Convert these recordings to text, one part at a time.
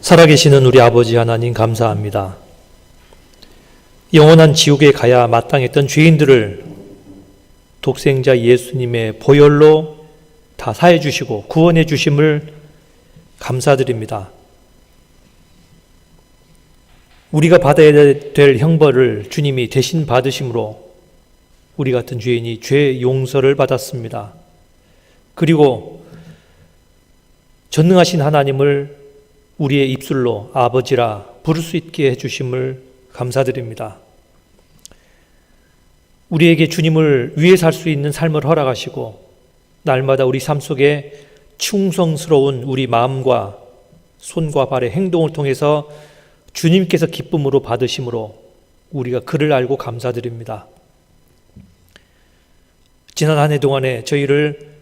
살아계시는 우리 아버지 하나님 감사합니다. 영원한 지옥에 가야 마땅했던 죄인들을 독생자 예수님의 보혈로 다 사해 주시고 구원해 주심을 감사드립니다. 우리가 받아야 될 형벌을 주님이 대신 받으심으로 우리 같은 죄인이 죄 용서를 받았습니다. 그리고 전능하신 하나님을 우리의 입술로 아버지라 부를 수 있게 해주심을 감사드립니다. 우리에게 주님을 위해 살 수 있는 삶을 허락하시고 날마다 우리 삶 속에 충성스러운 우리 마음과 손과 발의 행동을 통해서 주님께서 기쁨으로 받으심으로 우리가 그를 알고 감사드립니다. 지난 한 해 동안에 저희를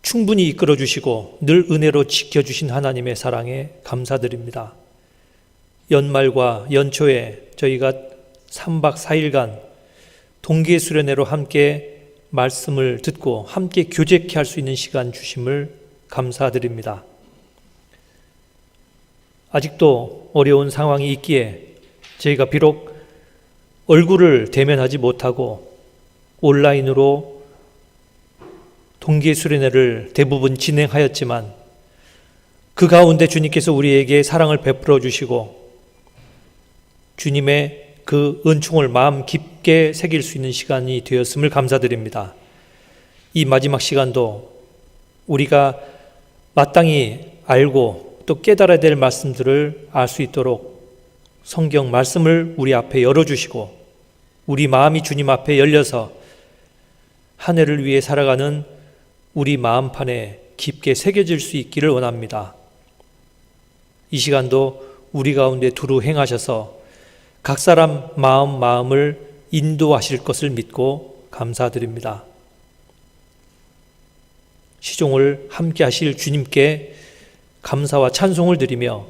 충분히 이끌어 주시고 늘 은혜로 지켜주신 하나님의 사랑에 감사드립니다. 연말과 연초에 저희가 3박 4일간 동계 수련회로 함께 말씀을 듣고 함께 교제케 할 수 있는 시간 주심을 감사드립니다. 아직도 어려운 상황이 있기에 저희가 비록 얼굴을 대면하지 못하고 온라인으로 동계 수련회를 대부분 진행하였지만 그 가운데 주님께서 우리에게 사랑을 베풀어 주시고 주님의 그 은총을 마음 깊게 새길 수 있는 시간이 되었음을 감사드립니다. 이 마지막 시간도 우리가 마땅히 알고 또 깨달아야 될 말씀들을 알 수 있도록 성경 말씀을 우리 앞에 열어주시고 우리 마음이 주님 앞에 열려서 한 해를 위해 살아가는 우리 마음판에 깊게 새겨질 수 있기를 원합니다. 이 시간도 우리 가운데 두루 행하셔서 각 사람 마음을 인도하실 것을 믿고 감사드립니다. 시종을 함께 하실 주님께 감사와 찬송을 드리며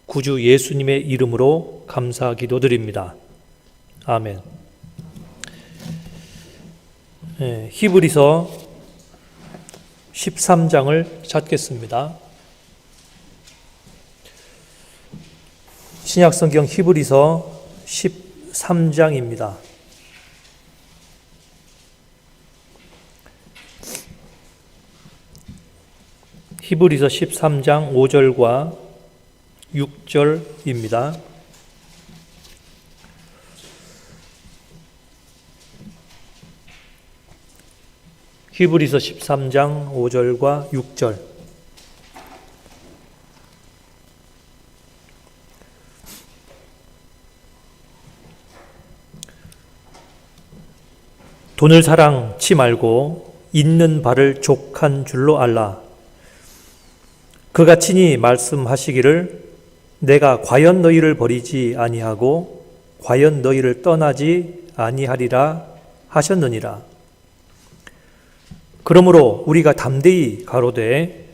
구주 예수님의 이름으로 감사 기도드립니다. 아멘. 히브리서 13장을 찾겠습니다. 신약성경 히브리서 13장입니다. 히브리서 13장 5절과 6절입니다. 히브리서 13장 5절과 6절. 돈을 사랑치 말고 있는 바를 족한 줄로 알라. 그가 친히 말씀하시기를 내가 과연 너희를 버리지 아니하고 과연 너희를 떠나지 아니하리라 하셨느니라. 그러므로 우리가 담대히 가로되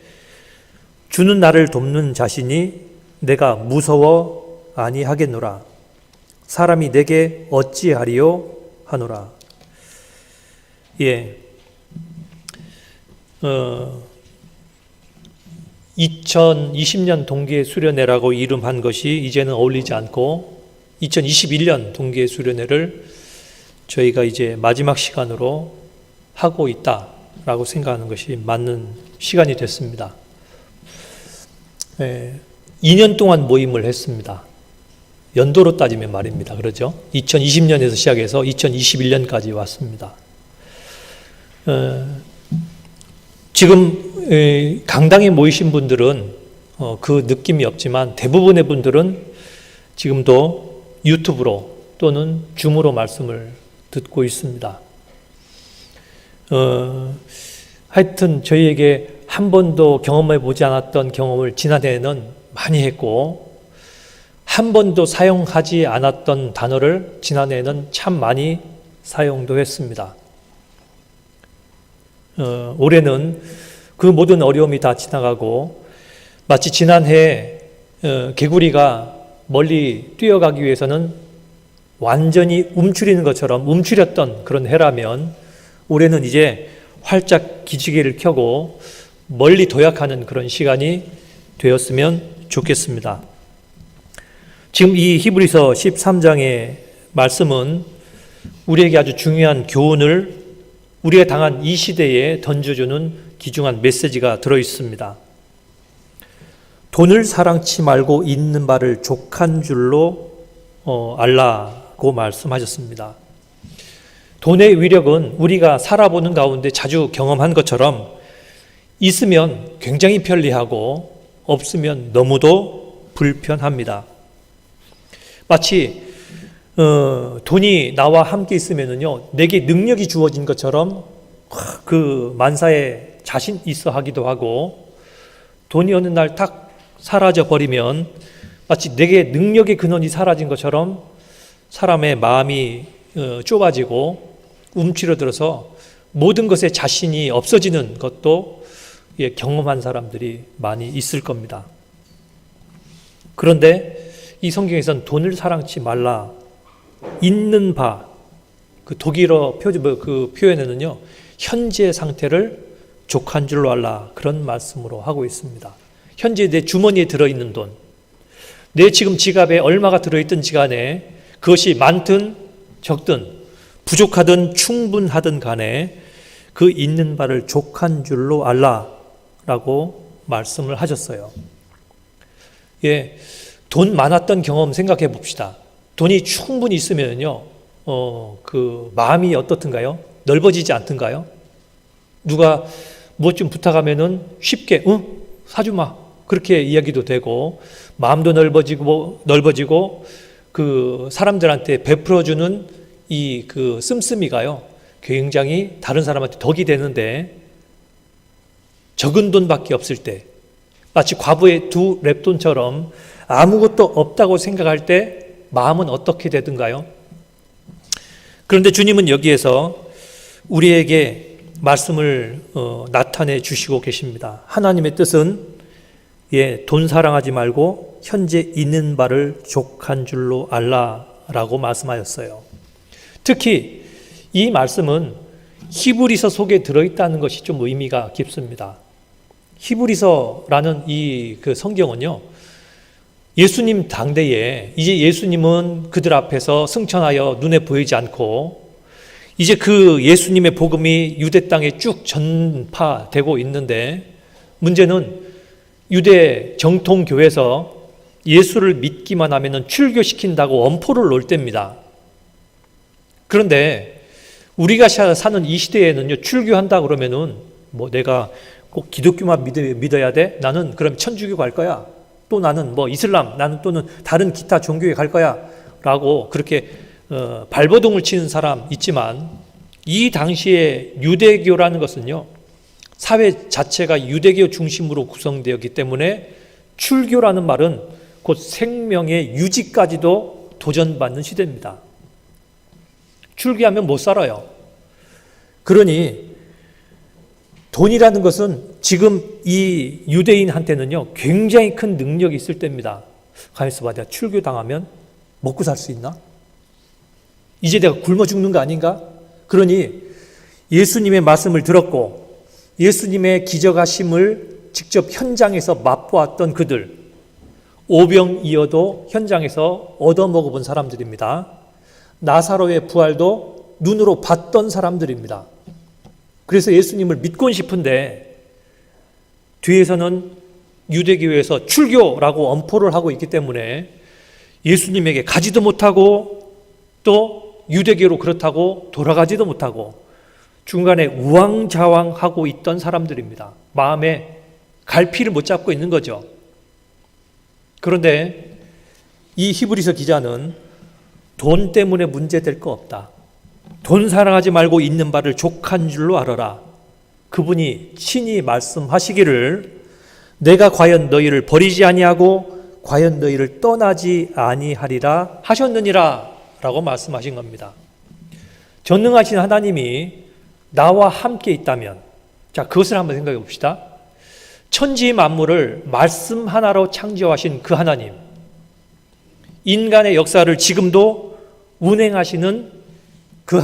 주는 나를 돕는 자신이 내가 무서워 아니하겠노라. 사람이 내게 어찌하리요 하노라. 2020년 동계 수련회라고 이름한 것이 이제는 어울리지 않고 2021년 동계 수련회를 저희가 이제 마지막 시간으로 하고 있다라고 생각하는 것이 맞는 시간이 됐습니다. 2년 동안 모임을 했습니다. 연도로 따지면 말입니다. 그렇죠? 2020년에서 시작해서 2021년까지 왔습니다. 지금 강당에 모이신 분들은 그 느낌이 없지만 대부분의 분들은 지금도 유튜브로 또는 줌으로 말씀을 듣고 있습니다. 하여튼 저희에게 한 번도 경험해 보지 않았던 경험을 지난해에는 많이 했고 한 번도 사용하지 않았던 단어를 지난해에는 참 많이 사용도 했습니다. 올해는 그 모든 어려움이 다 지나가고 마치 지난해 개구리가 멀리 뛰어가기 위해서는 완전히 움츠리는 것처럼 움츠렸던 그런 해라면 올해는 이제 활짝 기지개를 켜고 멀리 도약하는 그런 시간이 되었으면 좋겠습니다. 지금 이 히브리서 13장의 말씀은 우리에게 아주 중요한 교훈을 우리가 당한 이 시대에 던져주는 귀중한 메시지가 들어있습니다. 돈을 사랑치 말고 있는 바를 족한 줄로 알라고 말씀하셨습니다. 돈의 위력은 우리가 살아보는 가운데 자주 경험한 것처럼 있으면 굉장히 편리하고 없으면 너무도 불편합니다. 마치 돈이 나와 함께 있으면은요, 내게 능력이 주어진 것처럼 그 만사에 자신 있어 하기도 하고, 돈이 어느 날 탁 사라져 버리면 마치 내게 능력의 근원이 사라진 것처럼 사람의 마음이 좁아지고 움츠러들어서 모든 것에 자신이 없어지는 것도 경험한 사람들이 많이 있을 겁니다. 그런데 이 성경에서는 돈을 사랑치 말라, 있는 바, 그 독일어 그 표현에는요, 현재 상태를 족한 줄로 알라, 그런 말씀으로 하고 있습니다. 현재 내 주머니에 들어있는 돈, 내 지금 지갑에 얼마가 들어있든지 간에 그것이 많든 적든 부족하든 충분하든 간에 그 있는 바를 족한 줄로 알라라고 말씀을 하셨어요. 예, 돈 많았던 경험 생각해 봅시다. 돈이 충분히 있으면요, 그 마음이 어떻든가요? 넓어지지 않던가요? 누가 무엇 좀 부탁하면은 쉽게 사주마, 그렇게 이야기도 되고, 마음도 넓어지고 그 사람들한테 베풀어주는 이 그 씀씀이가요, 굉장히 다른 사람한테 덕이 되는데, 적은 돈밖에 없을 때, 마치 과부의 2 렙돈처럼 아무것도 없다고 생각할 때 마음은 어떻게 되든가요? 그런데 주님은 여기에서 우리에게 말씀을 나타내 주시고 계십니다. 하나님의 뜻은 돈 사랑하지 말고 현재 있는 바를 족한 줄로 알라라고 말씀하셨어요. 특히 이 말씀은 히브리서 속에 들어있다는 것이 좀 의미가 깊습니다. 히브리서라는 이 그 성경은요, 예수님 당대에 이제 예수님은 그들 앞에서 승천하여 눈에 보이지 않고 이제 그 예수님의 복음이 유대 땅에 쭉 전파되고 있는데, 문제는 유대 정통교회에서 예수를 믿기만 하면 출교시킨다고 엄포를 놓을 때입니다. 그런데 우리가 사는 이 시대에는요, 출교한다 그러면은 뭐 내가 꼭 기독교만 믿어야 돼? 나는 그럼 천주교 갈 거야. 또 나는 뭐 이슬람, 나는 또는 다른 기타 종교에 갈 거야. 라고 그렇게 발버둥을 치는 사람 있지만, 이 당시에 유대교라는 것은요, 사회 자체가 유대교 중심으로 구성되었기 때문에 출교라는 말은 곧 생명의 유지까지도 도전받는 시대입니다. 출교하면 못 살아요. 그러니 돈이라는 것은 지금 이 유대인한테는요, 굉장히 큰 능력이 있을 때입니다. 가만있어 봐, 내가 출교당하면 먹고 살 수 있나? 이제 내가 굶어 죽는 거 아닌가? 그러니 예수님의 말씀을 들었고 예수님의 기적하심을 직접 현장에서 맛보았던 그들, 오병이어도 현장에서 얻어먹어본 사람들입니다. 나사로의 부활도 눈으로 봤던 사람들입니다. 그래서 예수님을 믿곤 싶은데 뒤에서는 유대교회에서 출교라고 엄포를 하고 있기 때문에 예수님에게 가지도 못하고 또 유대교로 그렇다고 돌아가지도 못하고 중간에 우왕좌왕하고 있던 사람들입니다. 마음에 갈피를 못 잡고 있는 거죠. 그런데 이 히브리서 기자는 돈 때문에 문제될 거 없다. 돈 사랑하지 말고 있는 바를 족한 줄로 알아라. 그분이 친히 말씀하시기를 내가 과연 너희를 버리지 아니하고 과연 너희를 떠나지 아니하리라 하셨느니라 라고 말씀하신 겁니다. 전능하신 하나님이 나와 함께 있다면, 자, 그것을 한번 생각해 봅시다. 천지 만물을 말씀 하나로 창조하신 그 하나님, 인간의 역사를 지금도 운행하시는 그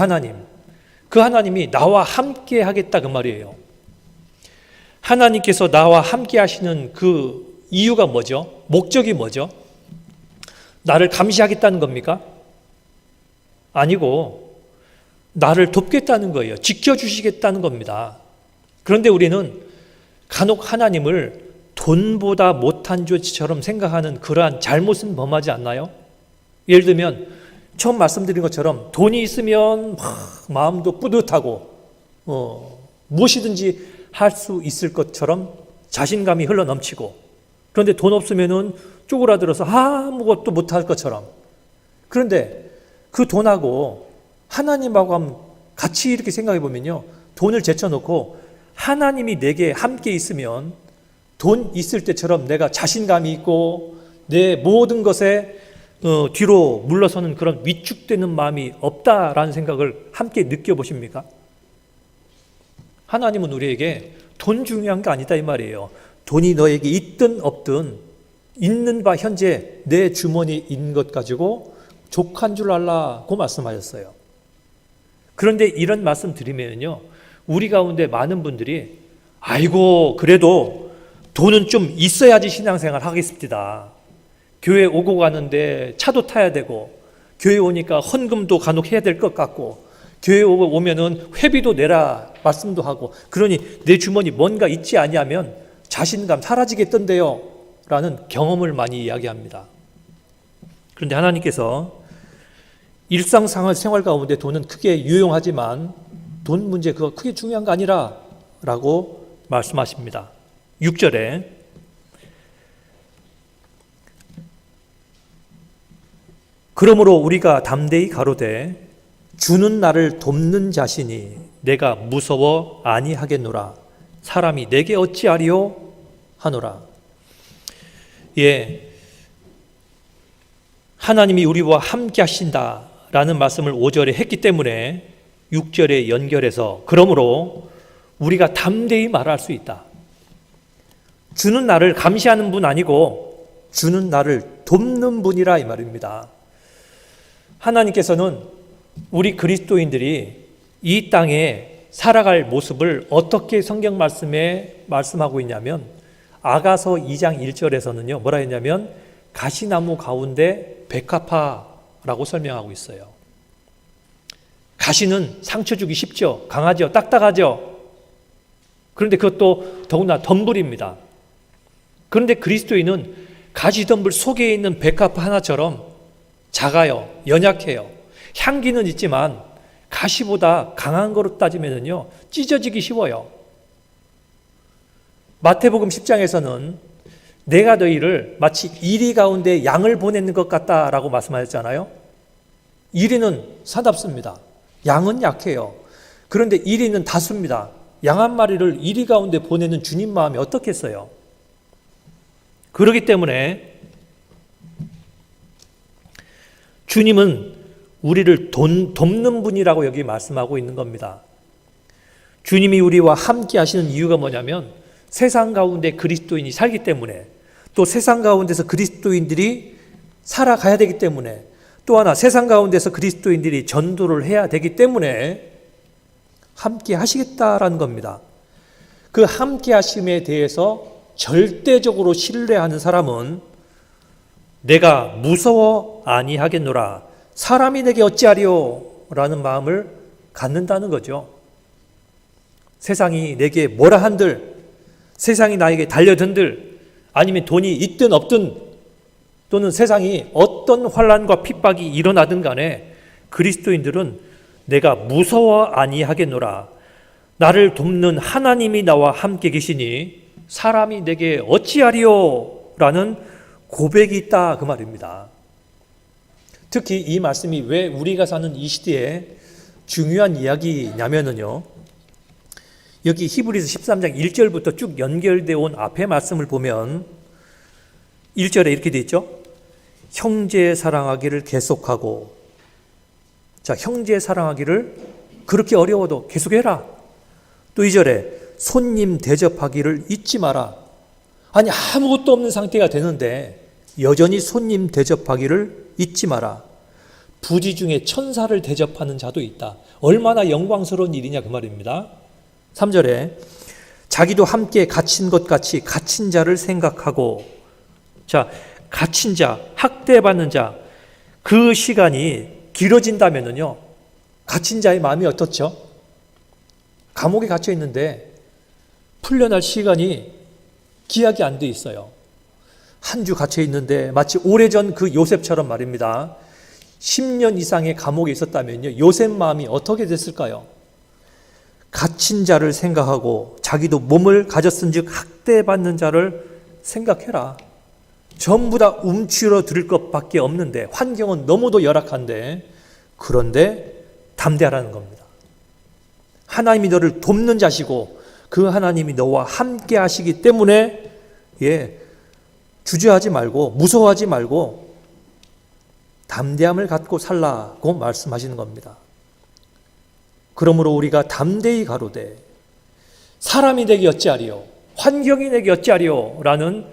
그 하나님이 나와 함께 하겠다 그 말이에요. 하나님께서 나와 함께 하시는 그 이유가 뭐죠? 목적이 뭐죠? 나를 감시하겠다는 겁니까? 아니고 나를 돕겠다는 거예요. 지켜주시겠다는 겁니다. 그런데 우리는 간혹 하나님을 돈보다 못한 조치처럼 생각하는 그러한 잘못은 범하지 않나요? 예를 들면 처음 말씀드린 것처럼 돈이 있으면 막 마음도 뿌듯하고 무엇이든지 할 수 있을 것처럼 자신감이 흘러넘치고, 그런데 돈 없으면은 쪼그라들어서 아무것도 못할 것처럼. 그런데 그 돈하고 하나님하고 같이 이렇게 생각해 보면요, 돈을 제쳐놓고 하나님이 내게 함께 있으면 돈 있을 때처럼 내가 자신감이 있고 내 모든 것에 뒤로 물러서는 그런 위축되는 마음이 없다라는 생각을 함께 느껴보십니까? 하나님은 우리에게 돈 중요한 게 아니다 이 말이에요. 돈이 너에게 있든 없든 있는 바 현재 내 주머니에 있는 것 가지고 족한 줄 알라고 말씀하셨어요. 그런데 이런 말씀 드리면요, 우리 가운데 많은 분들이 아이고 그래도 돈은 좀 있어야지 신앙생활 하겠습니다. 교회 오고 가는데 차도 타야 되고, 교회 오니까 헌금도 간혹 해야 될 것 같고, 교회 오면은 회비도 내라 말씀도 하고, 그러니 내 주머니 뭔가 있지 아니하면 자신감 사라지겠던데요 라는 경험을 많이 이야기합니다. 그런데 하나님께서 일상생활 가운데 돈은 크게 유용하지만 돈 문제 그거 크게 중요한 거 아니라 라고 말씀하십니다. 6절에 그러므로 우리가 담대히 가로되 주는 나를 돕는 자신이 내가 무서워 아니하겠노라. 사람이 내게 어찌하리요 하노라. 예, 하나님이 우리와 함께 하신다라는 말씀을 5절에 했기 때문에 6절에 연결해서 그러므로 우리가 담대히 말할 수 있다. 주는 나를 감시하는 분 아니고 주는 나를 돕는 분이라 이 말입니다. 하나님께서는 우리 그리스도인들이 이 땅에 살아갈 모습을 어떻게 성경 말씀에 말씀하고 있냐면, 아가서 2장 1절에서는요 뭐라 했냐면 가시나무 가운데 백합화라고 설명하고 있어요. 가시는 상처 주기 쉽죠. 강하죠. 딱딱하죠. 그런데 그것도 더구나 덤불입니다. 그런데 그리스도인은 가시덤불 속에 있는 백합화 하나처럼 작아요. 연약해요. 향기는 있지만 가시보다 강한 거로 따지면요 찢어지기 쉬워요. 마태복음 10장에서는 내가 너희를 마치 이리 가운데 양을 보내는 것 같다라고 말씀하셨잖아요. 이리는 사납습니다. 양은 약해요. 그런데 이리는 다수입니다. 양 한 마리를 이리 가운데 보내는 주님 마음이 어떻겠어요? 그렇기 때문에 주님은 우리를 돕는 분이라고 여기 말씀하고 있는 겁니다. 주님이 우리와 함께 하시는 이유가 뭐냐면 세상 가운데 그리스도인이 살기 때문에, 또 세상 가운데서 그리스도인들이 살아가야 되기 때문에, 또 하나 세상 가운데서 그리스도인들이 전도를 해야 되기 때문에 함께 하시겠다라는 겁니다. 그 함께 하심에 대해서 절대적으로 신뢰하는 사람은 내가 무서워 아니하겠노라. 사람이 내게 어찌하리요? 라는 마음을 갖는다는 거죠. 세상이 내게 뭐라 한들, 세상이 나에게 달려든들, 아니면 돈이 있든 없든, 또는 세상이 어떤 환난과 핍박이 일어나든 간에 그리스도인들은 내가 무서워 아니하겠노라. 나를 돕는 하나님이 나와 함께 계시니 사람이 내게 어찌하리요? 라는 고백이 있다 그 말입니다. 특히 이 말씀이 왜 우리가 사는 이 시대에 중요한 이야기냐면요, 여기 히브리서 13장 1절부터 쭉 연결되어 온 앞의 말씀을 보면 1절에 이렇게 되어 있죠. 형제 사랑하기를 계속하고, 자, 형제 사랑하기를 그렇게 어려워도 계속해라. 또 2절에 손님 대접하기를 잊지 마라. 아니 아무것도 없는 상태가 되는데 여전히 손님 대접하기를 잊지 마라. 부지 중에 천사를 대접하는 자도 있다. 얼마나 영광스러운 일이냐 그 말입니다. 3절에 자기도 함께 갇힌 것 같이 갇힌 자를 생각하고, 자, 갇힌 자, 학대받는 자, 그 시간이 길어진다면은요, 갇힌 자의 마음이 어떻죠? 감옥에 갇혀 있는데 풀려날 시간이 기약이 안 돼 있어요. 한 주 갇혀 있는데 마치 오래전 그 요셉처럼 말입니다. 10년 이상의 감옥에 있었다면요, 요셉 마음이 어떻게 됐을까요? 갇힌 자를 생각하고 자기도 몸을 가졌은즉 학대받는 자를 생각해라. 전부 다 움츠러들 것밖에 없는데, 환경은 너무도 열악한데, 그런데 담대하라는 겁니다. 하나님이 너를 돕는 자시고 그 하나님이 너와 함께 하시기 때문에 주저하지 말고 무서워하지 말고 담대함을 갖고 살라고 말씀하시는 겁니다. 그러므로 우리가 담대히 가로되 사람이 내게 어찌하리요, 환경이 내게 어찌하리요 라는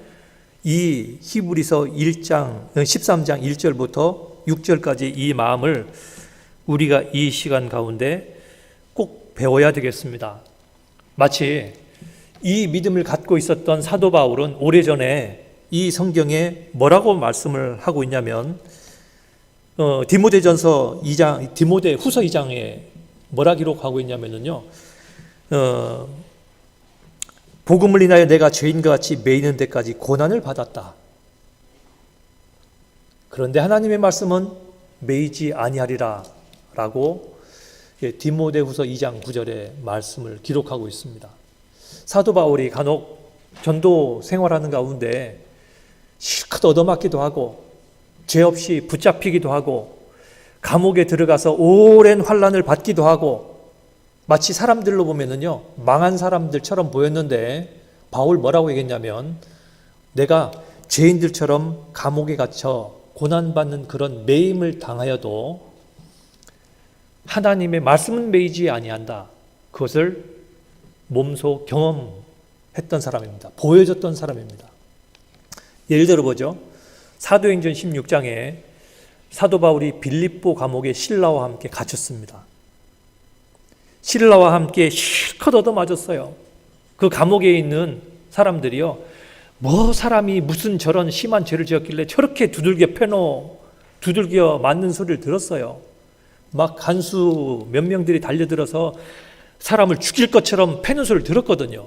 이 히브리서 13장 1절부터 6절까지 이 마음을 우리가 이 시간 가운데 꼭 배워야 되겠습니다. 마치 이 믿음을 갖고 있었던 사도 바울은 오래전에 이 성경에 뭐라고 말씀을 하고 있냐면, 디모데전서 2장, 디모데 후서 2장에 뭐라 기록하고 있냐면요, 복음을 인하여 내가 죄인과 같이 매이는 데까지 고난을 받았다. 그런데 하나님의 말씀은 매이지 아니하리라 라고 디모데후서 2장 9절에 말씀을 기록하고 있습니다. 사도 바울이 간혹 전도 생활하는 가운데 실컷 얻어맞기도 하고 죄 없이 붙잡히기도 하고 감옥에 들어가서 오랜 환난을 받기도 하고, 마치 사람들로 보면은요, 망한 사람들처럼 보였는데 바울 뭐라고 얘기했냐면, 내가 죄인들처럼 감옥에 갇혀 고난받는 그런 매임을 당하여도 하나님의 말씀은 매이지 아니한다. 그것을 몸소 경험했던 사람입니다. 보여줬던 사람입니다. 예를 들어보죠. 사도행전 16장에 사도 바울이 빌립보 감옥에 실라와 함께 갇혔습니다. 실라와 함께 실컷 얻어맞았어요. 그 감옥에 있는 사람들이요, 뭐 사람이 무슨 저런 심한 죄를 지었길래 저렇게 두들겨 맞는 소리를 들었어요. 막 간수 몇 명들이 달려들어서 사람을 죽일 것처럼 패는 소리를 들었거든요.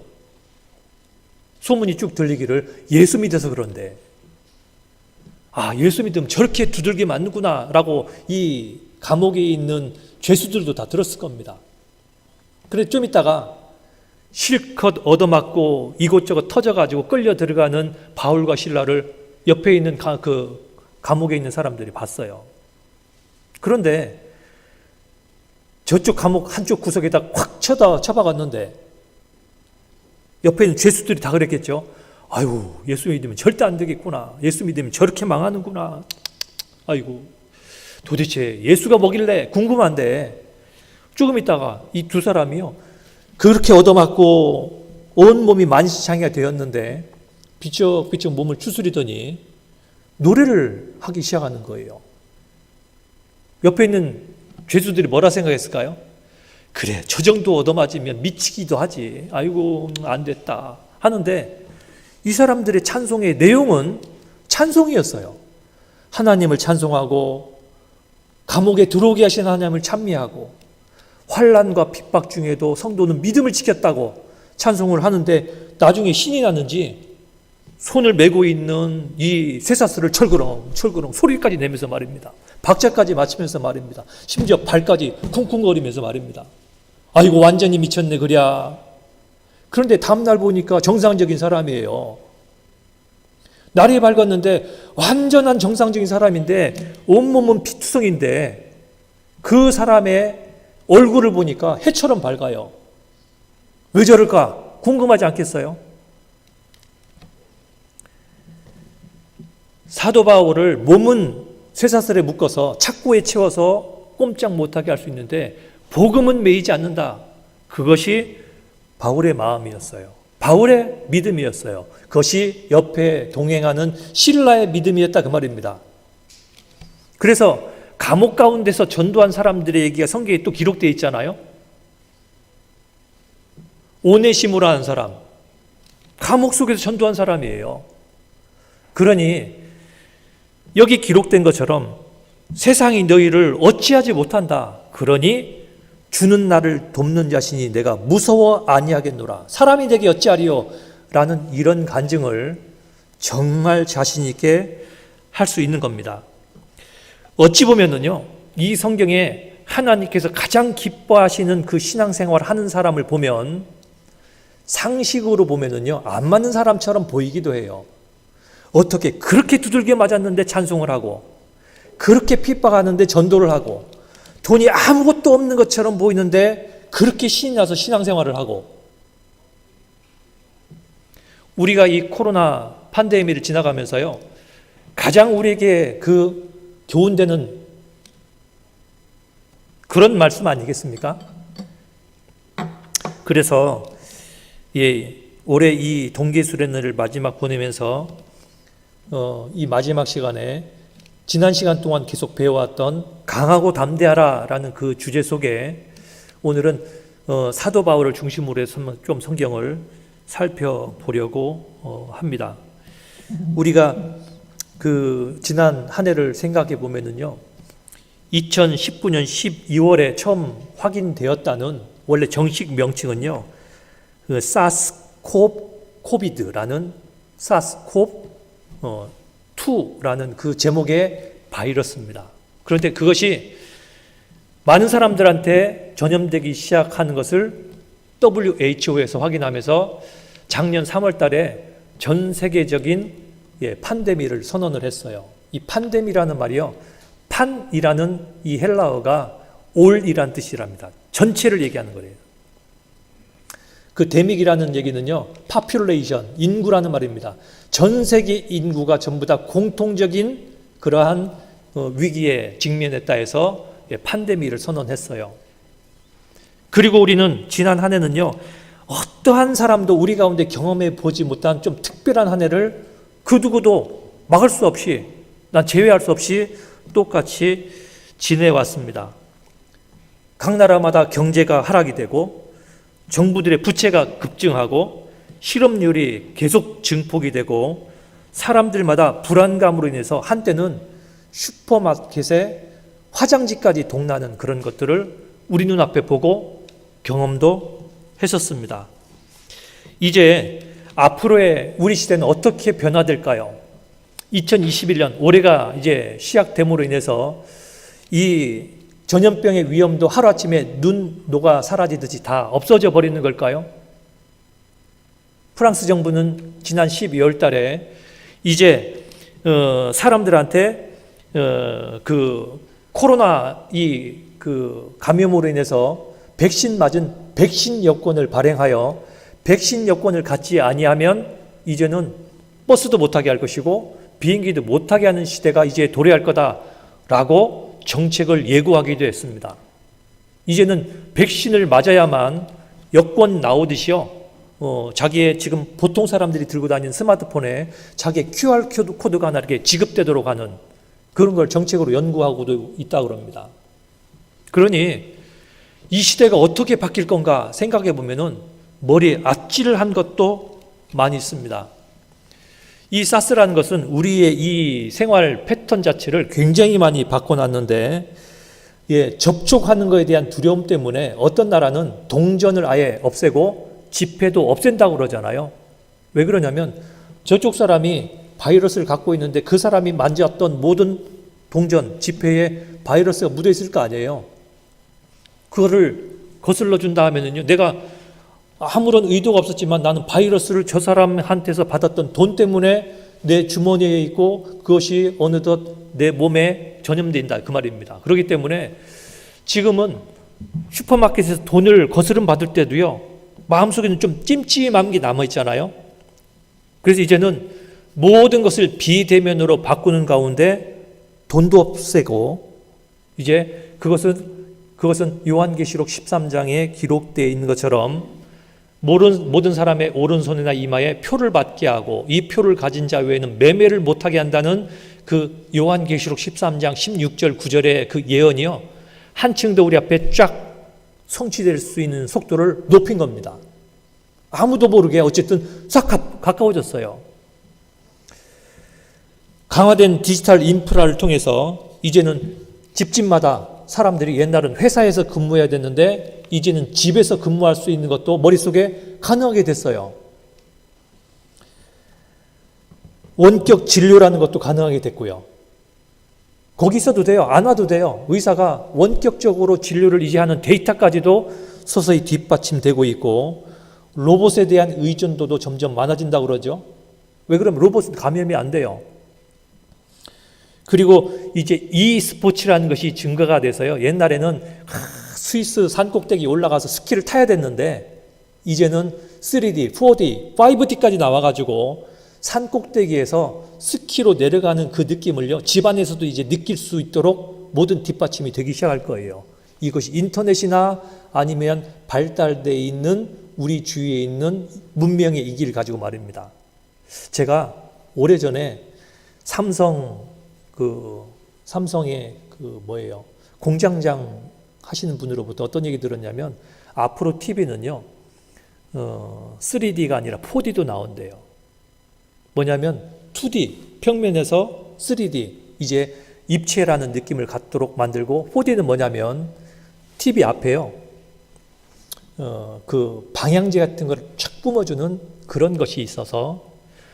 소문이 쭉 들리기를 예수 믿어서 그런데, 아, 예수 믿으면 저렇게 두들겨 맞는구나 라고 이 감옥에 있는 죄수들도 다 들었을 겁니다. 그래 좀 있다가 실컷 얻어맞고 이곳저곳 터져가지고 끌려 들어가는 바울과 실라를 옆에 있는 그 감옥에 있는 사람들이 봤어요. 그런데 저쪽 감옥 한쪽 구석에다 확 쳐박았는데 옆에 있는 죄수들이 다 그랬겠죠. 아이고, 예수 믿으면 절대 안 되겠구나. 예수 믿으면 저렇게 망하는구나. 아이고, 도대체 예수가 뭐길래 궁금한데, 조금 있다가 이 두 사람이요, 그렇게 얻어맞고 온몸이 만신창이가 되었는데 비쩍비쩍 몸을 추스리더니 노래를 하기 시작하는 거예요. 옆에 있는 죄수들이 뭐라 생각했을까요? 그래, 저 정도 얻어맞으면 미치기도 하지. 아이고, 안 됐다 하는데, 이 사람들의 찬송의 내용은 찬송이었어요. 하나님을 찬송하고 감옥에 들어오게 하신 하나님을 찬미하고 환난과 핍박 중에도 성도는 믿음을 지켰다고 찬송을 하는데, 나중에 신이 났는지 손을 메고 있는 이 쇠사슬을 철그렁 소리까지 내면서 말입니다. 박자까지 맞추면서 말입니다. 심지어 발까지 쿵쿵거리면서 말입니다. 아이고, 완전히 미쳤네 그랴. 그런데 다음날 보니까 정상적인 사람이에요. 날이 밝았는데 완전한 정상적인 사람인데 온몸은 피투성인데 그 사람의 얼굴을 보니까 해처럼 밝아요. 왜 저럴까? 궁금하지 않겠어요? 사도 바울을 몸은 쇠사슬에 묶어서 착고에 채워서 꼼짝 못하게 할 수 있는데 복음은 매이지 않는다. 그것이 바울의 마음이었어요. 바울의 믿음이었어요. 그것이 옆에 동행하는 실라의 믿음이었다 그 말입니다. 그래서 감옥 가운데서 전도한 사람들의 얘기가 성경에 또 기록되어 있잖아요. 오네시모라는 사람, 감옥 속에서 전도한 사람이에요. 그러니 여기 기록된 것처럼 세상이 너희를 어찌하지 못한다. 그러니 주는 나를 돕는 자신이 내가 무서워 아니하겠노라. 사람이 내게 어찌하리요? 라는 이런 간증을 정말 자신 있게 할 수 있는 겁니다. 어찌 보면은요, 이 성경에 하나님께서 가장 기뻐하시는 그 신앙생활을 하는 사람을 보면 상식으로 보면은요, 안 맞는 사람처럼 보이기도 해요. 어떻게 그렇게 두들겨 맞았는데 찬송을 하고, 그렇게 핍박하는데 전도를 하고, 돈이 아무것도 없는 것처럼 보이는데 그렇게 신이 나서 신앙생활을 하고. 우리가 이 코로나 팬데믹을 지나가면서요, 가장 우리에게 그 교훈되는 그런 말씀 아니겠습니까? 그래서 올해 이 동계수련회를 마지막 보내면서 이 마지막 시간에 지난 시간 동안 계속 배워왔던 강하고 담대하라 라는 그 주제 속에 오늘은 사도 바울을 중심으로 해서 좀 성경을 살펴보려고 합니다. 우리가 그 지난 한 해를 생각해 보면은요, 2019년 12월에 처음 확인되었다는 원래 정식 명칭은요, 그 사스코비드라는 사스코브2라는 그 제목의 바이러스입니다. 그런데 그것이 많은 사람들한테 전염되기 시작하는 것을 WHO에서 확인하면서 작년 3월 달에 전 세계적인 팬데믹을 선언을 했어요. 이 팬데믹이라는 말이요, 판이라는 이 헬라어가 올이란 뜻이랍니다. 전체를 얘기하는 거예요. 그 데믹이라는 얘기는요, population, 인구라는 말입니다. 전 세계 인구가 전부 다 공통적인 그러한 위기에 직면했다 해서 팬데믹을 선언했어요. 그리고 우리는 지난 한 해는요, 어떠한 사람도 우리 가운데 경험해 보지 못한 좀 특별한 한 해를 그 누구도 막을 수 없이, 난 제외할 수 없이 똑같이 지내왔습니다. 각 나라마다 경제가 하락이 되고 정부들의 부채가 급증하고 실업률이 계속 증폭이 되고 사람들마다 불안감으로 인해서 한때는 슈퍼마켓에 화장지까지 동나는 그런 것들을 우리 눈앞에 보고 경험도 했었습니다. 이제 앞으로의 우리 시대는 어떻게 변화될까요? 2021년 올해가 이제 시작됨으로 인해서 이 전염병의 위험도 하루아침에 눈 녹아 사라지듯이 다 없어져 버리는 걸까요? 프랑스 정부는 지난 12월 달에 이제 사람들한테 그 코로나 그 감염으로 인해서 백신 맞은 백신 여권을 발행하여 백신 여권을 갖지 아니하면 이제는 버스도 못 타게 할 것이고 비행기도 못 타게 하는 시대가 이제 도래할 거다라고 정책을 예고하기도 했습니다. 이제는 백신을 맞아야만 여권 나오듯이요, 자기의 지금 보통 사람들이 들고 다니는 스마트폰에 자기의 QR 코드가 하나 이렇게 지급되도록 하는 그런 걸 정책으로 연구하고도 있다고 합니다. 그러니 이 시대가 어떻게 바뀔 건가 생각해 보면은 머리에 아찔한 것도 많이 있습니다. 이 사스라는 것은 우리의 이 생활 패턴 자체를 굉장히 많이 바꿔놨는데, 접촉하는 것에 대한 두려움 때문에 어떤 나라는 동전을 아예 없애고 지폐도 없앤다고 그러잖아요. 왜 그러냐면 저쪽 사람이 바이러스를 갖고 있는데 그 사람이 만졌던 모든 동전, 지폐에 바이러스가 묻어 있을 거 아니에요. 그거를 거슬러 준다 하면은요, 내가 아무런 의도가 없었지만 나는 바이러스를 저 사람한테서 받았던 돈 때문에 내 주머니에 있고 그것이 어느덧 내 몸에 전염된다, 그 말입니다. 그렇기 때문에 지금은 슈퍼마켓에서 돈을 거스름 받을 때도요, 마음속에는 좀 찜찜한 게 남아있잖아요. 그래서 이제는 모든 것을 비대면으로 바꾸는 가운데 돈도 없애고, 이제 그것은 요한계시록 13장에 기록되어 있는 것처럼 모든 사람의 오른손이나 이마에 표를 받게 하고 이 표를 가진 자 외에는 매매를 못하게 한다는 그 요한계시록 13장 16절 9절의 그 예언이요, 한층 더 우리 앞에 쫙 성취될 수 있는 속도를 높인 겁니다. 아무도 모르게 어쨌든 싹 가까워졌어요. 강화된 디지털 인프라를 통해서 이제는 집집마다 사람들이, 옛날은 회사에서 근무해야 됐는데 이제는 집에서 근무할 수 있는 것도 머릿속에 가능하게 됐어요. 원격 진료라는 것도 가능하게 됐고요. 거기 있어도 돼요. 안 와도 돼요. 의사가 원격적으로 진료를 이제 하는 데이터까지도 서서히 뒷받침되고 있고, 로봇에 대한 의존도도 점점 많아진다고 그러죠. 왜 그러면 로봇은 감염이 안 돼요. 그리고 이제 e스포츠라는 것이 증가가 돼서요, 옛날에는 스위스 산꼭대기 올라가서 스키를 타야 됐는데 이제는 3D, 4D, 5D까지 나와가지고 산꼭대기에서 스키로 내려가는 그 느낌을요, 집안에서도 이제 느낄 수 있도록 모든 뒷받침이 되기 시작할 거예요. 이것이 인터넷이나 아니면 발달되어 있는 우리 주위에 있는 문명의 이기를 가지고 말입니다. 제가 오래전에 삼성의 공장장 하시는 분으로부터 어떤 얘기 들었냐면, 앞으로 TV는요 3D가 아니라 4D도 나온대요. 뭐냐면 2D 평면에서 3D, 이제 입체라는 느낌을 갖도록 만들고, 4D는 뭐냐면 TV 앞에요 그 방향제 같은 걸 쫙 뿜어주는 그런 것이 있어서,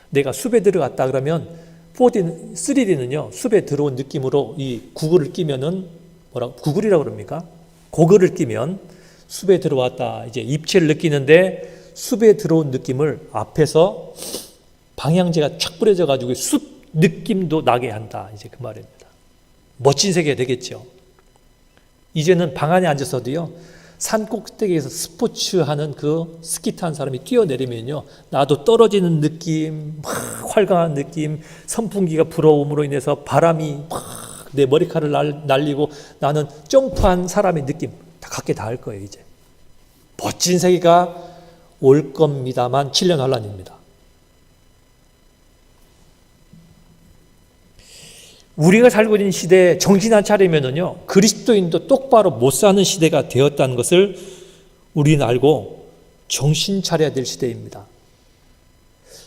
내가 숲에 들어갔다 그러면 3D는요 숲에 들어온 느낌으로 이 구글을 끼면은, 구글이라고 그럽니까? 고글을 끼면 숲에 들어왔다, 이제 입체를 느끼는데 숲에 들어온 느낌을 앞에서 방향제가 쫙 뿌려져 가지고 숲 느낌도 나게 한다, 이제 그 말입니다. 멋진 세계가 되겠죠. 이제는 방 안에 앉아서도요, 산 꼭대기에서 스포츠하는 그 스키 탄 사람이 뛰어내리면요, 나도 떨어지는 느낌, 막 활강한 느낌, 선풍기가 불어옴으로 인해서 바람이 막 내 머리카락을 날리고 나는 점프한 사람의 느낌 다 갖게 다 할 거예요. 이제 멋진 세계가 올 겁니다만 7년 환란입니다. 우리가 살고 있는 시대에 정신 안 차리면은요, 그리스도인도 똑바로 못 사는 시대가 되었다는 것을 우리는 알고 정신 차려야 될 시대입니다.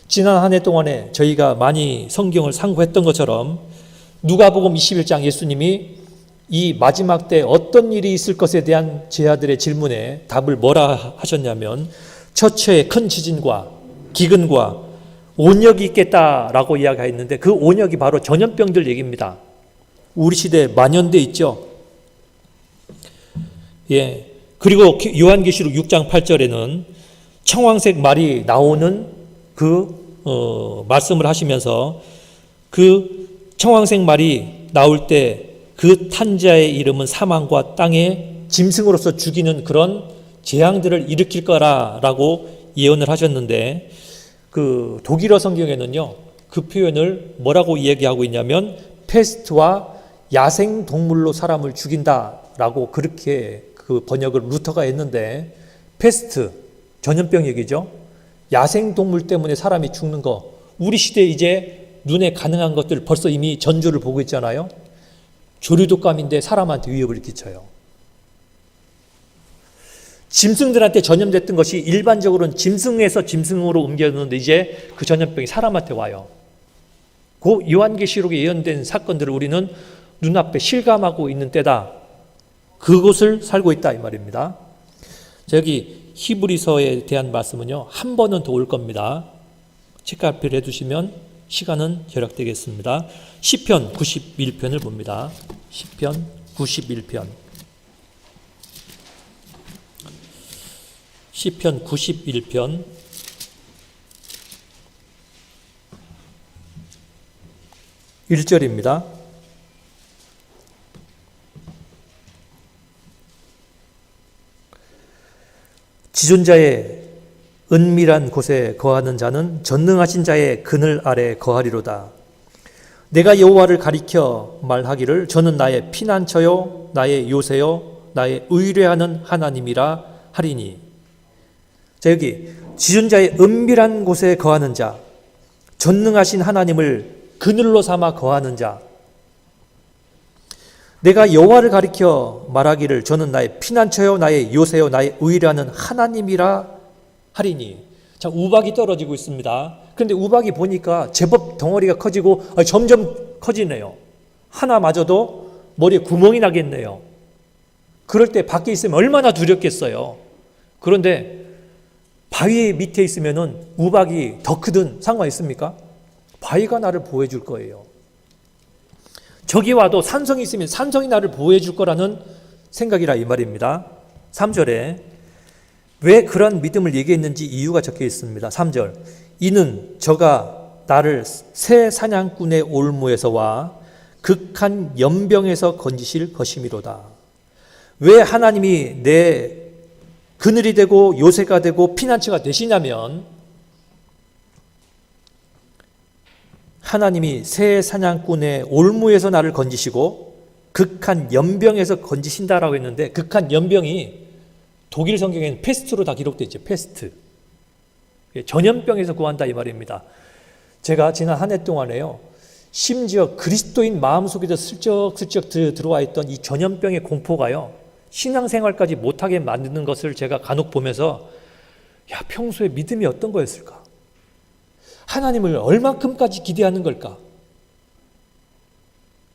지난 한 해 동안에 저희가 많이 성경을 상고했던 것처럼 누가복음 21장 예수님이 이 마지막 때 어떤 일이 있을 것에 대한 제자들의 질문에 답을 뭐라 하셨냐면, 처처에 큰 지진과 기근과 온역이 있겠다라고 이야기했는데, 그 온역이 바로 전염병들 얘기입니다. 우리 시대에 만연돼 있죠. 예. 그리고 요한계시록 6장 8절에는 청황색 말이 나오는 말씀을 하시면서, 그 청황색 말이 나올 때 그 탄자의 이름은 사망과 땅의 짐승으로서 죽이는 그런 재앙들을 일으킬 거라라고 예언을 하셨는데, 그 독일어 성경에는요 그 표현을 뭐라고 이야기하고 있냐면, 페스트와 야생 동물로 사람을 죽인다라고 그렇게 그 번역을 루터가 했는데, 페스트 전염병 얘기죠. 야생 동물 때문에 사람이 죽는 거, 우리 시대에 이제 눈에 가능한 것들 벌써 이미 전조를 보고 있잖아요. 조류독감인데 사람한테 위협을 끼쳐요. 짐승들한테 전염됐던 것이 일반적으로는 짐승에서 짐승으로 옮겨졌는데 이제 그 전염병이 사람한테 와요. 그 요한계시록에 예언된 사건들을 우리는 눈앞에 실감하고 있는 때다. 그곳을 살고 있다 이 말입니다. 여기 히브리서에 대한 말씀은요 한 번은 더 올 겁니다. 책갈피를 해두시면 시간은 절약되겠습니다. 시편 91편을 봅니다. 시편 91편. 시편 91편 1절입니다. 지존자의 은밀한 곳에 거하는 자는 전능하신 자의 그늘 아래 거하리로다. 내가 여호와를 가리켜 말하기를 저는 나의 피난처요 나의 요새요 나의 의뢰하는 하나님이라 하리니, 자, 여기 지존자의 은밀한 곳에 거하는 자, 전능하신 하나님을 그늘로 삼아 거하는 자. 내가 여호와를 가리켜 말하기를 저는 나의 피난처요 나의 요새요 나의 의뢰하는 하나님이라 하리니. 자, 우박이 떨어지고 있습니다. 그런데 우박이 보니까 제법 덩어리가 커지고 점점 커지네요. 하나마저도 머리에 구멍이 나겠네요. 그럴 때 밖에 있으면 얼마나 두렵겠어요. 그런데 바위 밑에 있으면은 우박이 더 크든 상관있습니까? 바위가 나를 보호해 줄 거예요. 저기 와도 산성이 있으면 산성이 나를 보호해 줄 거라는 생각이라 이 말입니다. 3절에 왜 그런 믿음을 얘기했는지 이유가 적혀 있습니다. 3절. 이는 저가 나를 새 사냥꾼의 올무에서와 극한 연병에서 건지실 것이미로다. 왜 하나님이 내 그늘이 되고 요새가 되고 피난처가 되시냐면, 하나님이 새 사냥꾼의 올무에서 나를 건지시고 극한 연병에서 건지신다라고 했는데, 극한 연병이 독일 성경에는 페스트로 다 기록되어 있죠. 페스트. 전염병에서 구한다 이 말입니다. 제가 지난 한 해 동안에요, 심지어 그리스도인 마음속에도 슬쩍슬쩍 들어와 있던 이 전염병의 공포가요, 신앙생활까지 못하게 만드는 것을 제가 간혹 보면서, 야, 평소에 믿음이 어떤 거였을까? 하나님을 얼만큼까지 기대하는 걸까?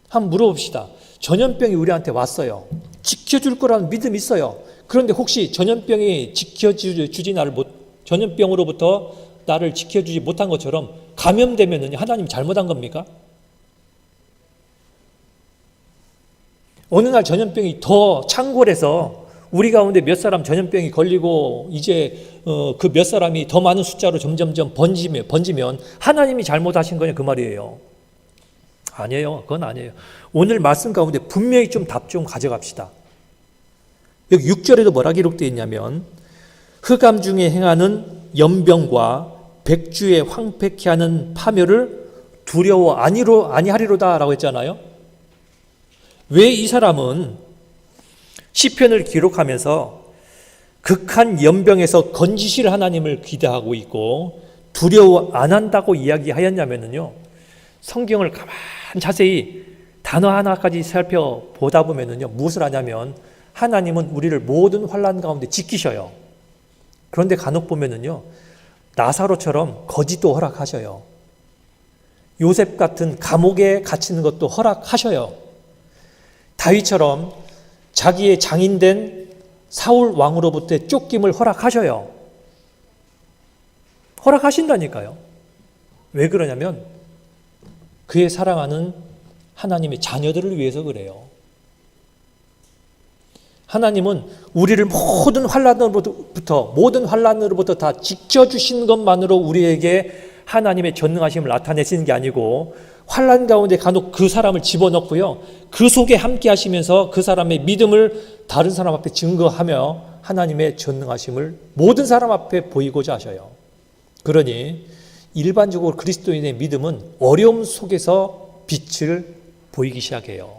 한번 물어봅시다. 전염병이 우리한테 왔어요. 지켜줄 거라는 믿음이 있어요. 그런데 혹시 전염병이 전염병으로부터 나를 지켜주지 못한 것처럼 감염되면 하나님 잘못한 겁니까? 어느 날 전염병이 더 창궐해서 우리 가운데 몇 사람 전염병이 걸리고 이제 그 몇 사람이 더 많은 숫자로 점점점 번지면 하나님이 잘못하신 거냐 그 말이에요. 아니에요. 그건 아니에요. 오늘 말씀 가운데 분명히 좀 답 좀 가져갑시다. 여기 6절에도 뭐라 기록되어 있냐면, 흑암 중에 행하는 연병과 백주에 황폐케 하는 파멸을 두려워 아니하리로다 라고 했잖아요. 왜 이 사람은 시편을 기록하면서 극한 연병에서 건지실 하나님을 기대하고 있고 두려워 안 한다고 이야기하였냐면요, 성경을 가만 자세히 단어 하나까지 살펴보다 보면요, 무엇을 하냐면 하나님은 우리를 모든 환난 가운데 지키셔요. 그런데 간혹 보면요, 나사로처럼 거짓도 허락하셔요. 요셉 같은 감옥에 갇히는 것도 허락하셔요. 다윗처럼 자기의 장인된 사울 왕으로부터의 쫓김을 허락하셔요. 허락하신다니까요. 왜 그러냐면 그의 사랑하는 하나님의 자녀들을 위해서 그래요. 하나님은 우리를 모든 환난으로부터 다 지켜주신 것만으로 우리에게 하나님의 전능하심을 나타내시는 게 아니고, 환난 가운데 간혹 그 사람을 집어넣고요, 그 속에 함께 하시면서 그 사람의 믿음을 다른 사람 앞에 증거하며 하나님의 전능하심을 모든 사람 앞에 보이고자 하셔요. 그러니 일반적으로 그리스도인의 믿음은 어려움 속에서 빛을 보이기 시작해요.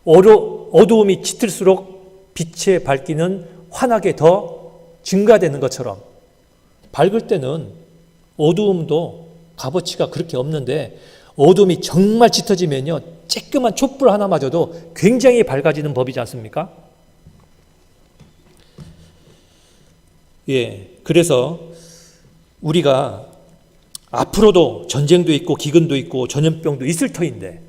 어두움이 짙을수록 빛의 밝기는 환하게 더 증가되는 것처럼, 밝을 때는 어두움도 값어치가 그렇게 없는데 어둠이 정말 짙어지면요, 쬐끄만 촛불 하나마저도 굉장히 밝아지는 법이지 않습니까? 예, 그래서 우리가 앞으로도 전쟁도 있고 기근도 있고 전염병도 있을 터인데,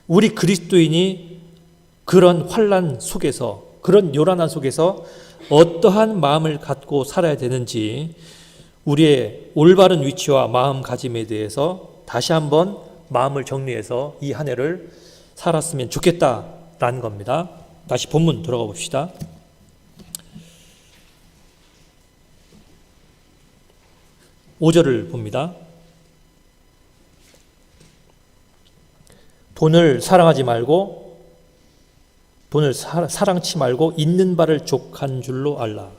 우리 그리스도인이 그런 환난 속에서, 그런 요란한 속에서 어떠한 마음을 갖고 살아야 되는지, 우리의 올바른 위치와 마음가짐에 대해서 다시 한번 마음을 정리해서 이 한 해를 살았으면 좋겠다라는 겁니다. 다시 본문 들어가 봅시다. 5절을 봅니다. 돈을 사랑하지 말고, 돈을 사랑치 말고 있는 바를 족한 줄로 알라.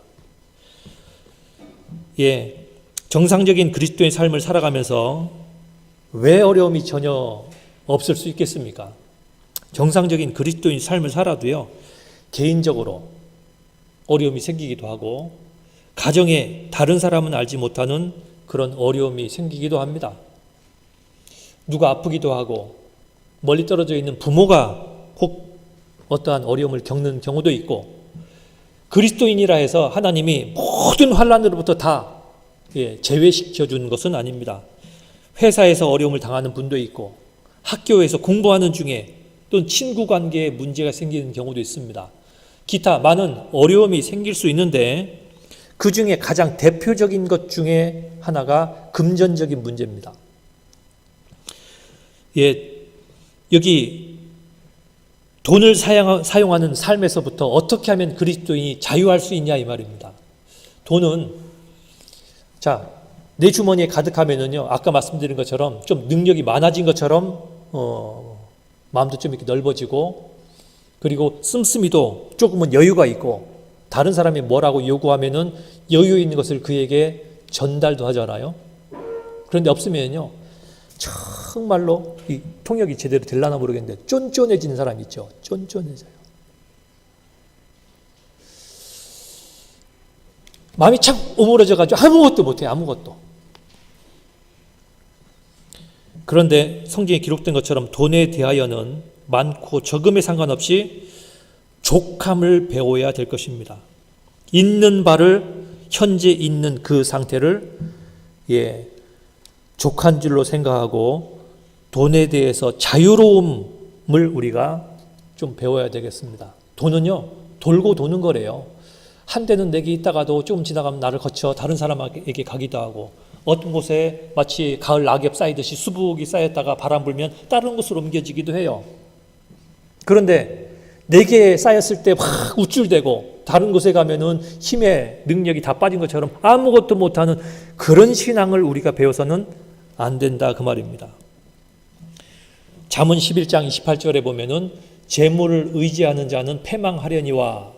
예, 정상적인 그리스도의 삶을 살아가면서 왜 어려움이 전혀 없을 수 있겠습니까? 정상적인 그리스도인 삶을 살아도요, 개인적으로 어려움이 생기기도 하고 가정에 다른 사람은 알지 못하는 그런 어려움이 생기기도 합니다. 누가 아프기도 하고 멀리 떨어져 있는 부모가 혹 어떠한 어려움을 겪는 경우도 있고, 그리스도인이라 해서 하나님이 모든 환난으로부터 다 제외시켜 준 것은 아닙니다. 회사에서 어려움을 당하는 분도 있고, 학교에서 공부하는 중에 또는 친구 관계에 문제가 생기는 경우도 있습니다. 기타 많은 어려움이 생길 수 있는데, 그 중에 가장 대표적인 것 중에 하나가 금전적인 문제입니다. 여기 돈을 사용하는 삶에서부터 어떻게 하면 그리스도인이 자유할 수 있냐 이 말입니다. 돈은 내 주머니에 가득하면은요, 아까 말씀드린 것처럼 좀 능력이 많아진 것처럼 마음도 좀 이렇게 넓어지고, 그리고 씀씀이도 조금은 여유가 있고, 다른 사람이 뭐라고 요구하면은 여유 있는 것을 그에게 전달도 하잖아요. 그런데 없으면요, 정말로 이 통역이 제대로 되려나 모르겠는데 쫀쫀해지는 사람이 있죠. 쫀쫀해져요. 마음이 착 오므러져가지고 아무것도 못해요. 아무것도. 그런데 성경에 기록된 것처럼 돈에 대하여는 많고 적음에 상관없이 족함을 배워야 될 것입니다. 있는 바를, 현재 있는 그 상태를 족한 줄로 생각하고 돈에 대해서 자유로움을 우리가 좀 배워야 되겠습니다. 돈은요, 돌고 도는 거래요. 한 대는 내게 있다가도 조금 지나가면 나를 거쳐 다른 사람에게 가기도 하고, 어떤 곳에 마치 가을 낙엽 쌓이듯이 수북이 쌓였다가 바람 불면 다른 곳으로 옮겨지기도 해요. 그런데 내게 쌓였을 때 확 우쭐대고 다른 곳에 가면은 힘의 능력이 다 빠진 것처럼 아무것도 못하는 그런 신앙을 우리가 배워서는 안 된다 그 말입니다. 잠언 11장 28절에 보면은 재물을 의지하는 자는 패망하려니와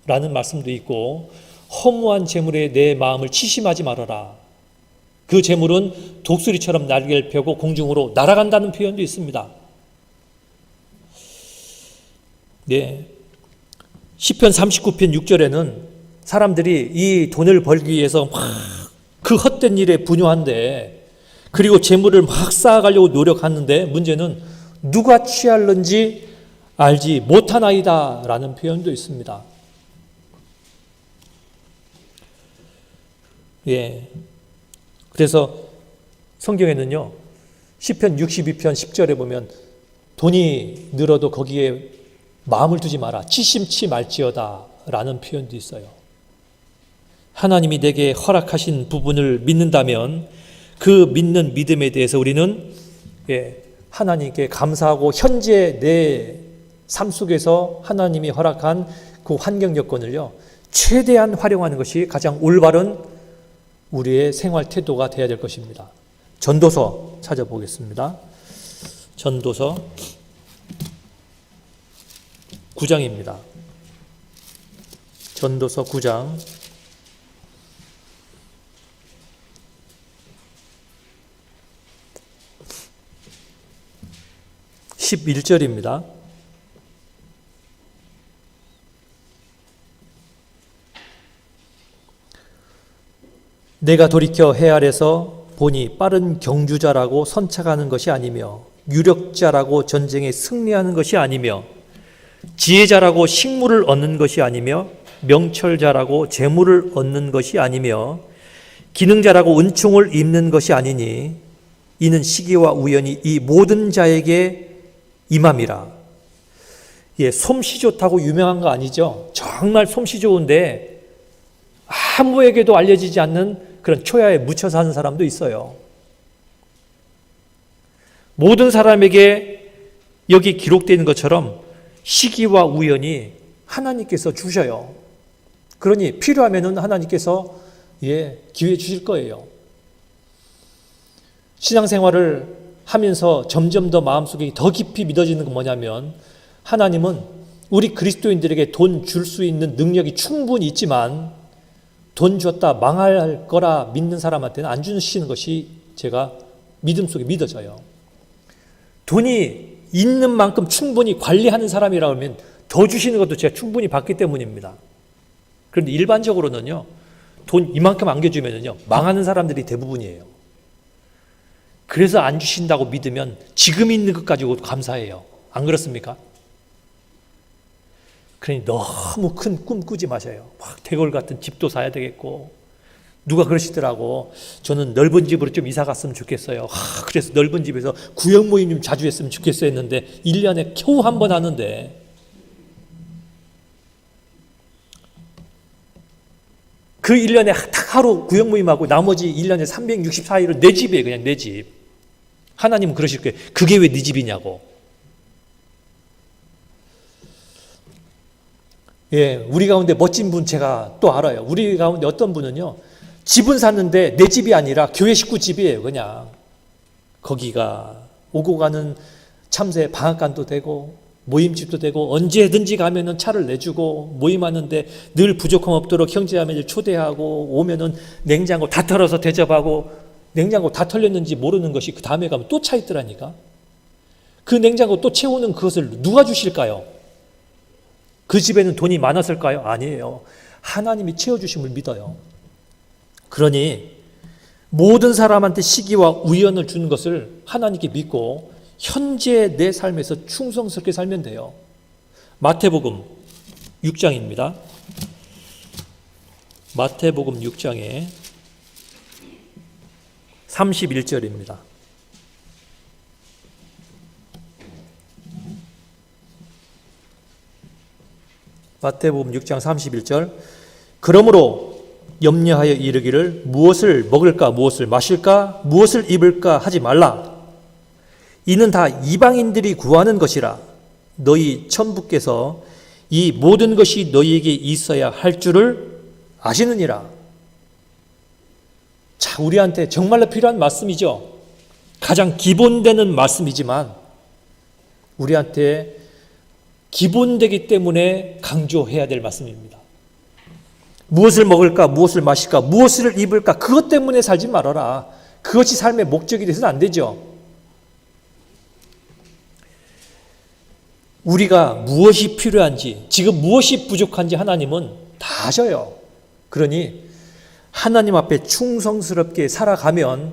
라는 말씀도 있고, 허무한 재물에 내 마음을 치심하지 말아라. 그 재물은 독수리처럼 날개를 펴고 공중으로 날아간다는 표현도 있습니다. 시편 39편 6절에는 사람들이 이 돈을 벌기 위해서 막 그 헛된 일에 분유한데, 그리고 재물을 막 쌓아가려고 노력하는데 문제는 누가 취할는지 알지 못하나이다 라는 표현도 있습니다. 그래서 성경에는요, 시편 62편 10절에 보면 돈이 늘어도 거기에 마음을 두지 마라, 치심치 말지어다 라는 표현도 있어요. 하나님이 내게 허락하신 부분을 믿는다면 그 믿는 믿음에 대해서 우리는 하나님께 감사하고 현재 내 삶 속에서 하나님이 허락한 그 환경 여건을요, 최대한 활용하는 것이 가장 올바른 우리의 생활 태도가 되어야 될 것입니다. 전도서 찾아보겠습니다. 전도서 9장입니다. 전도서 9장 11절입니다. 내가 돌이켜 해 아래서 보니 빠른 경주자라고 선착하는 것이 아니며 유력자라고 전쟁에 승리하는 것이 아니며 지혜자라고 식물을 얻는 것이 아니며 명철자라고 재물을 얻는 것이 아니며 기능자라고 은총을 입는 것이 아니니 이는 시기와 우연이 이 모든 자에게 임함이라. 솜씨 좋다고 유명한 거 아니죠. 정말 솜씨 좋은데 아무에게도 알려지지 않는 그런 초야에 묻혀 사는 사람도 있어요. 모든 사람에게 여기 기록되어 있는 것처럼 시기와 우연이 하나님께서 주셔요. 그러니 필요하면은 하나님께서 기회 주실 거예요. 신앙생활을 하면서 점점 더 마음속에 더 깊이 믿어지는 건 뭐냐면, 하나님은 우리 그리스도인들에게 돈 줄 수 있는 능력이 충분히 있지만 돈 줬다 망할 거라 믿는 사람한테는 안 주시는 것이 제가 믿음 속에 믿어져요. 돈이 있는 만큼 충분히 관리하는 사람이라고 하면 더 주시는 것도 제가 충분히 받기 때문입니다. 그런데 일반적으로는요, 돈 이만큼 안겨주면요 망하는 사람들이 대부분이에요. 그래서 안 주신다고 믿으면 지금 있는 것 가지고 감사해요. 안 그렇습니까? 그러니 너무 큰 꿈 꾸지 마세요. 막 대골 같은 집도 사야 되겠고, 누가 그러시더라고. 저는 넓은 집으로 좀 이사 갔으면 좋겠어요. 그래서 넓은 집에서 구역 모임 좀 자주 했으면 좋겠어 했는데 1년에 겨우 한 번 하는데, 그 1년에 딱 하루 구역 모임하고 나머지 1년에 364일은 내 집이에요. 그냥 내 집. 하나님은 그러실 거예요. 그게 왜 네 집이냐고. 예, 우리 가운데 멋진 분 제가 또 알아요. 우리 가운데 어떤 분은요, 집은 샀는데 내 집이 아니라 교회 식구 집이에요. 그냥 거기가 오고 가는 참새 방앗간도 되고 모임집도 되고, 언제든지 가면은 차를 내주고, 모임하는데 늘 부족함 없도록 형제자매를 초대하고, 오면은 냉장고 다 털어서 대접하고, 냉장고 다 털렸는지 모르는 것이 그 다음에 가면 또 차 있더라니까. 그 냉장고 또 채우는 그것을 누가 주실까요? 그 집에는 돈이 많았을까요? 아니에요. 하나님이 채워주심을 믿어요. 그러니 모든 사람한테 시기와 우연을 주는 것을 하나님께 믿고 현재 내 삶에서 충성스럽게 살면 돼요. 마태복음 6장입니다. 마태복음 6장에 31절입니다. 마태복음 6장 31절. 그러므로 염려하여 이르기를 무엇을 먹을까 무엇을 마실까 무엇을 입을까 하지 말라. 이는 다 이방인들이 구하는 것이라. 너희 천부께서 이 모든 것이 너희에게 있어야 할 줄을 아시느니라. 자, 우리한테 정말로 필요한 말씀이죠. 가장 기본되는 말씀이지만 우리한테 기본되기 때문에 강조해야 될 말씀입니다. 무엇을 먹을까, 무엇을 마실까, 무엇을 입을까, 그것 때문에 살지 말아라. 그것이 삶의 목적이 돼서는 안 되죠. 우리가 무엇이 필요한지, 지금 무엇이 부족한지 하나님은 다 아셔요. 그러니 하나님 앞에 충성스럽게 살아가면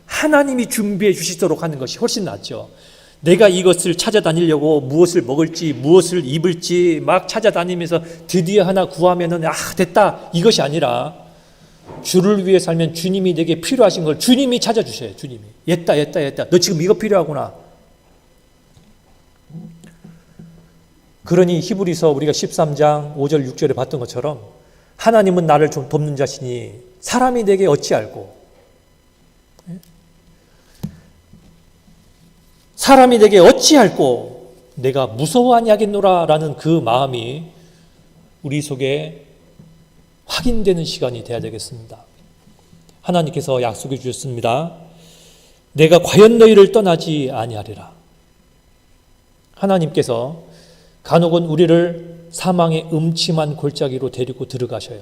하나님이 준비해 주시도록 하는 것이 훨씬 낫죠. 내가 이것을 찾아다니려고 무엇을 먹을지 무엇을 입을지 막 찾아다니면서 드디어 하나 구하면은 됐다, 이것이 아니라 주를 위해 살면 주님이 내게 필요하신 걸 주님이 찾아주셔요. 주님이 옛다 너 지금 이거 필요하구나. 그러니 히브리서 우리가 13장 5절 6절에 봤던 것처럼 하나님은 나를 좀 돕는 자시니 사람이 내게 어찌 알고, 사람이 내게 어찌 알고 내가 무서워 아니하겠노라 라는 그 마음이 우리 속에 확인되는 시간이 되어야 되겠습니다. 하나님께서 약속해 주셨습니다. 내가 과연 너희를 떠나지 아니하리라. 하나님께서 간혹은 우리를 사망의 음침한 골짜기로 데리고 들어가셔요.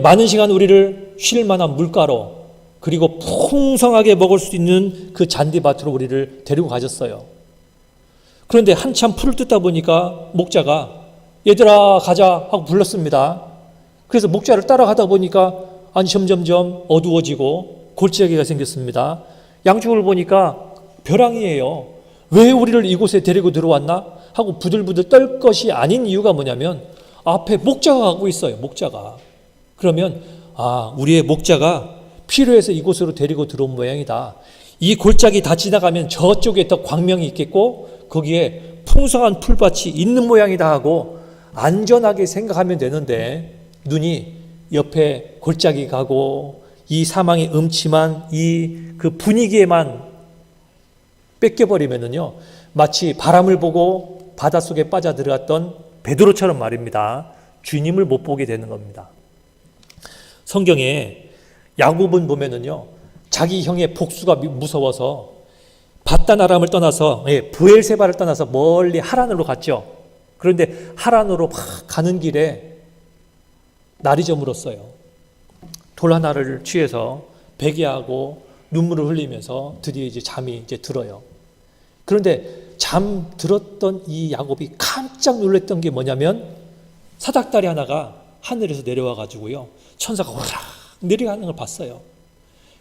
많은 시간 우리를 쉴 만한 물가로, 그리고 풍성하게 먹을 수 있는 그 잔디밭으로 우리를 데리고 가셨어요. 그런데 한참 풀을 뜯다 보니까 목자가 얘들아 가자 하고 불렀습니다. 그래서 목자를 따라가다 보니까 점점점 어두워지고 골짜기가 생겼습니다. 양쪽을 보니까 벼랑이에요. 왜 우리를 이곳에 데리고 들어왔나 하고 부들부들 떨 것이 아닌 이유가 뭐냐면 앞에 목자가 가고 있어요. 목자가. 그러면 우리의 목자가 필요해서 이곳으로 데리고 들어온 모양이다. 이 골짜기 다 지나가면 저쪽에 더 광명이 있겠고 거기에 풍성한 풀밭이 있는 모양이다 하고 안전하게 생각하면 되는데, 눈이 옆에 골짜기 가고 이 사망의 음침한 이 그 분위기에만 뺏겨버리면은요, 마치 바람을 보고 바닷속에 빠져들어갔던 베드로처럼 말입니다. 주님을 못 보게 되는 겁니다. 성경에 야곱은 보면은요, 자기 형의 복수가 무서워서 바단 아람을 떠나서 브엘세바를 떠나서 멀리 하란으로 갔죠. 그런데 하란으로 막 가는 길에 날이 저물었어요. 돌 하나를 취해서 베개하고 눈물을 흘리면서 드디어 잠이 들어요. 그런데 잠 들었던 이 야곱이 깜짝 놀랐던 게 뭐냐면 사닥다리 하나가 하늘에서 내려와 가지고요, 천사가 오르락 내려가는 걸 봤어요.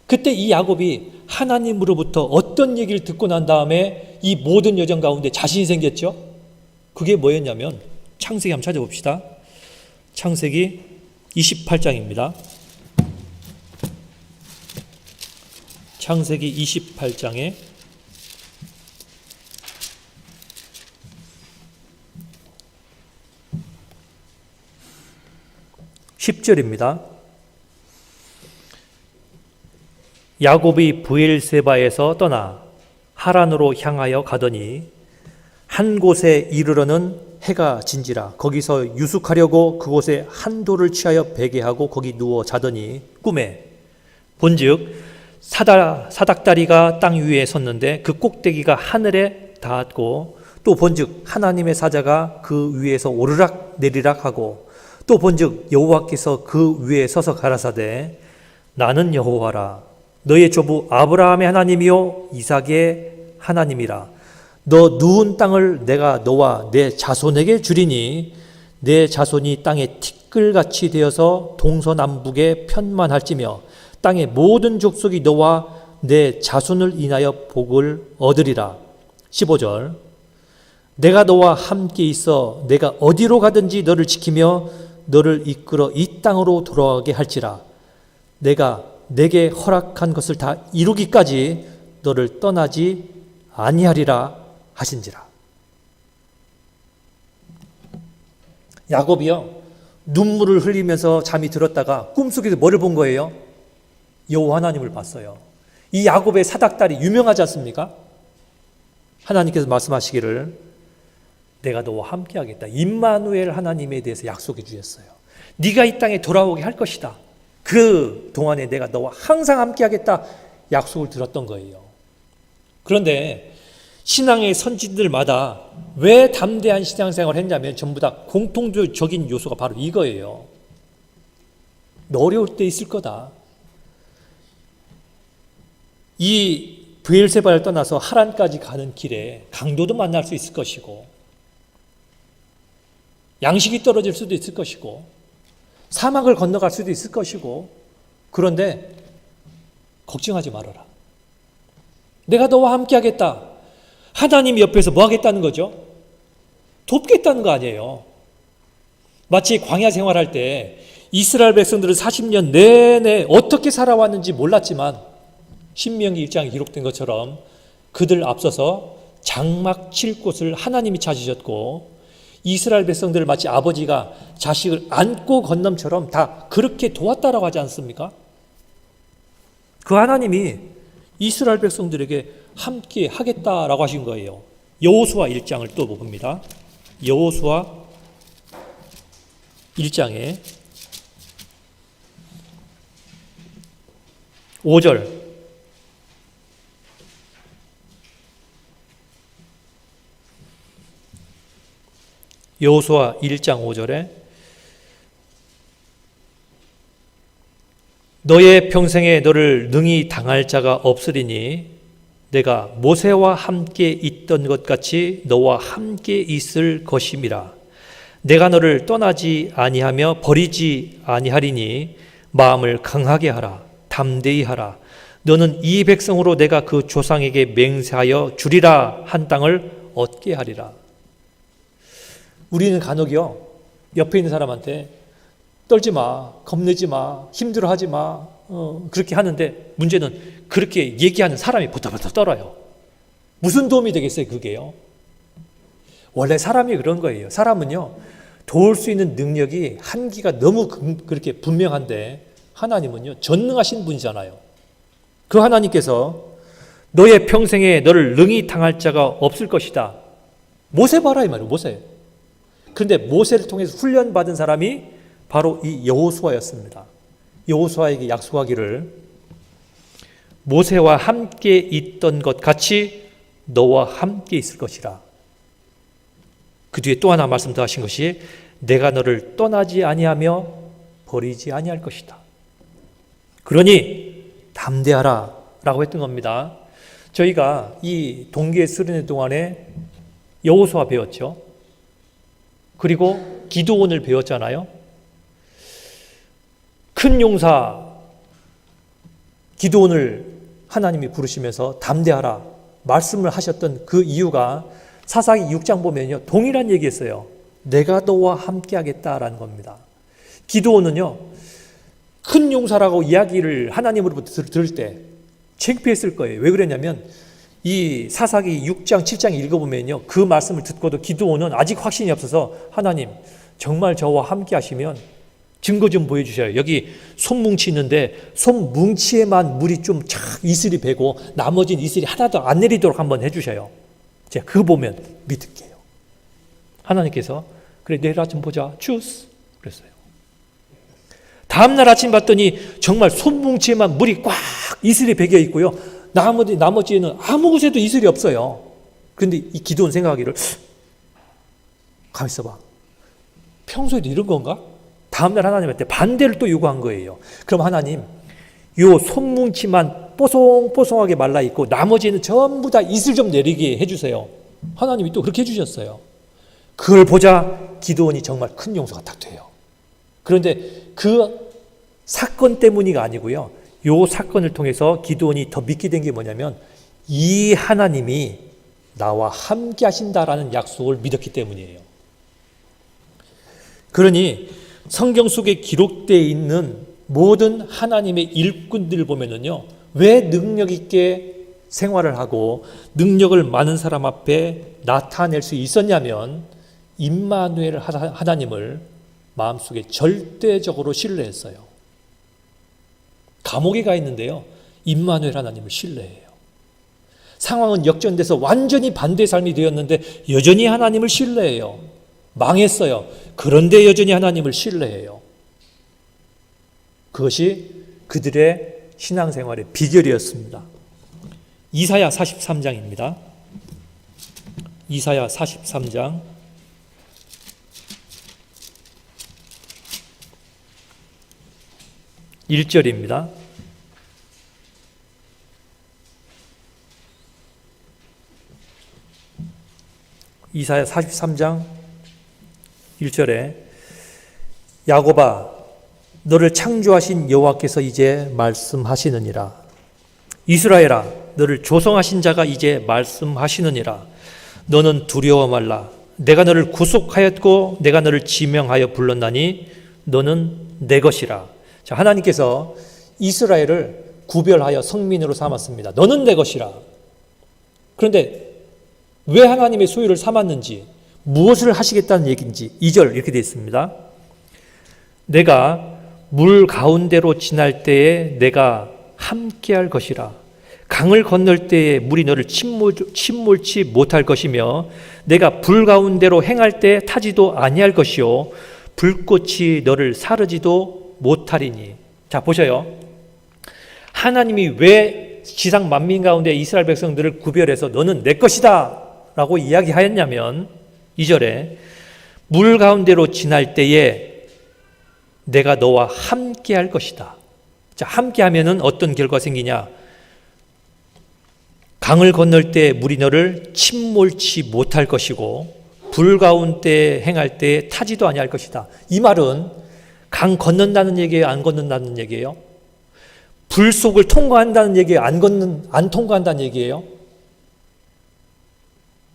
그때 이 야곱이 하나님으로부터 어떤 얘기를 듣고 난 다음에 이 모든 여정 가운데 자신이 생겼죠? 그게 뭐였냐면, 창세기 한번 찾아봅시다. 창세기 28장입니다. 창세기 28장에 10절입니다. 야곱이 브엘세바에서 떠나 하란으로 향하여 가더니 한 곳에 이르러는 해가 진지라. 거기서 유숙하려고 그곳에 한 돌을 취하여 베게 하고 거기 누워 자더니 꿈에 본즉 사닥다리가 땅 위에 섰는데 그 꼭대기가 하늘에 닿았고, 또 본즉 하나님의 사자가 그 위에서 오르락 내리락 하고, 또 본즉 여호와께서 그 위에 서서 가라사대 나는 여호와라. 너의 조부 아브라함의 하나님이요 이삭의 하나님이라. 너 누운 땅을 내가 너와 내 자손에게 주리니 내 자손이 땅에 티끌같이 되어서 동서남북에 편만할지며 땅의 모든 족속이 너와 내 자손을 인하여 복을 얻으리라. 15절 내가 너와 함께 있어 내가 어디로 가든지 너를 지키며 너를 이끌어 이 땅으로 돌아가게 할지라. 내가 내게 허락한 것을 다 이루기까지 너를 떠나지 아니하리라 하신지라. 야곱이요, 눈물을 흘리면서 잠이 들었다가 꿈속에서 뭐를 본 거예요? 여호와 하나님을 봤어요. 이 야곱의 사닥다리 유명하지 않습니까? 하나님께서 말씀하시기를 내가 너와 함께 하겠다. 임마누엘 하나님에 대해서 약속해 주셨어요. 네가 이 땅에 돌아오게 할 것이다. 그 동안에 내가 너와 항상 함께 하겠다 약속을 들었던 거예요. 그런데 신앙의 선진들마다 왜 담대한 신앙생활을 했냐면 전부 다 공통적인 요소가 바로 이거예요. 너 어려울 때 있을 거다. 이 브엘세바를 떠나서 하란까지 가는 길에 강도도 만날 수 있을 것이고, 양식이 떨어질 수도 있을 것이고, 사막을 건너갈 수도 있을 것이고, 그런데 걱정하지 말아라. 내가 너와 함께 하겠다. 하나님이 옆에서 뭐 하겠다는 거죠? 돕겠다는 거 아니에요. 마치 광야 생활할 때 이스라엘 백성들은 40년 내내 어떻게 살아왔는지 몰랐지만 신명기 1장에 기록된 것처럼 그들 앞서서 장막 칠 곳을 하나님이 찾으셨고, 이스라엘 백성들을 마치 아버지가 자식을 안고 건넌처럼 다 그렇게 도왔다라고 하지 않습니까? 그 하나님이 이스라엘 백성들에게 함께 하겠다라고 하신 거예요. 여호수아 1장을 또 봅니다. 여호수아 1장에 5절 여호수아 1장 5절에 너의 평생에 너를 능히 당할 자가 없으리니 내가 모세와 함께 있던 것 같이 너와 함께 있을 것임이라. 내가 너를 떠나지 아니하며 버리지 아니하리니 마음을 강하게 하라. 담대히 하라. 너는 이 백성으로 내가 그 조상에게 맹세하여 주리라 한 땅을 얻게 하리라. 우리는 간혹요, 옆에 있는 사람한테 떨지 마, 겁내지 마, 힘들어하지 마, 그렇게 하는데 문제는 그렇게 얘기하는 사람이 부터부터 떨어요. 무슨 도움이 되겠어요, 그게요? 원래 사람이 그런 거예요. 사람은요, 도울 수 있는 능력이 한계가 너무 그렇게 분명한데 하나님은요, 전능하신 분이잖아요. 그 하나님께서 너의 평생에 너를 능히 당할 자가 없을 것이다. 모세 봐라 이 말이에요, 모세. 그런데 모세를 통해서 훈련받은 사람이 바로 이 여호수아였습니다. 여호수아에게 약속하기를 모세와 함께 있던 것 같이 너와 함께 있을 것이라. 그 뒤에 또 하나 말씀 더 하신 것이 내가 너를 떠나지 아니하며 버리지 아니할 것이다. 그러니 담대하라 라고 했던 겁니다. 저희가 이 동계 수련회 동안에 여호수아 배웠죠. 그리고 기드온을 배웠잖아요. 큰 용사 기드온을 하나님이 부르시면서 담대하라 말씀을 하셨던 그 이유가 사사기 6장 보면요, 동일한 얘기했어요. 내가 너와 함께 하겠다라는 겁니다. 기드온은요, 큰 용사라고 이야기를 하나님으로부터 들을 때 창피했을 거예요. 왜 그랬냐면 이 사사기 6장 7장 읽어보면요, 그 말씀을 듣고도 기드온은 아직 확신이 없어서 하나님 정말 저와 함께 하시면 증거 좀 보여주셔요. 여기 손뭉치 있는데 손뭉치에만 물이 좀 착 이슬이 배고 나머지는 이슬이 하나도 안 내리도록 한번 해주셔요. 제가 그거 보면 믿을게요. 하나님께서 그래 내일 아침 보자 주스 그랬어요. 다음날 아침 봤더니 정말 손뭉치에만 물이 꽉 이슬이 배겨 있고요. 나머지에는 아무 곳에도 이슬이 없어요. 그런데 이 기드온 생각하기를 가만 있어봐. 평소에도 이런 건가? 다음날 하나님한테 반대를 또 요구한 거예요. 그럼 하나님, 요 손뭉치만 뽀송뽀송하게 말라있고 나머지는 전부 다 이슬 좀 내리게 해주세요. 하나님이 또 그렇게 해주셨어요. 그걸 보자 기드온이 정말 큰 용서가 딱 돼요. 그런데 그 사건 때문이가 아니고요. 요 사건을 통해서 기드온이 더 믿게 된 게 뭐냐면 이 하나님이 나와 함께 하신다라는 약속을 믿었기 때문이에요. 그러니 성경 속에 기록되어 있는 모든 하나님의 일꾼들 보면은요, 왜 능력 있게 생활을 하고 능력을 많은 사람 앞에 나타낼 수 있었냐면 임마누엘 하나님을 마음속에 절대적으로 신뢰했어요. 감옥에 가 있는데요, 임마누엘 하나님을 신뢰해요. 상황은 역전돼서 완전히 반대의 삶이 되었는데 여전히 하나님을 신뢰해요. 망했어요. 그런데 여전히 하나님을 신뢰해요. 그것이 그들의 신앙생활의 비결이었습니다. 이사야 43장입니다. 이사야 43장 1절입니다. 이사야 43장 1절에 야곱아 너를 창조하신 여호와께서 이제 말씀하시느니라. 이스라엘아 너를 조성하신 자가 이제 말씀하시느니라. 너는 두려워 말라. 내가 너를 구속하였고 내가 너를 지명하여 불렀나니 너는 내 것이라. 자, 하나님께서 이스라엘을 구별하여 성민으로 삼았습니다. 너는 내 것이라. 그런데 왜 하나님의 소유를 삼았는지, 무엇을 하시겠다는 얘기인지 2절 이렇게 되어 있습니다. 내가 물 가운데로 지날 때에 내가 함께할 것이라. 강을 건널 때에 물이 너를 침몰치 못할 것이며 내가 불 가운데로 행할 때 타지도 아니할 것이요 불꽃이 너를 사르지도 못하리니. 자, 보셔요. 하나님이 왜 지상 만민 가운데 이스라엘 백성들을 구별해서 너는 내 것이다 라고 이야기하였냐면 2절에 물 가운데로 지날 때에 내가 너와 함께 할 것이다. 자, 함께 하면은 어떤 결과 생기냐? 강을 건널 때 물이 너를 침몰치 못할 것이고 불 가운데 행할 때 타지도 아니할 것이다. 이 말은 강 건넌다는 얘기예요? 안 건넌다는 얘기예요? 불 속을 통과한다는 얘기예요? 안 통과한다는 얘기예요?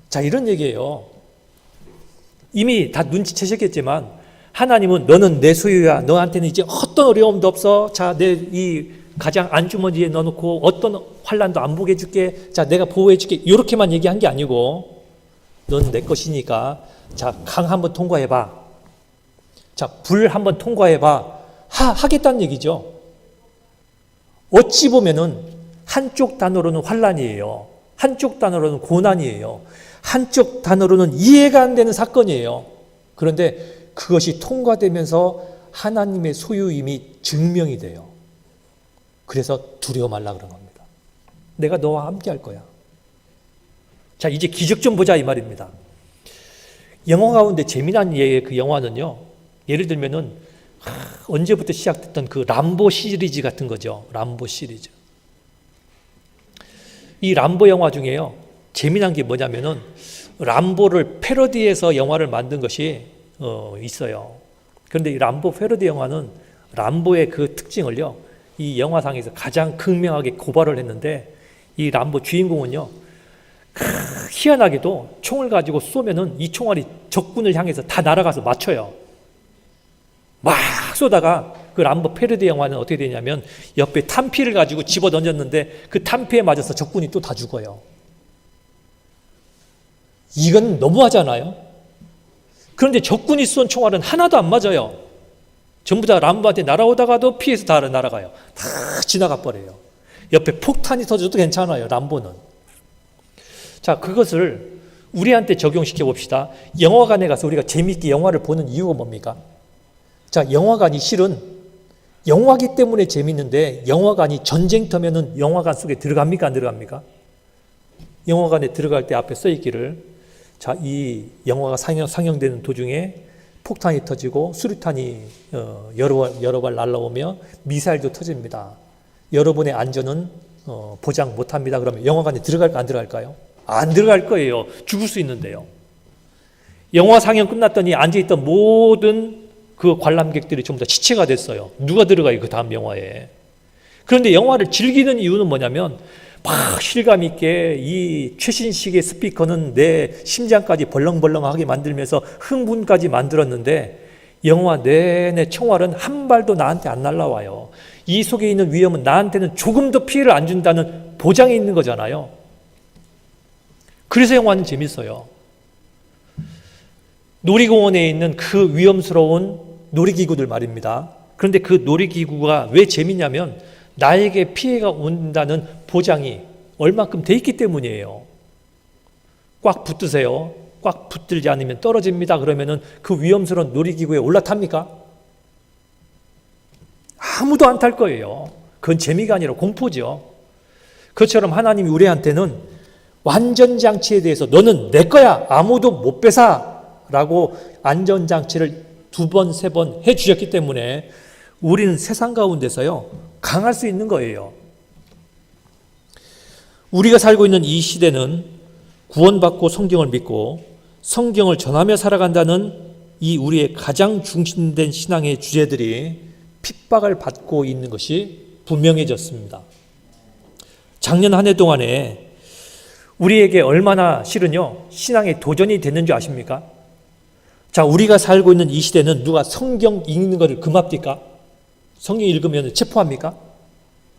자, 이런 얘기예요. 이미 다 눈치채셨겠지만 하나님은 너는 내 소유야. 너한테는 이제 어떤 어려움도 없어. 자, 내 이 가장 안주머니에 넣어놓고 어떤 환난도 안 보게 해줄게. 자, 내가 보호해줄게. 이렇게만 얘기한 게 아니고 넌 내 것이니까 자, 강 한번 통과해봐. 자, 불 한번 통과해봐. 하겠다는 얘기죠. 어찌 보면은 한쪽 단어로는 환난이에요. 한쪽 단어로는 고난이에요. 한쪽 단어로는 이해가 안 되는 사건이에요. 그런데 그것이 통과되면서 하나님의 소유임이 증명이 돼요. 그래서 두려워 말라 그런 겁니다. 내가 너와 함께 할 거야. 자, 이제 기적 좀 보자 이 말입니다. 영화 가운데 재미난 예의 그 영화는요, 예를 들면은 언제부터 시작됐던 그 람보 시리즈 같은 거죠. 람보 시리즈. 이 람보 영화 중에요, 재미난 게 뭐냐면은 람보를 패러디해서 영화를 만든 것이 있어요. 그런데 이 람보 패러디 영화는 람보의 그 특징을요, 이 영화상에서 가장 극명하게 고발을 했는데, 이 람보 주인공은요, 희한하게도 총을 가지고 쏘면은 이 총알이 적군을 향해서 다 날아가서 맞춰요. 막 쏘다가 그 람보 패러디 영화는 어떻게 되냐면 옆에 탄피를 가지고 집어 던졌는데 그 탄피에 맞아서 적군이 또 다 죽어요. 이건 너무하잖아요. 그런데 적군이 쏜 총알은 하나도 안 맞아요. 전부 다 람보한테 날아오다가도 피해서 다 날아가요. 다 지나가 버려요. 옆에 폭탄이 터져도 괜찮아요, 람보는. 자, 그것을 우리한테 적용시켜 봅시다. 영화관에 가서 우리가 재미있게 영화를 보는 이유가 뭡니까? 자, 영화관이 실은 영화기 때문에 재밌는데, 영화관이 전쟁터면은 영화관 속에 들어갑니까? 안 들어갑니까? 영화관에 들어갈 때 앞에 써 있기를, 자, 이 영화가 상영되는 도중에 폭탄이 터지고 수류탄이 여러 발 날라오며 미사일도 터집니다. 여러분의 안전은 보장 못합니다. 그러면 영화관에 들어갈까 안 들어갈까요? 안 들어갈 거예요. 죽을 수 있는데요. 영화 상영 끝났더니 앉아있던 모든 그 관람객들이 전부 다 시체가 됐어요. 누가 들어가요, 그 다음 영화에. 그런데 영화를 즐기는 이유는 뭐냐면, 막 실감 있게 이 최신식의 스피커는 내 심장까지 벌렁벌렁하게 만들면서 흥분까지 만들었는데, 영화 내내 총알은 한 발도 나한테 안 날라와요. 이 속에 있는 위험은 나한테는 조금도 피해를 안 준다는 보장이 있는 거잖아요. 그래서 영화는 재밌어요. 놀이공원에 있는 그 위험스러운 놀이기구들 말입니다. 그런데 그 놀이기구가 왜 재밌냐면, 나에게 피해가 온다는 보장이 얼마큼 돼 있기 때문이에요. 꽉 붙드세요. 꽉 붙들지 않으면 떨어집니다. 그러면은 그 위험스러운 놀이기구에 올라탑니까? 아무도 안 탈 거예요. 그건 재미가 아니라 공포죠. 그것처럼 하나님이 우리한테는 완전장치에 대해서 너는 내 거야, 아무도 못 뺏어 라고 안전장치를 2번, 3번 해주셨기 때문에 우리는 세상 가운데서요, 강할 수 있는 거예요. 우리가 살고 있는 이 시대는 구원받고 성경을 믿고 성경을 전하며 살아간다는 이 우리의 가장 중심된 신앙의 주제들이 핍박을 받고 있는 것이 분명해졌습니다. 작년 한 해 동안에 우리에게 얼마나 실은요, 신앙의 도전이 됐는 줄 아십니까? 자, 우리가 살고 있는 이 시대는 누가 성경 읽는 것을 금합니까? 성경 읽으면 체포합니까?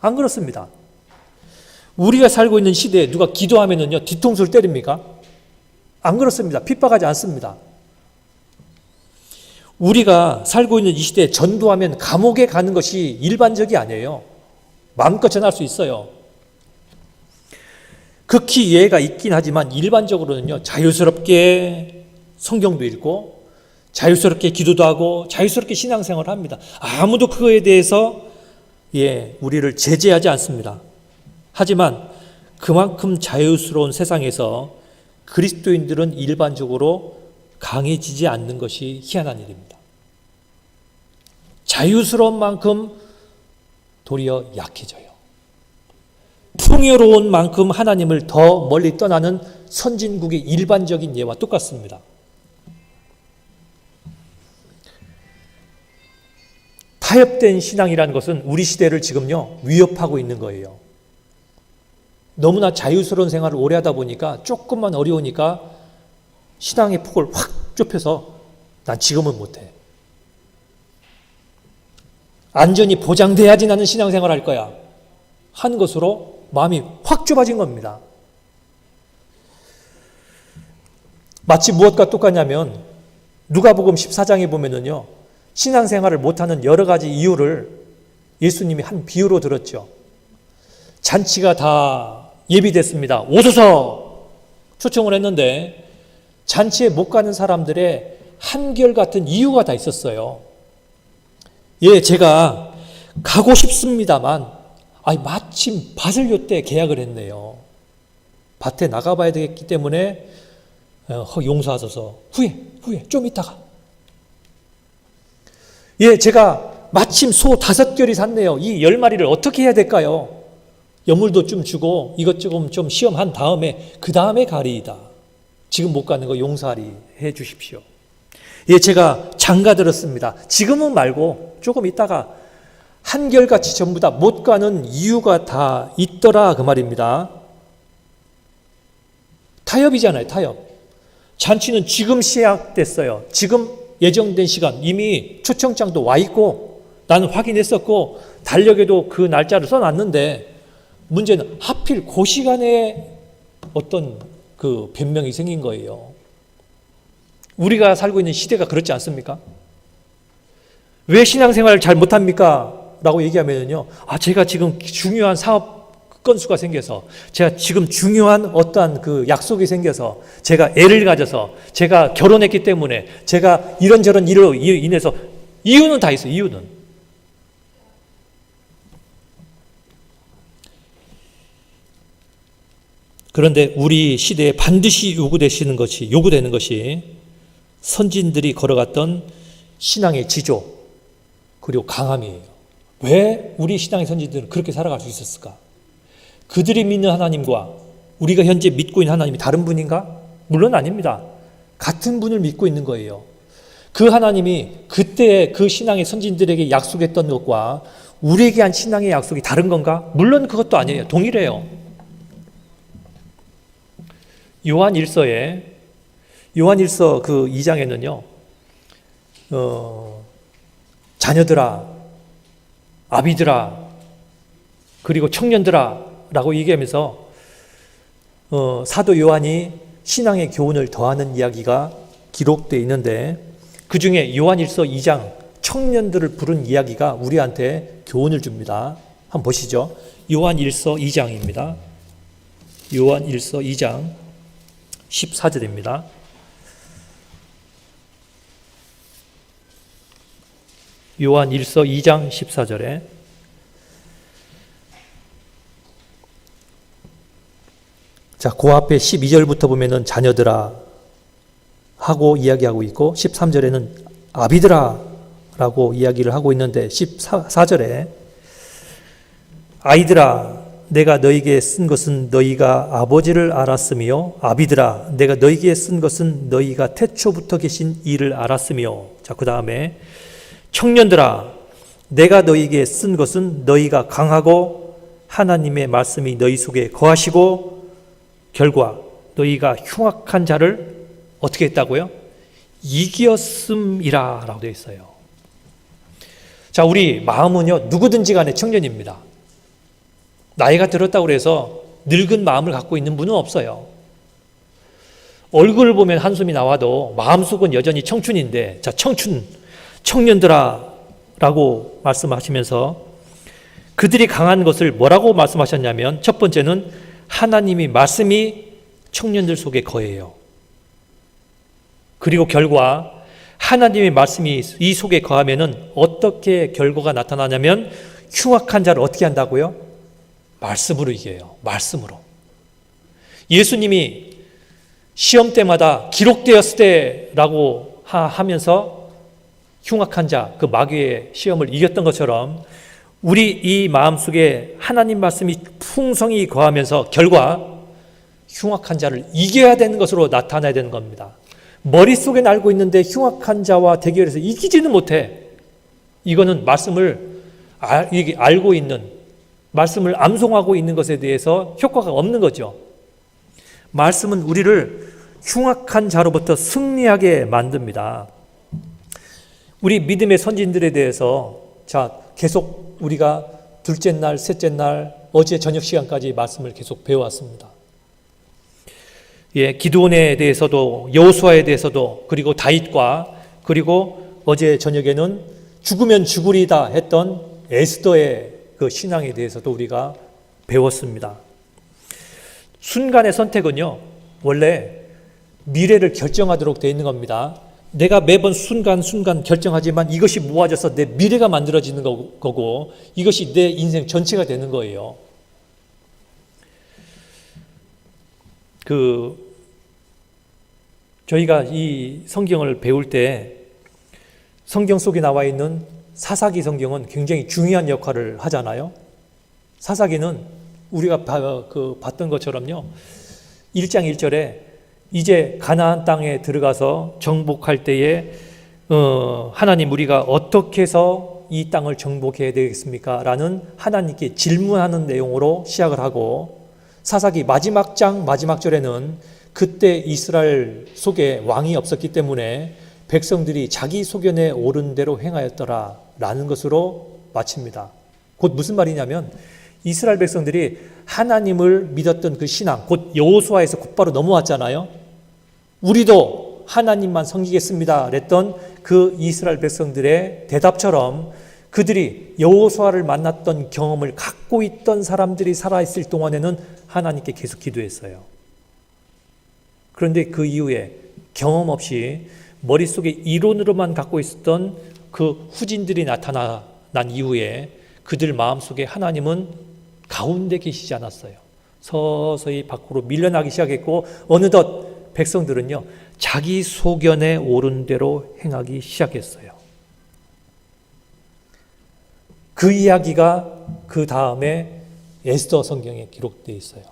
안 그렇습니다. 우리가 살고 있는 시대에 누가 기도하면은요, 뒤통수를 때립니까? 안 그렇습니다. 핍박하지 않습니다. 우리가 살고 있는 이 시대에 전도하면 감옥에 가는 것이 일반적이 아니에요. 마음껏 전할 수 있어요. 극히 예외가 있긴 하지만 일반적으로는요, 자유스럽게 성경도 읽고 자유스럽게 기도도 하고 자유스럽게 신앙생활을 합니다. 아무도 그거에 대해서 우리를 제재하지 않습니다. 하지만 그만큼 자유스러운 세상에서 그리스도인들은 일반적으로 강해지지 않는 것이 희한한 일입니다. 자유스러운 만큼 도리어 약해져요. 풍요로운 만큼 하나님을 더 멀리 떠나는 선진국의 일반적인 예와 똑같습니다. 타협된 신앙이라는 것은 우리 시대를 지금요, 위협하고 있는 거예요. 너무나 자유스러운 생활을 오래 하다 보니까 조금만 어려우니까 신앙의 폭을 확 좁혀서 난 지금은 못해. 안전이 보장돼야지 나는 신앙생활 할 거야 하는 것으로 마음이 확 좁아진 겁니다. 마치 무엇과 똑같냐면 누가복음 14장에 보면은요, 신앙생활을 못하는 여러 가지 이유를 예수님이 한 비유로 들었죠. 잔치가 다 예비됐습니다. 오소서 초청을 했는데 잔치에 못 가는 사람들의 한결같은 이유가 다 있었어요. 제가 가고 싶습니다만 마침 밭을 엿대 계약을 했네요. 밭에 나가봐야 되겠기 때문에 용서하소서. 후에 좀 있다가. 제가 마침 소 5결이 샀네요. 이 10마리를 어떻게 해야 될까요? 여물도 좀 주고 이것저것 좀 시험한 다음에 그 다음에 가리이다. 지금 못 가는 거 용서하리 해 주십시오. 제가 장가 들었습니다. 지금은 말고 조금 있다가 한결같이 전부 다 못 가는 이유가 다 있더라 그 말입니다. 타협이잖아요, 타협. 잔치는 지금 시작됐어요. 지금 예정된 시간, 이미 초청장도 와 있고 나는 확인했었고 달력에도 그 날짜를 써놨는데 문제는 하필 그 시간에 어떤 그 변명이 생긴 거예요. 우리가 살고 있는 시대가 그렇지 않습니까? 왜 신앙생활을 잘 못합니까? 라고 얘기하면요, 제가 지금 중요한 사업 건수가 생겨서, 제가 지금 중요한 어떠한 그 약속이 생겨서, 제가 애를 가져서, 제가 결혼했기 때문에, 제가 이런저런 일로 인해서, 이유는 다 있어요, 이유는. 그런데 우리 시대에 반드시 요구되는 것이 선진들이 걸어갔던 신앙의 지조, 그리고 강함이에요. 왜 우리 신앙의 선진들은 그렇게 살아갈 수 있었을까? 그들이 믿는 하나님과 우리가 현재 믿고 있는 하나님이 다른 분인가? 물론 아닙니다. 같은 분을 믿고 있는 거예요. 그 하나님이 그때의 그 신앙의 선진들에게 약속했던 것과 우리에게 한 신앙의 약속이 다른 건가? 물론 그것도 아니에요. 동일해요. 요한일서 그 2장에는요, 자녀들아, 아비들아, 그리고 청년들아 라고 얘기하면서 사도 요한이 신앙의 교훈을 더하는 이야기가 기록되어 있는데, 그 중에 요한일서 2장 청년들을 부른 이야기가 우리한테 교훈을 줍니다. 한번 보시죠. 요한일서 2장입니다. 요한일서 2장 14절입니다. 요한일서 2장 14절에 자, 그 앞에 12절부터 보면은 자녀들아 하고 이야기하고 있고 13절에는 아비들아 라고 이야기를 하고 있는데 14절에 아이들아 내가 너희에게 쓴 것은 너희가 아버지를 알았으며 아비들아 내가 너희에게 쓴 것은 너희가 태초부터 계신 이를 알았으며 자, 그 다음에 청년들아 내가 너희에게 쓴 것은 너희가 강하고 하나님의 말씀이 너희 속에 거하시고 결과 너희가 흉악한 자를 어떻게 했다고요? 이겼음이라 라고 되어 있어요. 자, 우리 마음은요 누구든지 간에 청년입니다. 나이가 들었다고 해서 늙은 마음을 갖고 있는 분은 없어요. 얼굴을 보면 한숨이 나와도 마음속은 여전히 청춘인데, 자, 청년들아 라고 말씀하시면서 그들이 강한 것을 뭐라고 말씀하셨냐면 첫 번째는 하나님이 말씀이 청년들 속에 거해요. 그리고 결과 하나님의 말씀이 이 속에 거하면은 어떻게 결과가 나타나냐면 흉악한 자를 어떻게 한다고요? 말씀으로 이겨요. 말씀으로. 예수님이 시험 때마다 기록되었을 때라고 하면서 흉악한 자, 그 마귀의 시험을 이겼던 것처럼 우리 이 마음속에 하나님 말씀이 풍성히 거하면서 결과 흉악한 자를 이겨야 되는 것으로 나타나야 되는 겁니다. 머릿속에 알고 있는데 흉악한 자와 대결해서 이기지는 못해. 이거는 말씀을 알고 있는, 말씀을 암송하고 있는 것에 대해서 효과가 없는 거죠. 말씀은 우리를 흉악한 자로부터 승리하게 만듭니다. 우리 믿음의 선진들에 대해서 자, 계속 우리가 둘째 날, 셋째 날, 어제 저녁 시간까지 말씀을 계속 배워왔습니다. 예, 기드온에 대해서도 여호수아에 대해서도 그리고 다윗과 그리고 어제 저녁에는 죽으면 죽으리다 했던 에스더의 그 신앙에 대해서도 우리가 배웠습니다. 순간의 선택은요, 원래 미래를 결정하도록 되어 있는 겁니다. 내가 매번 순간순간 결정하지만 이것이 모아져서 내 미래가 만들어지는 거고 이것이 내 인생 전체가 되는 거예요. 저희가 이 성경을 배울 때 성경 속에 나와 있는 사사기 성경은 굉장히 중요한 역할을 하잖아요. 사사기는 우리가 봤던 것처럼요, 1장 1절에 이제 가나안 땅에 들어가서 정복할 때에 하나님 우리가 어떻게 해서 이 땅을 정복해야 되겠습니까? 라는 하나님께 질문하는 내용으로 시작을 하고 사사기 마지막 장 마지막 절에는 그때 이스라엘 속에 왕이 없었기 때문에 백성들이 자기 소견에 옳은 대로 행하였더라 라는 것으로 마칩니다. 곧 무슨 말이냐면 이스라엘 백성들이 하나님을 믿었던 그 신앙, 곧 여호수아에서 곧바로 넘어왔잖아요. 우리도 하나님만 섬기겠습니다 그랬던 그 이스라엘 백성들의 대답처럼 그들이 여호수아를 만났던 경험을 갖고 있던 사람들이 살아있을 동안에는 하나님께 계속 기도했어요. 그런데 그 이후에 경험 없이 머릿속에 이론으로만 갖고 있었던 그 후진들이 나타난 이후에 그들 마음속에 하나님은 가운데 계시지 않았어요. 서서히 밖으로 밀려나기 시작했고 어느덧 백성들은요 자기 소견에 옳은 대로 행하기 시작했어요. 그 이야기가 그 다음에 에스더 성경에 기록되어 있어요.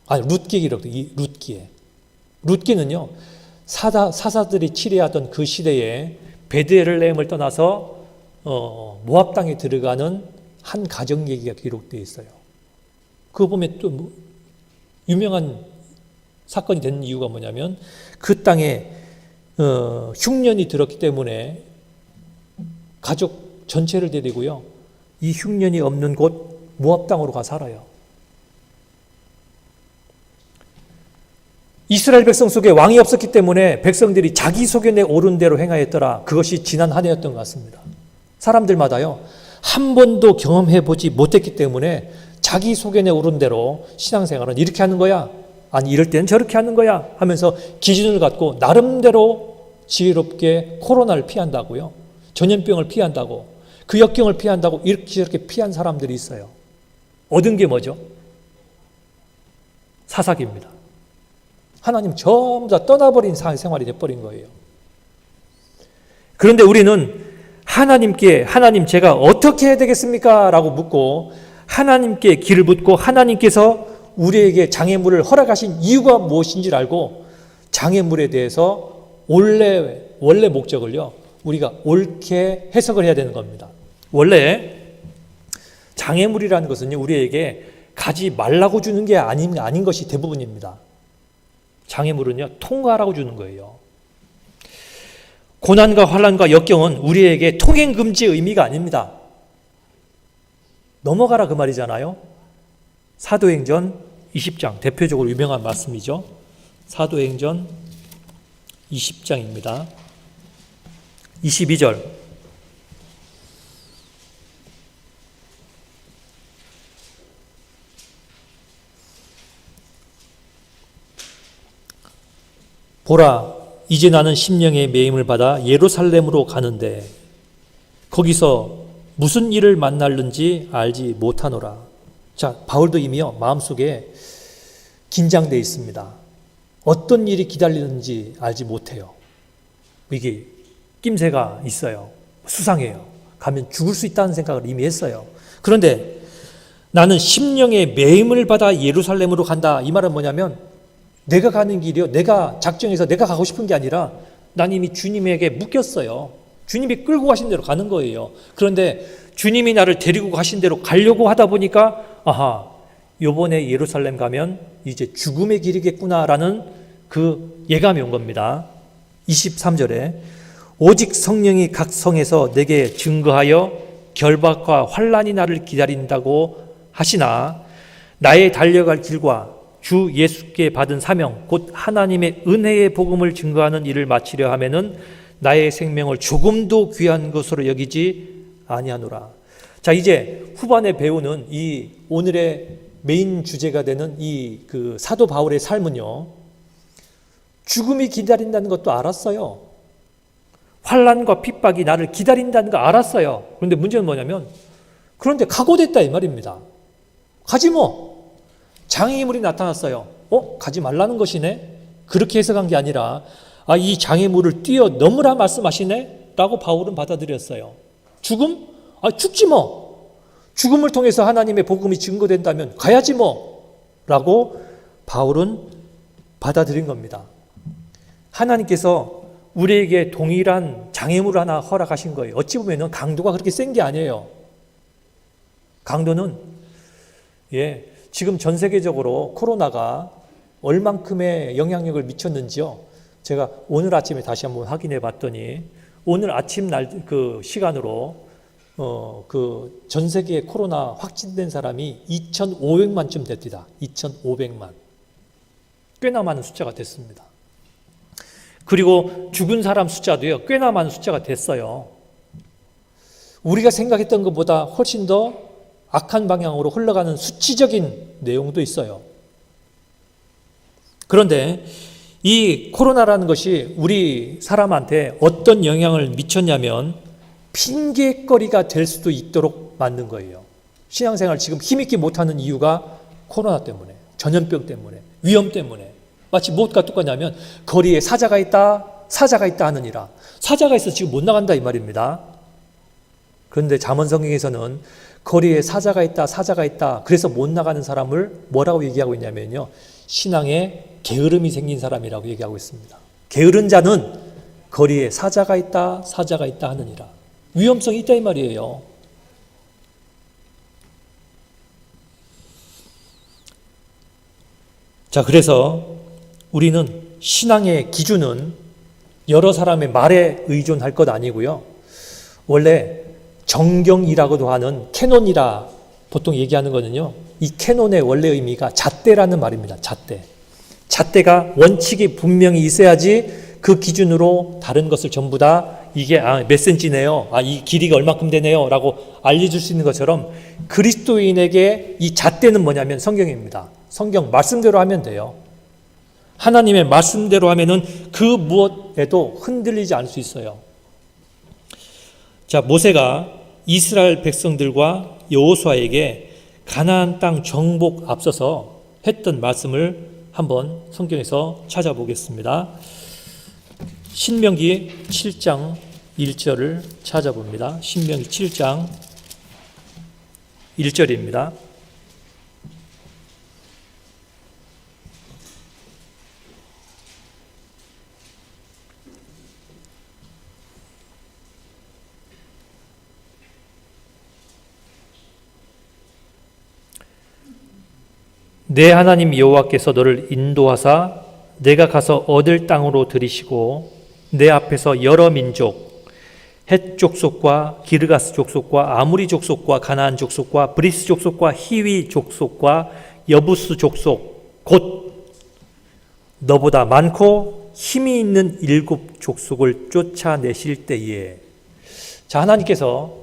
아니 룻기에 기록되어 룻기에. 룻기는요 사사들이 치리하던 그 시대에 베들레헴을 떠나서 모압 땅에 들어가는 한 가정 얘기가 기록되어 있어요. 그거 보면 또 유명한 사건이 된 이유가 뭐냐면 그 땅에 흉년이 들었기 때문에 가족 전체를 데리고요 이 흉년이 없는 곳 모압 땅으로 가 살아요. 이스라엘 백성 속에 왕이 없었기 때문에 백성들이 자기 소견에 옳은 대로 행하였더라. 그것이 지난 한 해였던 것 같습니다. 사람들마다요 한 번도 경험해보지 못했기 때문에 자기 소견에 옳은 대로 신앙생활은 이렇게 하는 거야, 아니 이럴 때는 저렇게 하는 거야 하면서 기준을 갖고 나름대로 지혜롭게 코로나를 피한다고요, 전염병을 피한다고, 그 역경을 피한다고 이렇게 저렇게 피한 사람들이 있어요. 얻은 게 뭐죠? 사사기입니다. 하나님 전부 다 떠나버린 생활이 돼버린 거예요. 그런데 우리는 하나님께 하나님 제가 어떻게 해야 되겠습니까? 라고 묻고 하나님께 길을 묻고 하나님께서 우리에게 장애물을 허락하신 이유가 무엇인지를 알고 장애물에 대해서 원래 목적을요 우리가 옳게 해석을 해야 되는 겁니다. 원래 장애물이라는 것은요 우리에게 가지 말라고 주는 게 아닌 것이 대부분입니다. 장애물은요 통과하라고 주는 거예요. 고난과 환난과 역경은 우리에게 통행 금지의 의미가 아닙니다. 넘어가라 그 말이잖아요. 사도행전 20장 대표적으로 유명한 말씀이죠. 사도행전 20장입니다. 22절 보라 이제 나는 심령의 매임을 받아 예루살렘으로 가는데 거기서 무슨 일을 만날는지 알지 못하노라. 자, 바울도 이미요 마음속에 긴장되어 있습니다. 어떤 일이 기다리는지 알지 못해요. 이게 낌새가 있어요. 수상해요. 가면 죽을 수 있다는 생각을 이미 했어요. 그런데 나는 심령의 매임을 받아 예루살렘으로 간다. 이 말은 뭐냐면 내가 가는 길이요 내가 작정해서 내가 가고 싶은 게 아니라 난 이미 주님에게 묶였어요. 주님이 끌고 가신 대로 가는 거예요. 그런데 주님이 나를 데리고 가신 대로 가려고 하다 보니까 아하 요번에 예루살렘 가면 이제 죽음의 길이겠구나라는 그 예감이 온 겁니다. 23절에 오직 성령이 각 성에서 내게 증거하여 결박과 환난이 나를 기다린다고 하시나 나의 달려갈 길과 주 예수께 받은 사명 곧 하나님의 은혜의 복음을 증거하는 일을 마치려 하면은 나의 생명을 조금도 귀한 것으로 여기지 아니하노라. 자, 이제 후반에 배우는 이 오늘의 메인 주제가 되는 이 그 사도 바울의 삶은요 죽음이 기다린다는 것도 알았어요. 환난과 핍박이 나를 기다린다는 거 알았어요. 그런데 문제는 뭐냐면 그런데 각오됐다 이 말입니다. 가지 뭐. 장애물이 나타났어요. 가지 말라는 것이네? 그렇게 해석한 게 아니라 이 장애물을 뛰어넘으라 말씀하시네? 라고 바울은 받아들였어요. 죽음? 죽지 뭐. 죽음을 통해서 하나님의 복음이 증거된다면 가야지 뭐. 라고 바울은 받아들인 겁니다. 하나님께서 우리에게 동일한 장애물을 하나 허락하신 거예요. 어찌 보면 강도가 그렇게 센 게 아니에요. 강도는 지금 전 세계적으로 코로나가 얼만큼의 영향력을 미쳤는지요. 제가 오늘 아침에 다시 한번 확인해 봤더니 오늘 아침 그 시간으로 그 전 세계에 코로나 확진된 사람이 2,500만쯤 됐다. 2,500만. 꽤나 많은 숫자가 됐습니다. 그리고 죽은 사람 숫자도요, 꽤나 많은 숫자가 됐어요. 우리가 생각했던 것보다 훨씬 더 악한 방향으로 흘러가는 수치적인 내용도 있어요. 그런데 이 코로나라는 것이 우리 사람한테 어떤 영향을 미쳤냐면 핑계거리가 될 수도 있도록 만든 거예요. 신앙생활 지금 힘있게 못하는 이유가 코로나 때문에, 전염병 때문에, 위험 때문에. 마치 무엇과 똑같냐면 거리에 사자가 있다 하느니라. 사자가 있어 지금 못 나간다 이 말입니다. 그런데 잠언성경에서는 거리에 사자가 있다. 그래서 못 나가는 사람을 뭐라고 얘기하고 있냐면요. 신앙에 게으름이 생긴 사람이라고 얘기하고 있습니다. 게으른 자는 거리에 사자가 있다 하느니라. 위험성이 있다 이 말이에요. 자, 그래서 우리는 신앙의 기준은 여러 사람의 말에 의존할 것 아니고요. 원래 정경이라고도 하는 캐논이라 보통 얘기하는 거는요. 이 캐논의 원래 의미가 잣대라는 말입니다. 잣대. 잣대가 원칙이 분명히 있어야지 그 기준으로 다른 것을 전부 다 이게 몇 센치네요. 이 길이가 얼마큼 되네요. 라고 알려줄 수 있는 것처럼 그리스도인에게 이 잣대는 뭐냐면 성경입니다. 성경 말씀대로 하면 돼요. 하나님의 말씀대로 하면은 그 무엇에도 흔들리지 않을 수 있어요. 자, 모세가 이스라엘 백성들과 여호수아에게 가나안 땅 정복 앞서서 했던 말씀을 한번 성경에서 찾아보겠습니다. 신명기 7장 1절을 찾아봅니다. 신명기 7장 1절입니다. 내 하나님 여호와께서 너를 인도하사 내가 가서 얻을 땅으로 들이시고 내 앞에서 여러 민족 헷 족속과 기르가스 족속과 아무리 족속과 가나안 족속과 브리스 족속과 히위 족속과 여부스 족속 곧 너보다 많고 힘이 있는 7 족속을 쫓아내실 때에. 자, 하나님께서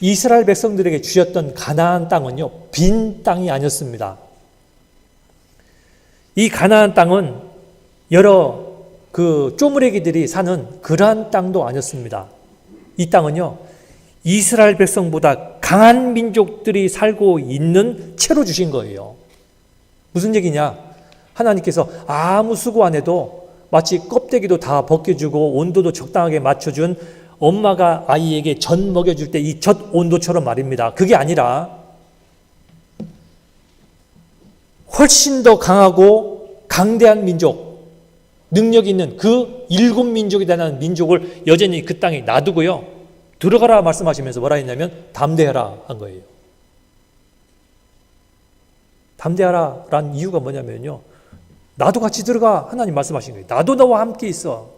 이스라엘 백성들에게 주셨던 가나안 땅은요, 빈 땅이 아니었습니다. 이 가나안 땅은 여러 그 쪼무레기들이 사는 그러한 땅도 아니었습니다. 이 땅은요, 이스라엘 백성보다 강한 민족들이 살고 있는 채로 주신 거예요. 무슨 얘기냐? 하나님께서 아무 수고 안 해도 마치 껍데기도 다 벗겨주고 온도도 적당하게 맞춰준 엄마가 아이에게 젖 먹여줄 때 이 젖 온도처럼 말입니다. 그게 아니라 훨씬 더 강하고 강대한 민족, 능력 있는 그 7 민족에 대한 민족을 여전히 그 땅에 놔두고요. 들어가라 말씀하시면서 뭐라 했냐면 담대하라 한 거예요. 담대하라란 이유가 뭐냐면요. 나도 같이 들어가 하나님 말씀하신 거예요. 나도 너와 함께 있어.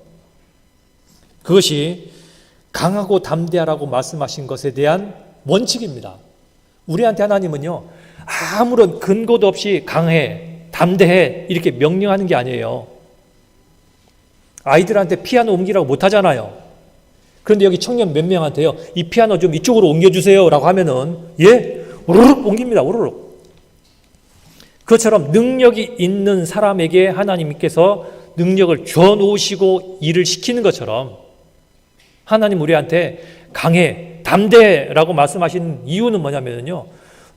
그것이 강하고 담대하라고 말씀하신 것에 대한 원칙입니다. 우리한테 하나님은요. 아무런 근거도 없이 강해, 담대해 이렇게 명령하는 게 아니에요. 아이들한테 피아노 옮기라고 못하잖아요. 그런데 여기 청년 몇 명한테요. 이 피아노 좀 이쪽으로 옮겨주세요 라고 하면은 예? 우르륵 옮깁니다. 우르륵. 그것처럼 능력이 있는 사람에게 하나님께서 능력을 줘 놓으시고 일을 시키는 것처럼 하나님 우리한테 강해, 담대라고 말씀하신 이유는 뭐냐면요.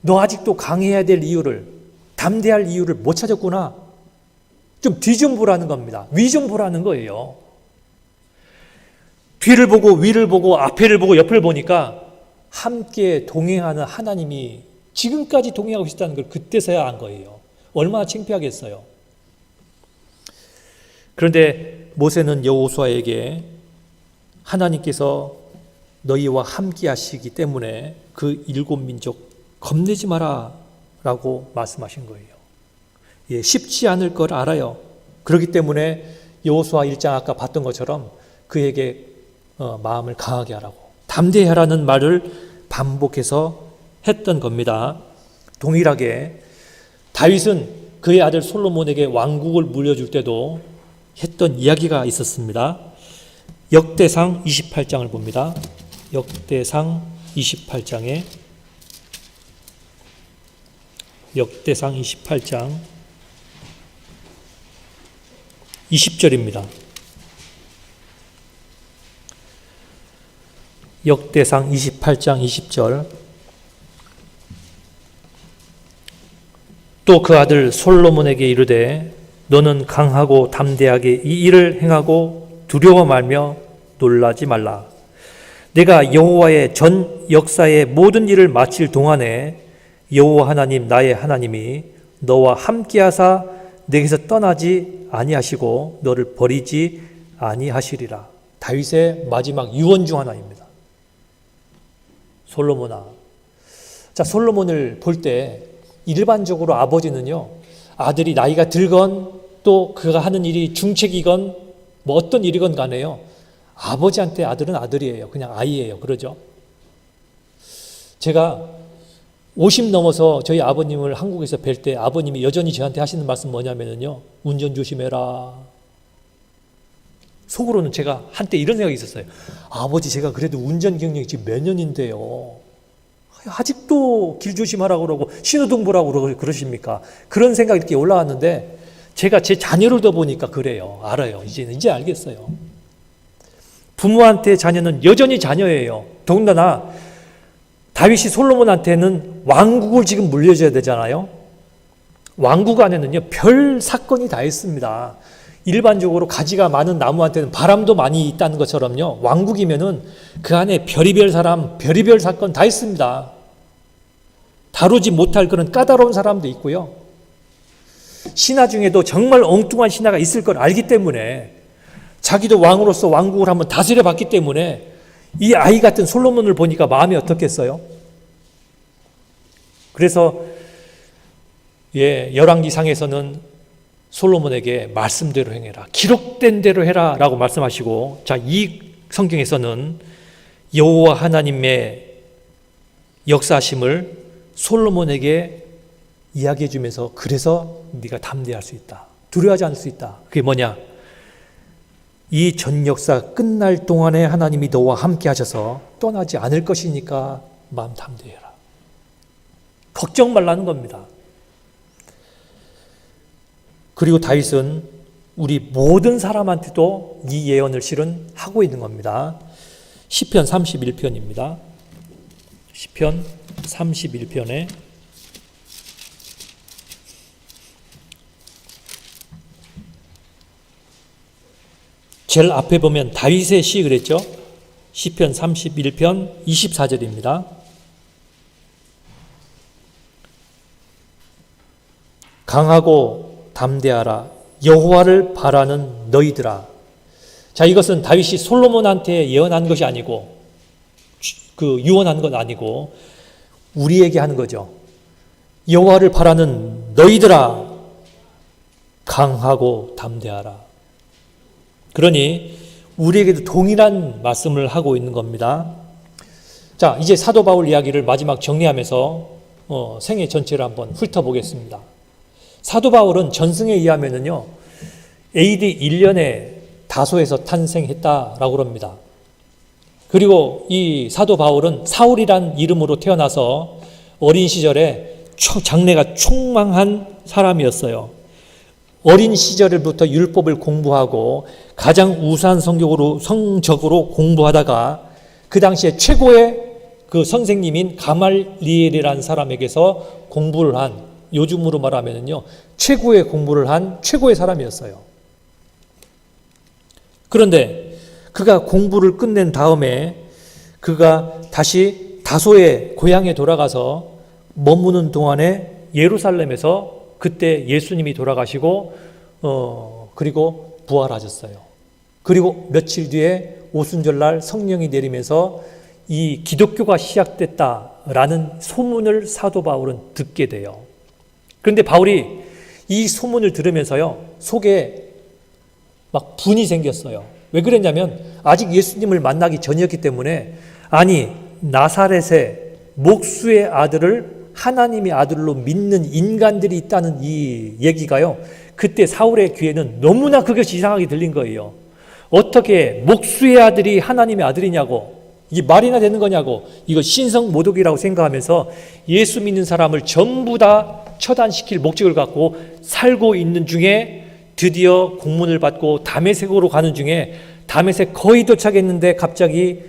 너 아직도 강해야 될 이유를, 담대할 이유를 못 찾았구나. 좀 뒤 좀 보라는 겁니다. 위 좀 보라는 거예요. 뒤를 보고 위를 보고 앞에를 보고 옆을 보니까 함께 동행하는 하나님이 지금까지 동행하고 있다는 걸 그때서야 안 거예요. 얼마나 창피하겠어요. 그런데 모세는 여호수아에게 하나님께서 너희와 함께 하시기 때문에 그 일곱 민족 겁내지 마라 라고 말씀하신 거예요. 예, 쉽지 않을 걸 알아요. 그렇기 때문에 여호수아 1장 아까 봤던 것처럼 그에게 마음을 강하게 하라고, 담대하라는 말을 반복해서 했던 겁니다. 동일하게 다윗은 그의 아들 솔로몬에게 왕국을 물려줄 때도 했던 이야기가 있었습니다. 역대상 28장을 봅니다. 역대상 28장 20절입니다. 역대상 28장 20절. 또 그 아들 솔로몬에게 이르되 너는 강하고 담대하게 이 일을 행하고 두려워 말며 놀라지 말라. 내가 여호와의 전 역사의 모든 일을 마칠 동안에 여호와 하나님 나의 하나님이 너와 함께하사 내게서 떠나지 아니하시고 너를 버리지 아니하시리라. 다윗의 마지막 유언 중 하나입니다. 솔로몬아. 자, 솔로몬을 볼 때 일반적으로 아버지는요, 아들이 나이가 들건 또 그가 하는 일이 중책이건 뭐 어떤 일이건 간에요, 아버지한테 아들은 아들이에요. 그냥 아이예요. 그러죠? 제가 50 넘어서 저희 아버님을 한국에서 뵐 때 아버님이 여전히 저한테 하시는 말씀 뭐냐면요, 운전 조심해라. 속으로는 제가 한때 이런 생각이 있었어요. 아버지, 제가 그래도 운전 경력이 지금 몇 년인데요, 아직도 길 조심하라고 그러고 신호등 보라고 그러십니까? 그런 생각이 이렇게 올라왔는데 제가 제 자녀를 더 보니까 그래요. 알아요. 이제 알겠어요. 부모한테 자녀는 여전히 자녀예요. 더군다나 다윗이 솔로몬한테는 왕국을 지금 물려줘야 되잖아요. 왕국 안에는요, 별 사건이 다 있습니다. 일반적으로 가지가 많은 나무한테는 바람도 많이 있다는 것처럼요, 왕국이면은 그 안에 별의별 사람, 별의별 사건 다 있습니다. 다루지 못할 그런 까다로운 사람도 있고요. 신하 중에도 정말 엉뚱한 신하가 있을 걸 알기 때문에 자기도 왕으로서 왕국을 한번 다스려 봤기 때문에 이 아이 같은 솔로몬을 보니까 마음이 어떻겠어요? 그래서 열왕기상에서는 솔로몬에게 말씀대로 행해라, 기록된 대로 해라 라고 말씀하시고, 자, 이 성경에서는 여호와 하나님의 역사하심을 솔로몬에게 이야기해 주면서 그래서 네가 담대할 수 있다, 두려워하지 않을 수 있다. 그게 뭐냐? 이 전 역사 끝날 동안에 하나님이 너와 함께 하셔서 떠나지 않을 것이니까 마음 담대해라. 걱정 말라는 겁니다. 그리고 다윗은 우리 모든 사람한테도 이 예언을 실은 하고 있는 겁니다. 시편 31편입니다. 시편 31편에 제일 앞에 보면 다윗의 시 그랬죠? 시편 31편 24절입니다. 강하고 담대하라, 여호와를 바라는 너희들아. 자, 이것은 다윗이 솔로몬한테 예언한 것이 아니고, 유언한 건 아니고 우리에게 하는 거죠. 여호와를 바라는 너희들아, 강하고 담대하라. 그러니 우리에게도 동일한 말씀을 하고 있는 겁니다. 자, 이제 사도 바울 이야기를 마지막 정리하면서 생애 전체를 한번 훑어보겠습니다. 사도 바울은 전승에 의하면은요, AD 1년에 다소에서 탄생했다라고 합니다. 그리고 이 사도 바울은 사울이란 이름으로 태어나서 어린 시절에 장래가 촉망한 사람이었어요. 어린 시절부터 율법을 공부하고 가장 우수한 성적으로 공부하다가 그 당시에 최고의 그 선생님인 가말리엘이라는 사람에게서 공부를 한, 요즘으로 말하면요, 최고의 공부를 한 최고의 사람이었어요. 그런데 그가 공부를 끝낸 다음에 그가 다시 다소의 고향에 돌아가서 머무는 동안에 예루살렘에서 그때 예수님이 돌아가시고 그리고 부활하셨어요. 그리고 며칠 뒤에 오순절날 성령이 내리면서 이 기독교가 시작됐다라는 소문을 사도 바울은 듣게 돼요. 그런데 바울이 이 소문을 들으면서요, 속에 막 분이 생겼어요. 왜 그랬냐면 아직 예수님을 만나기 전이었기 때문에, 아니 나사렛의 목수의 아들을 하나님의 아들로 믿는 인간들이 있다는 이 얘기가요, 그때 사울의 귀에는 너무나 그것이 이상하게 들린 거예요. 어떻게 목수의 아들이 하나님의 아들이냐고, 이게 말이나 되는 거냐고, 이거 신성모독이라고 생각하면서 예수 믿는 사람을 전부 다 처단시킬 목적을 갖고 살고 있는 중에 드디어 공문을 받고 다메섹으로 가는 중에 다메섹 거의 도착했는데 갑자기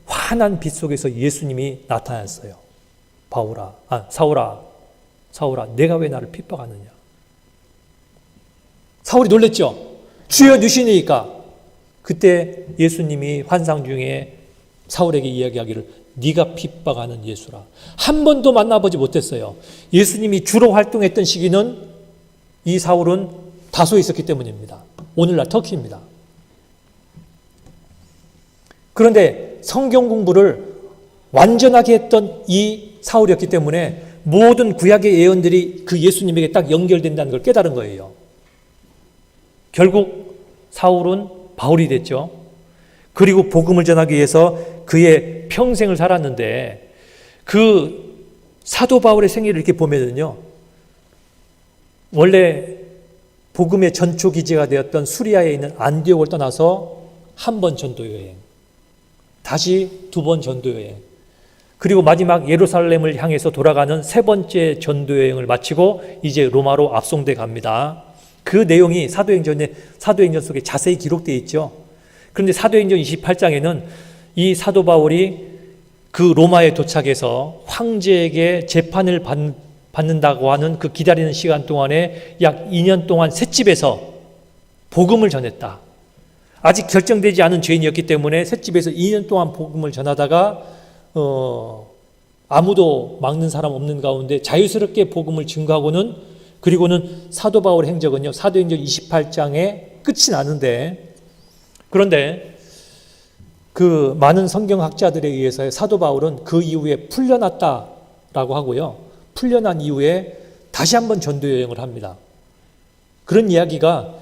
환한 빛 속에서 예수님이 나타났어요. 사울아, 내가 왜 나를 핍박하느냐. 사울이 놀랬죠. 주여 누시니까. 그때 예수님이 환상 중에 사울에게 이야기하기를 네가 핍박하는 예수라. 한 번도 만나보지 못했어요. 예수님이 주로 활동했던 시기는 이 사울은 다소에 있었기 때문입니다. 오늘날 터키입니다. 그런데 성경 공부를 완전하게 했던 이 사울이었기 때문에 모든 구약의 예언들이 그 예수님에게 딱 연결된다는 걸 깨달은 거예요. 결국 사울은 바울이 됐죠. 그리고 복음을 전하기 위해서 그의 평생을 살았는데, 그 사도 바울의 생애를 이렇게 보면은요, 원래 복음의 전초 기지가 되었던 수리아에 있는 안디옥을 떠나서 한 번 전도 여행, 다시 두 번 전도 여행, 그리고 마지막 예루살렘을 향해서 돌아가는 세 번째 전도 여행을 마치고 이제 로마로 압송돼 갑니다. 그 내용이 사도행전 속에 자세히 기록되어 있죠. 그런데 사도행전 28장에는 이 사도 바울이 그 로마에 도착해서 황제에게 재판을 받는다고 하는 그 기다리는 시간 동안에 약 2년 동안 셋집에서 복음을 전했다. 아직 결정되지 않은 죄인이었기 때문에 셋집에서 2년 동안 복음을 전하다가 아무도 막는 사람 없는 가운데 자유스럽게 복음을 증거하고는, 그리고는 사도 바울의 행적은요, 사도행전 28장에 끝이 나는데, 그런데 그 많은 성경학자들에 의해서 사도 바울은 그 이후에 풀려났다라고 하고요, 풀려난 이후에 다시 한번 전도 여행을 합니다. 그런 이야기가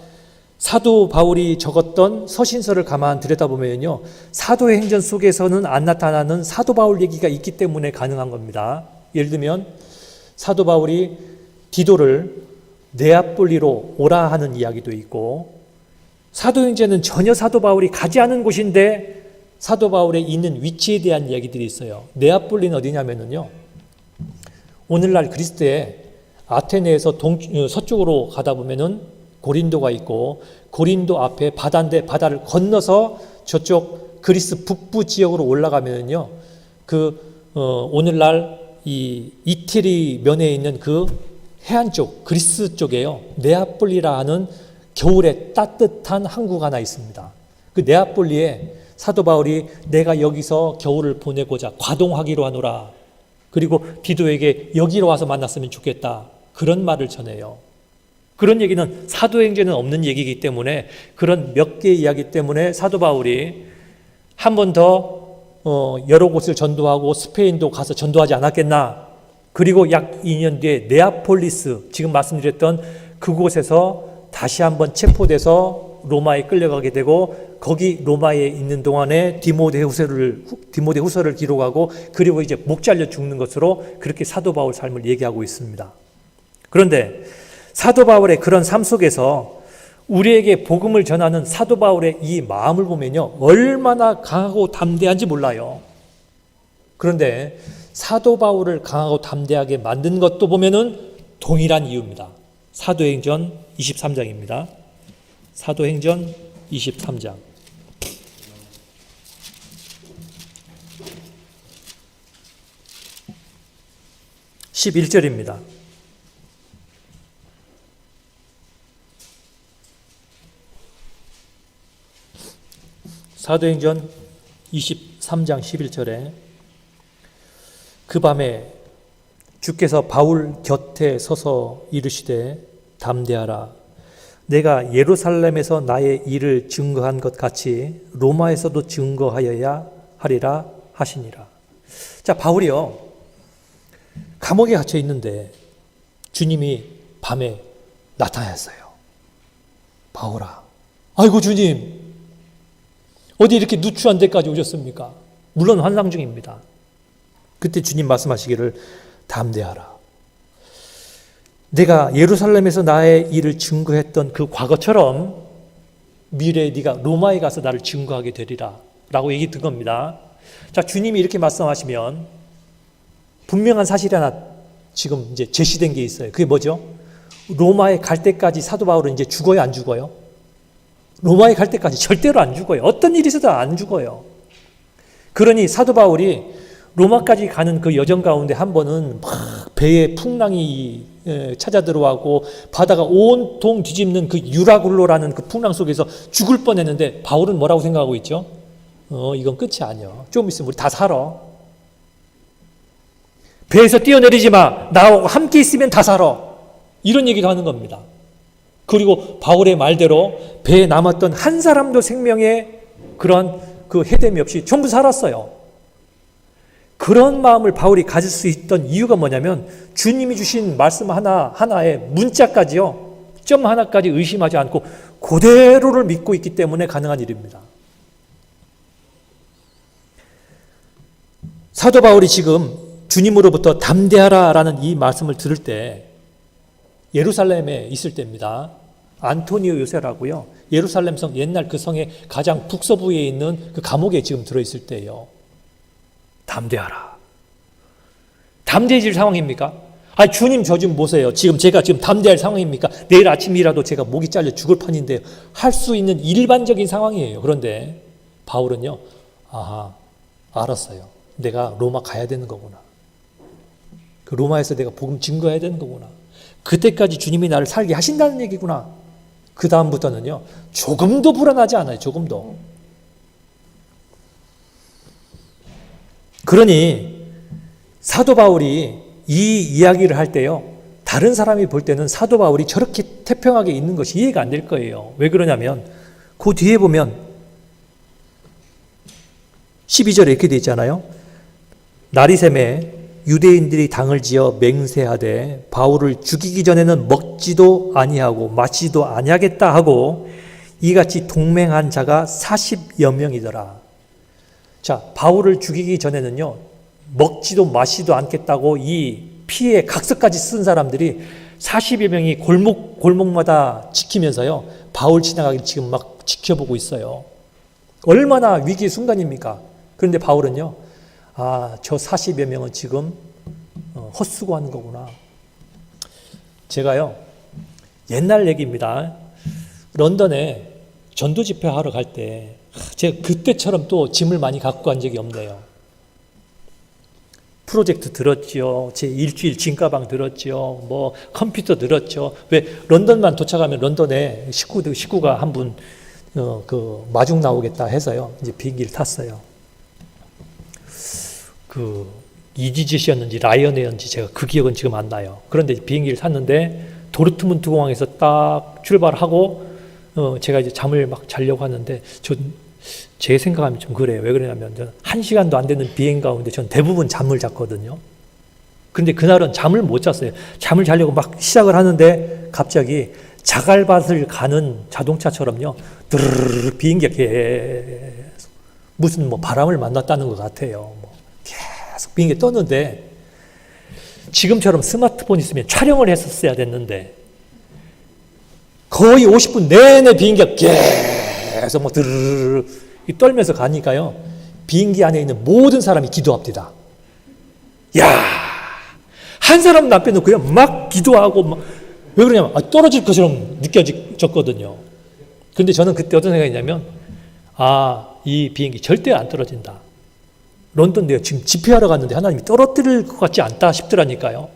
사도 바울이 적었던 서신서를 가만 들여다보면요, 사도의 행전 속에서는 안 나타나는 사도 바울 얘기가 있기 때문에 가능한 겁니다. 예를 들면 사도 바울이 디도를 네아폴리로 오라 하는 이야기도 있고, 사도행전은 전혀 사도 바울이 가지 않은 곳인데 사도 바울의 있는 위치에 대한 이야기들이 있어요. 네아폴리는 어디냐면요, 오늘날 그리스에 아테네에서 서쪽으로 가다 보면은 고린도가 있고, 고린도 앞에 바다인데 바다를 건너서 저쪽 그리스 북부 지역으로 올라가면요, 오늘날 이 이태리 면에 있는 그 해안 쪽, 그리스 쪽에요, 네아폴리라 하는 겨울에 따뜻한 항구가 하나 있습니다. 그 네아폴리에 사도 바울이 내가 여기서 겨울을 보내고자 과동하기로 하노라. 그리고 디도에게 여기로 와서 만났으면 좋겠다. 그런 말을 전해요. 그런 얘기는 사도행전에는 없는 얘기이기 때문에, 그런 몇 개의 이야기 때문에 사도 바울이 한 번 더 여러 곳을 전도하고 스페인도 가서 전도하지 않았겠나. 그리고 약 2년 뒤에 네아폴리스, 지금 말씀드렸던 그곳에서 다시 한번 체포돼서 로마에 끌려가게 되고, 거기 로마에 있는 동안에 디모데 후서를 기록하고, 그리고 이제 목 잘려 죽는 것으로 그렇게 사도 바울 삶을 얘기하고 있습니다. 그런데 사도 바울의 그런 삶 속에서 우리에게 복음을 전하는 사도 바울의 이 마음을 보면요, 얼마나 강하고 담대한지 몰라요. 그런데 사도 바울을 강하고 담대하게 만든 것도 보면은 동일한 이유입니다. 사도행전 23장입니다. 사도행전 23장. 11절입니다. 사도행전 23장 11절에 그 밤에 주께서 바울 곁에 서서 이르시되 담대하라 내가 예루살렘에서 나의 일을 증거한 것 같이 로마에서도 증거하여야 하리라 하시니라. 자, 바울이요, 감옥에 갇혀 있는데 주님이 밤에 나타났어요. 바울아, 아이고 주님, 어디 이렇게 누추한 데까지 오셨습니까? 물론 환상 중입니다. 그때 주님 말씀하시기를 담대하라. 내가 예루살렘에서 나의 일을 증거했던 그 과거처럼 미래에 네가 로마에 가서 나를 증거하게 되리라 라고 얘기 든 겁니다. 자, 주님이 이렇게 말씀하시면 분명한 사실이 하나 지금 이제 제시된 게 있어요. 그게 뭐죠? 로마에 갈 때까지 사도 바울은 이제 죽어요, 안 죽어요? 로마에 갈 때까지 절대로 안 죽어요. 어떤 일이 있어도 안 죽어요. 그러니 사도 바울이 로마까지 가는 그 여정 가운데 한 번은 막 배에 풍랑이 찾아 들어가고 바다가 온통 뒤집는 그 유라굴로라는 그 풍랑 속에서 죽을 뻔했는데 바울은 뭐라고 생각하고 있죠? 이건 끝이 아니야. 좀 있으면 우리 다 살아. 배에서 뛰어내리지 마. 나하고 함께 있으면 다 살아. 이런 얘기도 하는 겁니다. 그리고 바울의 말대로 배에 남았던 한 사람도 생명에 그런 그 해됨이 없이 전부 살았어요. 그런 마음을 바울이 가질 수 있던 이유가 뭐냐면 주님이 주신 말씀 하나에 문자까지요, 점 하나까지 의심하지 않고 그대로를 믿고 있기 때문에 가능한 일입니다. 사도 바울이 지금 주님으로부터 담대하라 라는 이 말씀을 들을 때 예루살렘에 있을 때입니다. 안토니오 요새라고요, 예루살렘 성, 옛날 그 성의 가장 북서부에 있는 그 감옥에 지금 들어있을 때예요. 담대하라. 담대해질 상황입니까? 아, 주님 저 좀 보세요. 지금 제가 지금 담대할 상황입니까? 내일 아침이라도 제가 목이 잘려 죽을 판인데 할 수 있는 일반적인 상황이에요. 그런데 바울은요, 아하, 알았어요. 내가 로마 가야 되는 거구나. 그 로마에서 내가 복음 증거해야 되는 거구나. 그때까지 주님이 나를 살게 하신다는 얘기구나. 그 다음부터는요, 조금도 불안하지 않아요. 조금도. 그러니 사도 바울이 이 이야기를 할 때요, 다른 사람이 볼 때는 사도 바울이 저렇게 태평하게 있는 것이 이해가 안 될 거예요. 왜 그러냐면 그 뒤에 보면 12절에 이렇게 돼 있잖아요. 나리샘에 유대인들이 당을 지어 맹세하되 바울을 죽이기 전에는 먹지도 아니하고 마시지도 아니하겠다 하고 이같이 동맹한 자가 40여 명이더라. 자, 바울을 죽이기 전에는요, 먹지도 마시지도 않겠다고 이 피에 각서까지 쓴 사람들이 40여 명이 골목마다 지키면서요, 바울 지나가길 지금 막 지켜보고 있어요. 얼마나 위기의 순간입니까? 그런데 바울은요, 아, 저 40여 명은 지금 헛수고하는 거구나. 제가요, 옛날 얘기입니다. 런던에 전도 집회하러 갈 때 제가 그때처럼 또 짐을 많이 갖고 간 적이 없네요. 프로젝트 들었죠. 제 일주일 짐가방 들었죠. 뭐 컴퓨터 들었죠. 왜 런던만 도착하면 런던에 식구가 한 분 그 마중 나오겠다 해서요, 이제 비행기를 탔어요. 그 이지젯이었는지 라이언에어인지 제가 그 기억은 지금 안 나요. 그런데 비행기를 탔는데 도르트문트 공항에서 딱 출발하고 제가 이제 잠을 막 자려고 하는데 제 생각하면 좀 그래요. 왜 그러냐면 1시간도 안 되는 비행 가운데 전 대부분 잠을 잤거든요. 그런데 그날은 잠을 못 잤어요. 잠을 자려고 막 시작을 하는데 갑자기 자갈밭을 가는 자동차처럼요, 드르르르 비행기가 계속 무슨 뭐 바람을 만났다는 것 같아요. 뭐 계속 비행기 떴는데 지금처럼 스마트폰 있으면 촬영을 했었어야 됐는데 거의 50분 내내 비행기가 계속 뭐 드르르르 떨면서 가니까요, 비행기 안에 있는 모든 사람이 기도합니다. 야, 한 사람 남겨놓고요, 막 기도하고 막. 왜 그러냐면 떨어질 것처럼 느껴졌거든요. 그런데 저는 그때 어떤 생각이냐면, 아, 이 비행기 절대 안 떨어진다. 런던 내가 지금 집회하러 갔는데 하나님이 떨어뜨릴 것 같지 않다 싶더라니까요.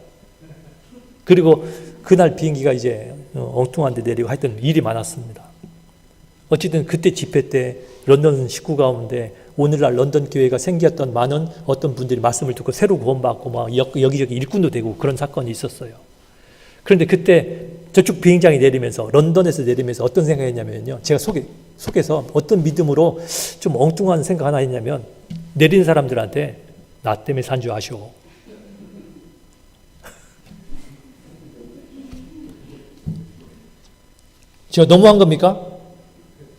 그리고 그날 비행기가 이제 엉뚱한 데 내리고 하여튼 일이 많았습니다. 어쨌든 그때 집회 때 런던 식구 가운데 오늘날 런던 교회가 생겼던 많은 어떤 분들이 말씀을 듣고 새로 구원받고 막 여기저기 일꾼도 되고 그런 사건이 있었어요. 그런데 그때 저쪽 비행장에 내리면서 런던에서 내리면서 어떤 생각했냐면요. 제가 속에서 어떤 믿음으로 좀 엉뚱한 생각 하나 했냐면 내린 사람들한테 나 때문에 산 줄 아시오. 제가 너무한 겁니까?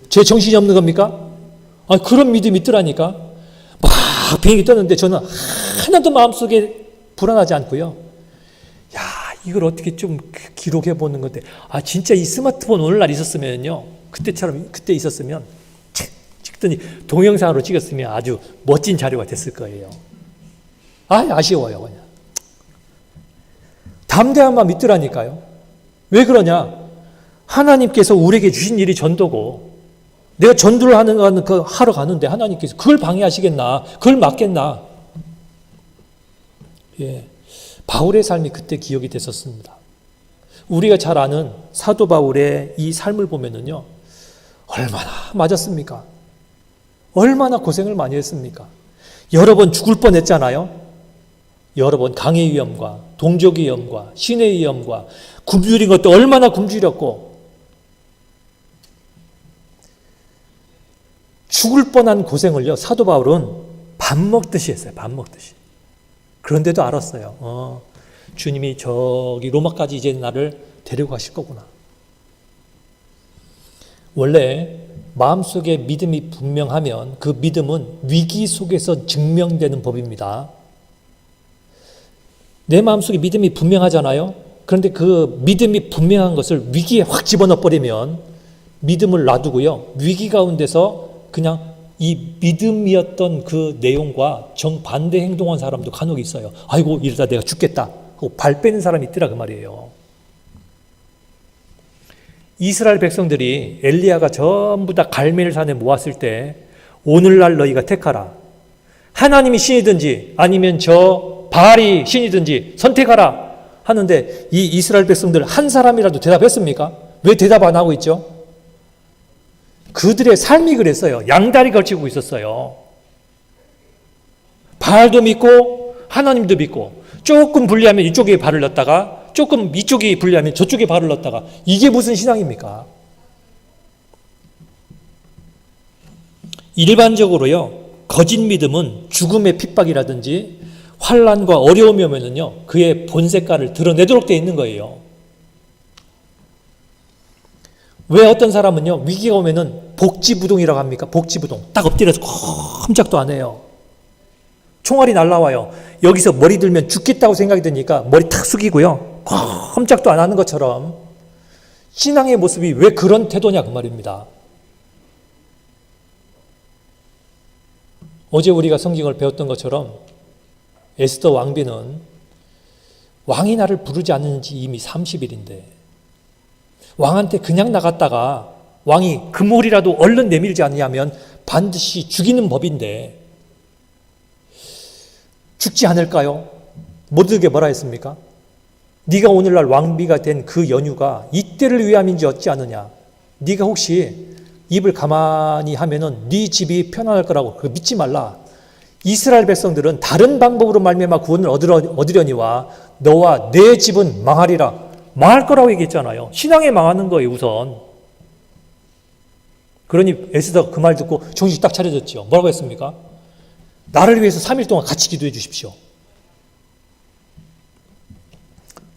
제 정신이 없는 겁니까? 아, 그런 믿음이 있더라니까. 막 비행기 떴는데 저는 하나도 마음속에 불안하지 않고요. 야, 이걸 어떻게 좀 기록해 보는 건데, 아, 진짜 이 스마트폰 오늘날 있었으면요. 그때 있었으면 찍더니 동영상으로 찍었으면 아주 멋진 자료가 됐을 거예요. 아, 아쉬워요, 그냥. 담대한 마음 있더라니까요. 왜 그러냐? 하나님께서 우리에게 주신 일이 전도고, 내가 전도를 하러 가는데 하나님께서 그걸 방해하시겠나? 그걸 막겠나? 예. 바울의 삶이 그때 기억이 됐었습니다. 우리가 잘 아는 사도 바울의 이 삶을 보면은요, 얼마나 맞았습니까? 얼마나 고생을 많이 했습니까? 여러 번 죽을 뻔 했잖아요. 여러 번 강의 위험과 동족의 위험과 신의 위험과 굶주린 것도 얼마나 굶주렸고, 죽을 뻔한 고생을요, 사도 바울은 밥 먹듯이 했어요. 밥 먹듯이. 그런데도 알았어요. 주님이 저기 로마까지 이제 나를 데리고 가실 거구나. 원래 마음속에 믿음이 분명하면 그 믿음은 위기 속에서 증명되는 법입니다. 내 마음속에 믿음이 분명하잖아요. 그런데 그 믿음이 분명한 것을 위기에 확 집어넣어 버리면 믿음을 놔두고요, 위기 가운데서 그냥 이 믿음이었던 그 내용과 정반대 행동한 사람도 간혹 있어요. 아이고, 이러다 내가 죽겠다 하고 발 빼는 사람이 있더라, 그 말이에요. 이스라엘 백성들이 엘리야가 전부 다 갈멜 산에 모았을 때 오늘날 너희가 택하라. 하나님이 신이든지 아니면 저 바알이 신이든지 선택하라 하는데, 이 이스라엘 백성들 한 사람이라도 대답했습니까? 왜 대답 안 하고 있죠? 그들의 삶이 그랬어요. 양다리 걸치고 있었어요. 바알도 믿고 하나님도 믿고, 조금 불리하면 이쪽에 발을 넣었다가 조금 이쪽이 불리하면 저쪽에 발을 넣었다가, 이게 무슨 신앙입니까? 일반적으로요, 거짓 믿음은 죽음의 핍박이라든지 환난과 어려움이 오면은요, 그의 본색깔을 드러내도록 되어 있는 거예요. 왜 어떤 사람은요, 위기가 오면은 복지부동이라고 합니까? 복지부동. 딱 엎드려서 꼼짝도 안 해요. 총알이 날라와요. 여기서 머리 들면 죽겠다고 생각이 드니까 머리 탁 숙이고요, 꼼짝도 안 하는 것처럼 신앙의 모습이 왜 그런 태도냐, 그 말입니다. 어제 우리가 성경을 배웠던 것처럼 에스더 왕비는 왕이 나를 부르지 않은 지 이미 30일인데 왕한테 그냥 나갔다가 왕이 금올이라도 얼른 내밀지 않냐면 반드시 죽이는 법인데 죽지 않을까요? 모두에게 뭐라 했습니까? 네가 오늘날 왕비가 된 그 연유가 이때를 위함인지 어찌 아느냐? 네가 혹시 입을 가만히 하면은 네 집이 편안할 거라고 그거 믿지 말라. 이스라엘 백성들은 다른 방법으로 말미암아 구원을 얻으려니와 너와 내 집은 망하리라. 망할 거라고 얘기했잖아요. 신앙에 망하는 거예요, 우선. 그러니 에스더가 그 말 듣고 정신 딱 차려졌죠. 뭐라고 했습니까? 나를 위해서 3일 동안 같이 기도해 주십시오.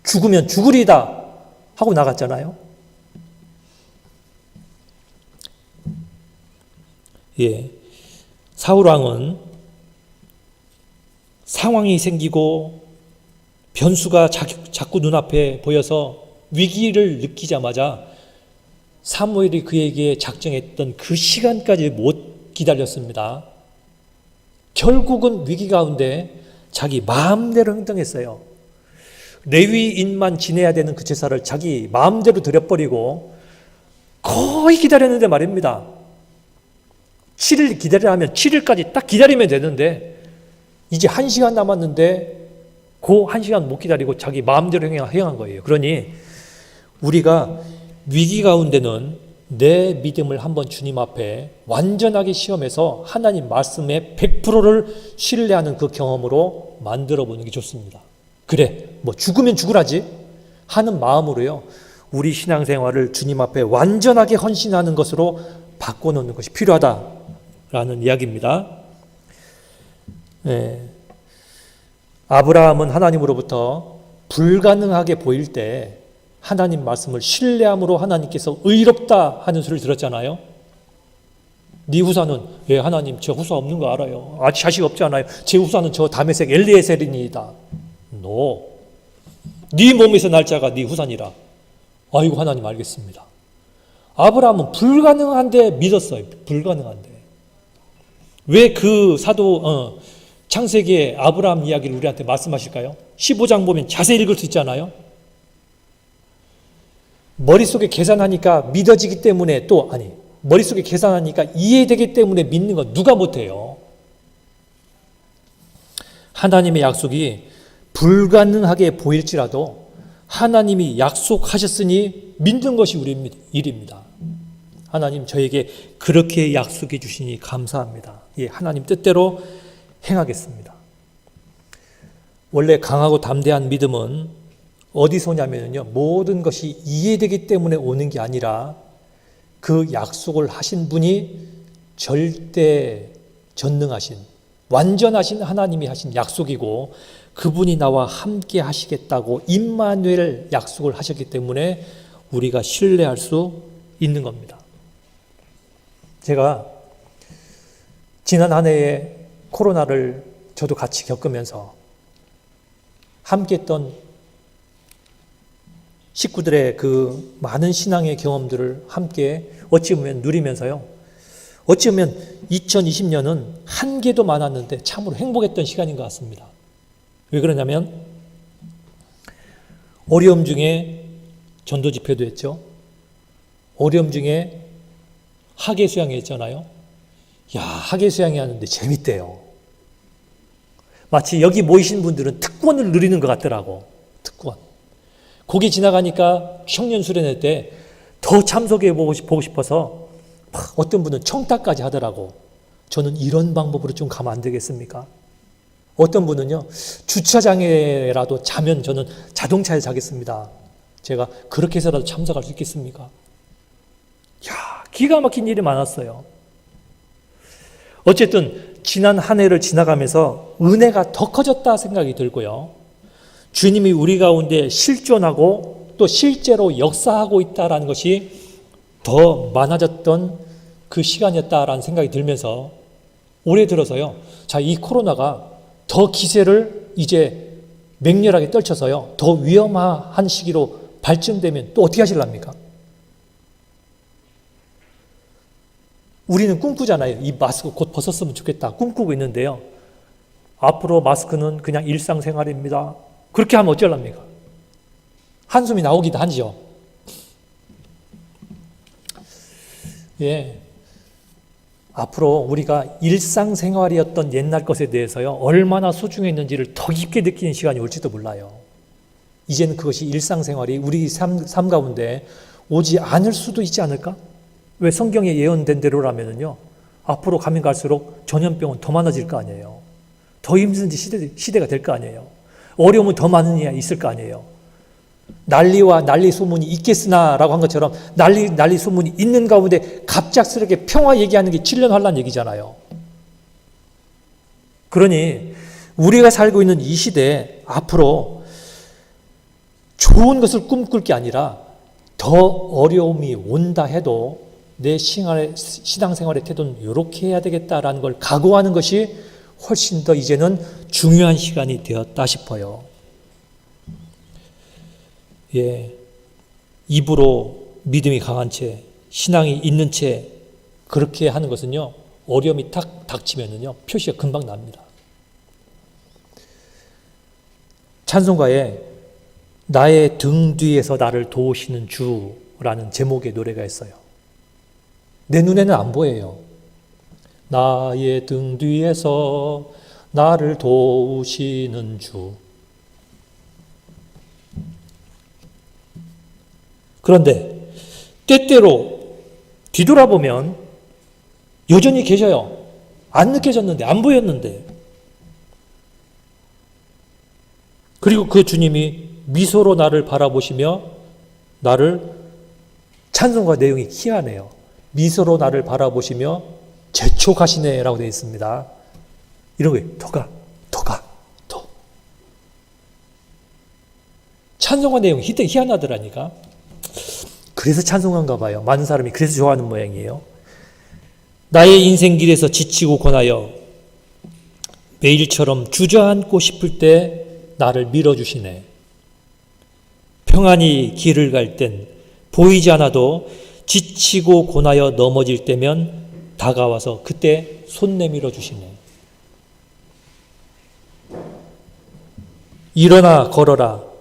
죽으면 죽으리다 하고 나갔잖아요. 예, 사울왕은 상황이 생기고 변수가 자꾸 눈앞에 보여서 위기를 느끼자마자 사무엘이 그에게 작정했던 그 시간까지 못 기다렸습니다. 결국은 위기 가운데 자기 마음대로 행동했어요. 레위인만 지내야 되는 그 제사를 자기 마음대로 드려버리고 거의 기다렸는데 말입니다. 7일 기다리라 하면 7일까지 딱 기다리면 되는데 이제 1시간 남았는데 그 1시간 못 기다리고 자기 마음대로 행한 거예요. 그러니 우리가 위기 가운데는 내 믿음을 한번 주님 앞에 완전하게 시험해서 하나님 말씀에 100%를 신뢰하는 그 경험으로 만들어 보는 게 좋습니다. 그래, 뭐 죽으면 죽으라지 하는 마음으로요, 우리 신앙생활을 주님 앞에 완전하게 헌신하는 것으로 바꿔놓는 것이 필요하다라는 이야기입니다. 아브라함은 하나님으로부터 불가능하게 보일 때 하나님 말씀을 신뢰함으로 하나님께서 의롭다 하는 소리를 들었잖아요. 네 후사는 하나님 저 후사 없는 거 알아요. 아직 자식 없잖아요. 제 후사는 저 다메섹 엘리에셀이니이다. 네 몸에서 날 자가 네 후사니라. 아이고 하나님 알겠습니다. 아브라함은 불가능한데 믿었어요. 불가능한데. 왜 그 사도 창세기의 아브라함 이야기를 우리한테 말씀하실까요? 15장 보면 자세히 읽을 수 있잖아요. 머릿속에 계산하니까 믿어지기 때문에 머릿속에 계산하니까 이해되기 때문에 믿는 건 누가 못해요. 하나님의 약속이 불가능하게 보일지라도 하나님이 약속하셨으니 믿는 것이 우리 일입니다. 하나님 저에게 그렇게 약속해 주시니 감사합니다. 하나님 뜻대로 행하겠습니다. 원래 강하고 담대한 믿음은 어디서 오냐면요, 모든 것이 이해되기 때문에 오는 게 아니라 그 약속을 하신 분이 절대 전능하신 완전하신 하나님이 하신 약속이고 그분이 나와 함께 하시겠다고 임마누엘 약속을 하셨기 때문에 우리가 신뢰할 수 있는 겁니다. 제가 지난 한 해에 코로나를 저도 같이 겪으면서 함께 했던 식구들의 그 많은 신앙의 경험들을 함께 어찌 보면 누리면서요. 어찌 보면 2020년은 한계도 많았는데 참으로 행복했던 시간인 것 같습니다. 왜 그러냐면 어려움 중에 전도 집회도 했죠. 어려움 중에 학예 수양회 했잖아요. 학예 수양회 하는데 재밌대요. 마치 여기 모이신 분들은 특권을 누리는 것 같더라고. 특권. 거기 지나가니까 청년 수련회 때 더 참석해 보고 싶어서 어떤 분은 청탁까지 하더라고. 저는 이런 방법으로 좀 가면 안 되겠습니까? 어떤 분은요, 주차장에라도 자면 저는 자동차에 자겠습니다. 제가 그렇게 해서라도 참석할 수 있겠습니까? 기가 막힌 일이 많았어요. 어쨌든 지난 한 해를 지나가면서 은혜가 더 커졌다 생각이 들고요. 주님이 우리 가운데 실존하고 또 실제로 역사하고 있다라는 것이 더 많아졌던 그 시간이었다라는 생각이 들면서 올해 들어서요. 이 코로나가 더 기세를 이제 맹렬하게 떨쳐서요. 더 위험한 시기로 발전되면 또 어떻게 하실랍니까? 우리는 꿈꾸잖아요. 이 마스크 곧 벗었으면 좋겠다. 꿈꾸고 있는데요. 앞으로 마스크는 그냥 일상생활입니다. 그렇게 하면 어쩌랍니까? 한숨이 나오기도 하죠. 앞으로 우리가 일상생활이었던 옛날 것에 대해서요, 얼마나 소중했는지를 더 깊게 느끼는 시간이 올지도 몰라요. 이제는 그것이 일상생활이 우리 삶 가운데 오지 않을 수도 있지 않을까? 왜 성경에 예언된 대로라면요, 앞으로 가면 갈수록 전염병은 더 많아질 거 아니에요. 더 힘든 시대가 될 거 아니에요. 어려움은 더 많은 이야 있을 거 아니에요. 난리와 난리 소문이 있겠으나라고 한 것처럼 난리 소문이 있는 가운데 갑작스럽게 평화 얘기하는 게 7년 환란 얘기잖아요. 그러니 우리가 살고 있는 이 시대에 앞으로 좋은 것을 꿈꿀 게 아니라 더 어려움이 온다 해도 내 신앙생활의 태도는 이렇게 해야 되겠다라는 걸 각오하는 것이 훨씬 더 이제는 중요한 시간이 되었다 싶어요. 입으로 믿음이 강한 채, 신앙이 있는 채 그렇게 하는 것은요, 어려움이 탁 닥치면은요, 표시가 금방 납니다. 찬송가에 나의 등 뒤에서 나를 도우시는 주라는 제목의 노래가 있어요. 내 눈에는 안 보여요. 나의 등 뒤에서 나를 도우시는 주. 그런데 때때로 뒤돌아보면 여전히 계셔요. 안 느껴졌는데, 안 보였는데. 그리고 그 주님이 미소로 나를 바라보시며 나를 찬송가 내용이 희한해요. 미소로 나를 바라보시며 재촉하시네 라고 되어 있습니다. 이런 거예요. 도가. 찬송가 내용이 희한하더라니까. 그래서 찬송한가 봐요. 많은 사람이 그래서 좋아하는 모양이에요. 나의 인생길에서 지치고 고나여 매일처럼 주저앉고 싶을 때 나를 밀어주시네. 평안히 길을 갈 땐 보이지 않아도 지치고 고나여 넘어질 때면 다가와서 그때 손 내밀어 주시네. 일어나 걸어라.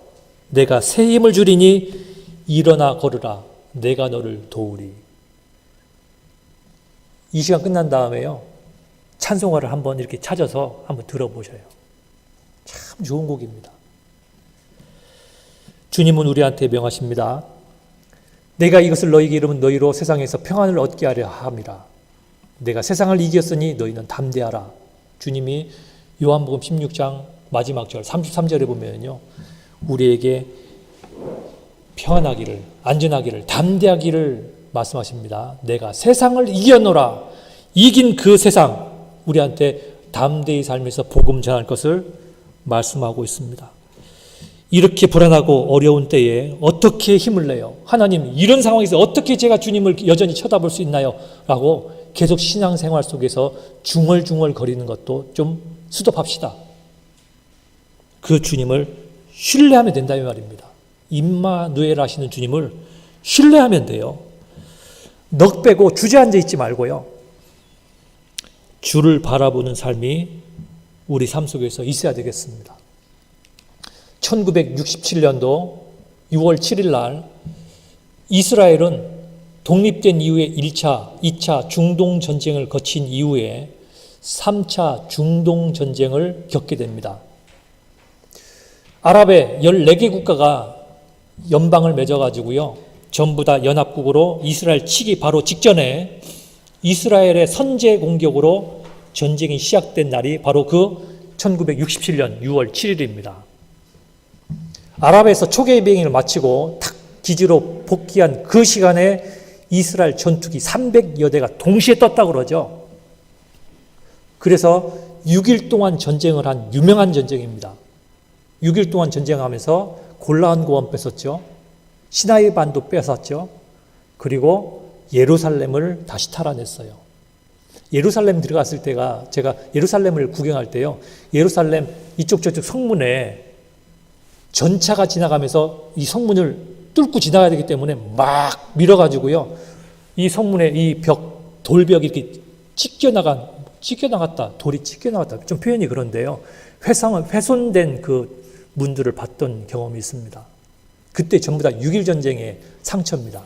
내가 새 힘을 주리니 일어나 걸으라. 내가 너를 도우리. 이 시간 끝난 다음에요. 찬송가를 한번 이렇게 찾아서 한번 들어보셔요. 참 좋은 곡입니다. 주님은 우리한테 명하십니다. 내가 이것을 너희에게 이르면 너희로 세상에서 평안을 얻게 하려 함이라. 내가 세상을 이겼으니 너희는 담대하라. 주님이 요한복음 16장 마지막 절 33절에 보면요. 우리에게 평안하기를, 안전하기를, 담대하기를 말씀하십니다. 내가 세상을 이겨노라. 이긴 그 세상, 우리한테 담대히 살면서 복음 전할 것을 말씀하고 있습니다. 이렇게 불안하고 어려운 때에 어떻게 힘을 내요? 하나님, 이런 상황에서 어떻게 제가 주님을 여전히 쳐다볼 수 있나요? 라고 계속 신앙생활 속에서 중얼중얼 거리는 것도 좀 스톱합시다. 그 주님을 신뢰하면 된다 이 말입니다. 임마누엘 하시는 주님을 신뢰하면 돼요. 넋 빼고 주저앉아 있지 말고요. 주를 바라보는 삶이 우리 삶 속에서 있어야 되겠습니다. 1967년도 6월 7일 날 이스라엘은 독립된 이후에 1차, 2차 중동전쟁을 거친 이후에 3차 중동전쟁을 겪게 됩니다. 아랍의 14개 국가가 연방을 맺어가지고요. 전부 다 연합국으로 이스라엘 치기 바로 직전에 이스라엘의 선제 공격으로 전쟁이 시작된 날이 바로 그 1967년 6월 7일입니다. 아랍에서 초계 비행을 마치고 탁 기지로 복귀한 그 시간에 이스라엘 전투기 300여 대가 동시에 떴다고 그러죠. 그래서 6일 동안 전쟁을 한 유명한 전쟁입니다. 6일 동안 전쟁하면서 골라한 고원 뺏었죠. 시나이 반도 뺏었죠. 그리고 예루살렘을 다시 탈환했어요. 예루살렘 들어갔을 때가 제가 예루살렘을 구경할 때요. 예루살렘 이쪽 저쪽 성문에 전차가 지나가면서 이 성문을 뚫고 지나가야 되기 때문에 막 밀어가지고요. 이 성문에 이 돌벽이 이렇게 찢겨나갔다. 돌이 찢겨나갔다. 좀 표현이 그런데요. 훼손된 그 문들을 봤던 경험이 있습니다. 그때 전부 다 6.1 전쟁의 상처입니다.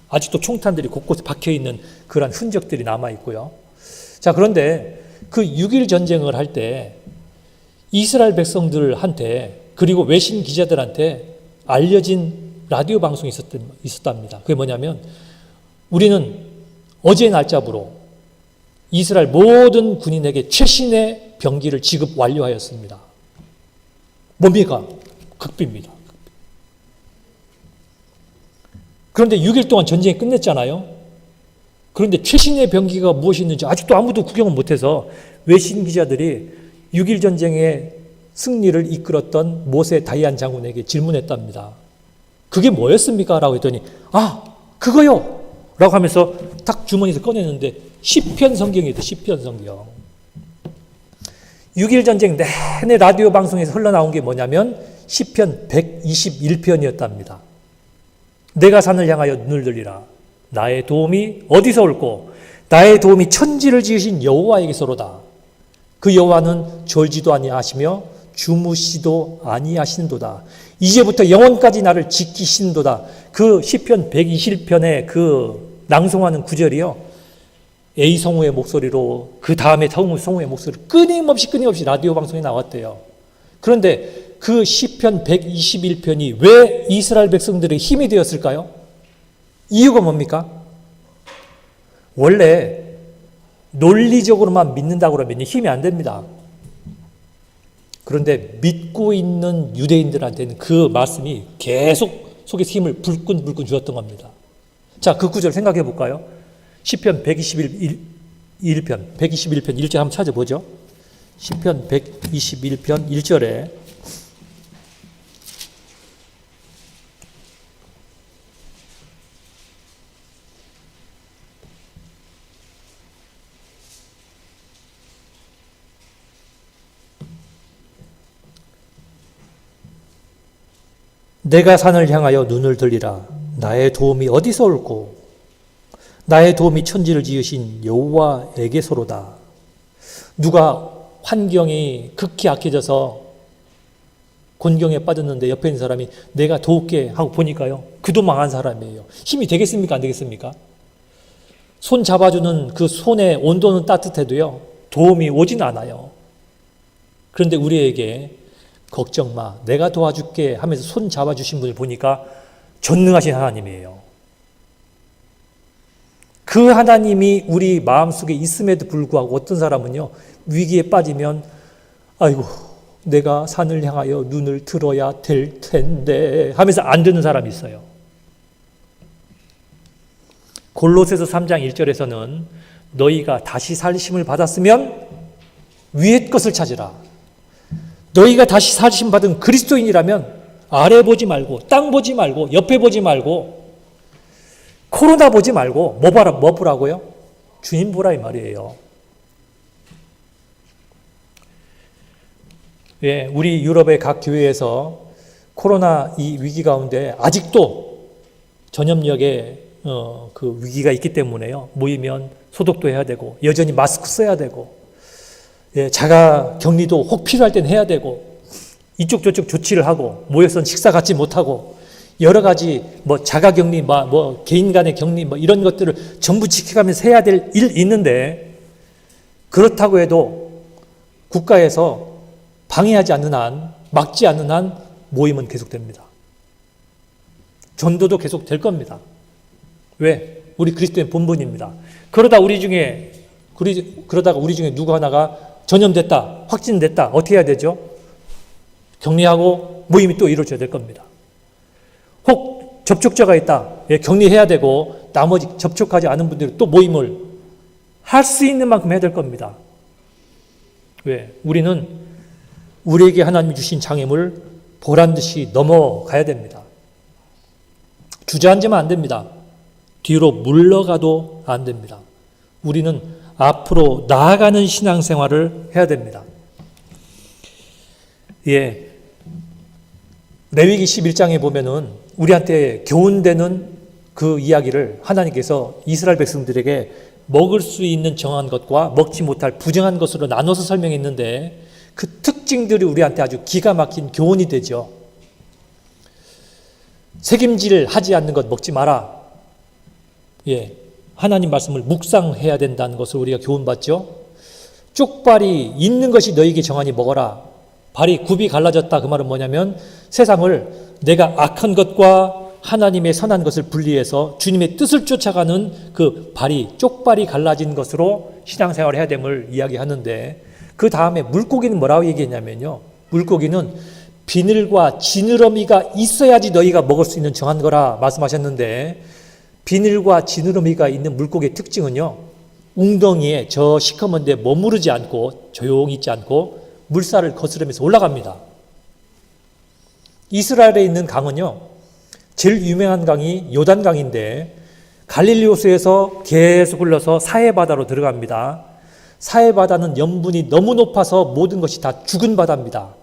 아직도 총탄들이 곳곳에 박혀있는 그런 흔적들이 남아있고요. 자, 그런데 그 6.1 전쟁을 할 때 이스라엘 백성들한테 그리고 외신 기자들한테 알려진 라디오 방송이 있었답니다. 그게 뭐냐면 우리는 어제 날짜부로 이스라엘 모든 군인에게 최신의 병기를 지급 완료하였습니다. 뭡니까? 극비입니다. 그런데 6일 동안 전쟁이 끝냈잖아요. 그런데 최신의 병기가 무엇이 있는지 아직도 아무도 구경을 못해서 외신 기자들이 6.1 전쟁의 승리를 이끌었던 모세 다이안 장군에게 질문했답니다. 그게 뭐였습니까? 라고 했더니 그거요! 라고 하면서 딱 주머니에서 꺼내는데 시편 성경이었대. 시편 성경. 6.1 전쟁 내내 라디오 방송에서 흘러나온 게 뭐냐면 시편 121편이었답니다. 내가 산을 향하여 눈을 들리라. 나의 도움이 어디서 올꼬? 나의 도움이 천지를 지으신 여호와에게서로다. 그 여호와는 졸지도 아니하시며 주무시도 아니하시는도다. 이제부터 영원까지 나를 지키시는도다. 그 시편 120편의 그 낭송하는 구절이요. A 성우의 목소리로 그 다음에 성우의 목소리로 끊임없이 라디오 방송에 나왔대요. 그런데 그 시편 121편이 왜 이스라엘 백성들의 힘이 되었을까요? 이유가 뭡니까? 원래 논리적으로만 믿는다고 그러면 힘이 안 됩니다. 그런데 믿고 있는 유대인들한테는 그 말씀이 계속 속에서 힘을 불끈 주었던 겁니다. 자, 그 구절 생각해 볼까요? 시편 121편 1절 한번 찾아보죠. 시편 121편 1절에 내가 산을 향하여 눈을 들리라. 나의 도움이 어디서 올꼬? 나의 도움이 천지를 지으신 여호와에게서로다. 누가 환경이 극히 악해져서 곤경에 빠졌는데 옆에 있는 사람이 내가 도울게 하고 보니까요, 그도 망한 사람이에요. 힘이 되겠습니까? 안 되겠습니까? 손 잡아주는 그 손의 온도는 따뜻해도요, 도움이 오진 않아요. 그런데 우리에게 걱정 마, 내가 도와줄게 하면서 손 잡아주신 분을 보니까 전능하신 하나님이에요. 그 하나님이 우리 마음속에 있음에도 불구하고 어떤 사람은요, 위기에 빠지면 아이고 내가 산을 향하여 눈을 들어야 될 텐데 하면서 안 듣는 사람이 있어요. 골로새서 3장 1절에서는 너희가 다시 살리심을 받았으면 위의 것을 찾으라. 너희가 다시 살리심 받은 그리스도인이라면 아래 보지 말고 땅 보지 말고 옆에 보지 말고 코로나 보지 말고 뭐 보라고요? 주님 보라 이 말이에요. 예, 우리 유럽의 각 교회에서 코로나 이 위기 가운데 아직도 전염력의 그 위기가 있기 때문에요. 모이면 소독도 해야 되고 여전히 마스크 써야 되고, 예, 자가 격리도 혹 필요할 땐 해야 되고, 이쪽 저쪽 조치를 하고 모여서는 식사 같이 못하고 여러 가지 자가 격리, 개인 간의 격리 이런 것들을 전부 지켜가면서 해야 될 일 있는데, 그렇다고 해도 국가에서 방해하지 않는 한, 막지 않는 한 모임은 계속됩니다. 전도도 계속될 겁니다. 왜? 우리 그리스도의 본분입니다. 그러다가 우리 중에 누구 하나가 전염됐다, 확진됐다, 어떻게 해야 되죠? 격리하고 모임이 또 이루어져야 될 겁니다. 혹 접촉자가 있다, 예, 격리해야 되고 나머지 접촉하지 않은 분들은 또 모임을 할 수 있는 만큼 해야 될 겁니다. 왜? 우리는 우리에게 하나님이 주신 장애물 보란듯이 넘어가야 됩니다. 주저앉으면 안 됩니다. 뒤로 물러가도 안 됩니다. 우리는 앞으로 나아가는 신앙생활을 해야 됩니다. 예, 레위기 11장에 보면은 우리한테 교훈되는 그 이야기를 하나님께서 이스라엘 백성들에게 먹을 수 있는 정한 것과 먹지 못할 부정한 것으로 나눠서 설명했는데, 그 특징들이 우리한테 아주 기가 막힌 교훈이 되죠. 책임질 하지 않는 것 먹지 마라. 예, 하나님 말씀을 묵상해야 된다는 것을 우리가 교훈받죠. 쪽발이 있는 것이 너에게 정하니 먹어라. 발이 굽이 갈라졌다. 그 말은 뭐냐면 세상을 내가 악한 것과 하나님의 선한 것을 분리해서 주님의 뜻을 쫓아가는 그 발이, 쪽발이 갈라진 것으로 신앙생활을 해야 됨을 이야기하는데, 그 다음에 물고기는 뭐라고 얘기했냐면요, 물고기는 비늘과 지느러미가 있어야지 너희가 먹을 수 있는 정한 거라 말씀하셨는데, 비늘과 지느러미가 있는 물고기의 특징은요, 웅덩이에 저 시커먼 데 머무르지 않고 조용히 있지 않고 물살을 거스르면서 올라갑니다. 이스라엘에 있는 강은요, 제일 유명한 강이 요단강인데 갈릴리 호수에서 계속 흘러서 사해바다로 들어갑니다. 사해바다는 염분이 너무 높아서 모든 것이 다 죽은 바다입니다.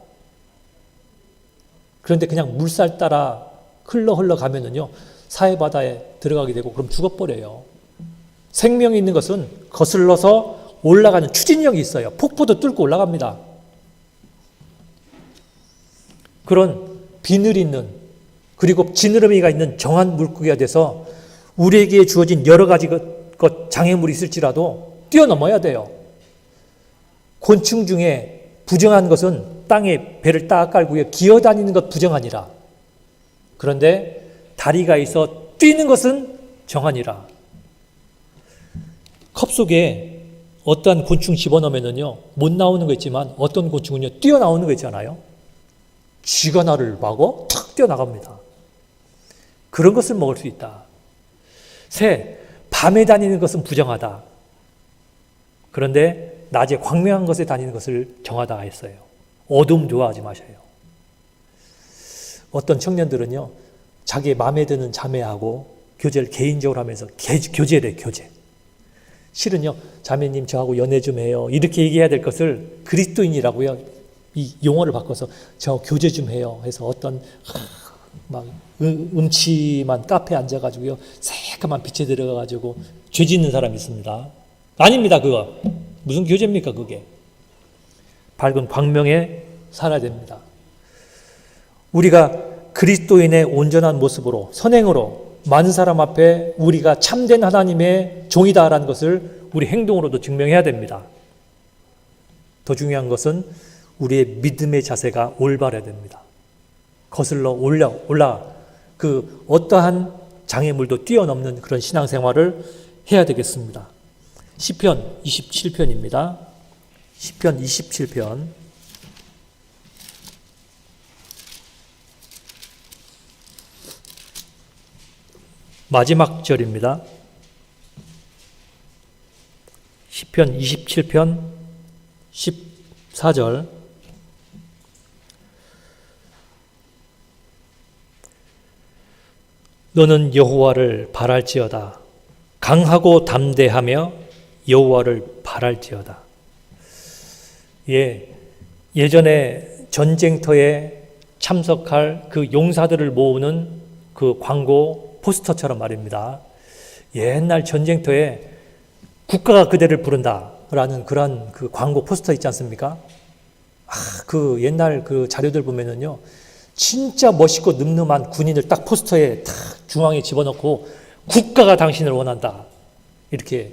그런데 그냥 물살 따라 흘러가면은요, 사해바다에 들어가게 되고 그럼 죽어버려요. 생명이 있는 것은 거슬러서 올라가는 추진력이 있어요. 폭포도 뚫고 올라갑니다. 그런 비늘 있는, 그리고 지느러미가 있는 정한 물고기가 돼서 우리에게 주어진 여러 가지 장애물이 있을지라도 뛰어넘어야 돼요. 곤충 중에 부정한 것은 땅에 배를 딱 깔고 기어다니는 것 부정하니라. 그런데 다리가 있어 뛰는 것은 정하니라. 컵 속에 어떠한 곤충 집어넣으면요, 못 나오는 거 있지만 어떤 곤충은요, 뛰어나오는 거 있잖아요. 쥐가 나를 막어 탁 뛰어나갑니다. 그런 것을 먹을 수 있다. 새, 밤에 다니는 것은 부정하다. 그런데 낮에 광명한 것에 다니는 것을 정하다 했어요. 어둠 좋아하지 마셔요. 어떤 청년들은요, 자기의 마음에 드는 자매하고 교제를 개인적으로 하면서 교제래, 교제. 실은요, 자매님 저하고 연애 좀 해요. 이렇게 얘기해야 될 것을 그리스도인이라고요, 이 용어를 바꿔서 저 교제 좀 해요. 해서 어떤 막 음침한 카페에 앉아가지고요, 새까만 빛에 들어가가지고 죄 짓는 사람이 있습니다. 아닙니다, 그거. 무슨 교제입니까, 그게. 밝은 광명에 살아야 됩니다. 우리가 그리스도인의 온전한 모습으로, 선행으로 많은 사람 앞에 우리가 참된 하나님의 종이다라는 것을 우리 행동으로도 증명해야 됩니다. 더 중요한 것은 우리의 믿음의 자세가 올바라야 됩니다. 거슬러 올라 그 어떠한 장애물도 뛰어넘는 그런 신앙생활을 해야 되겠습니다. 시편 27편입니다. 시편 27편. 마지막 절입니다. 시편 27편 14절. 너는 여호와를 바랄지어다. 강하고 담대하며 여호와를 바랄지어다. 예전에 전쟁터에 참석할 그 용사들을 모으는 그 광고 포스터처럼 말입니다. 옛날 전쟁터에 국가가 그대를 부른다라는 그런 그 광고 포스터 있지 않습니까? 그 옛날 그 자료들 보면은요, 진짜 멋있고 늠름한 군인을 딱 포스터에 딱 중앙에 집어넣고 국가가 당신을 원한다 이렇게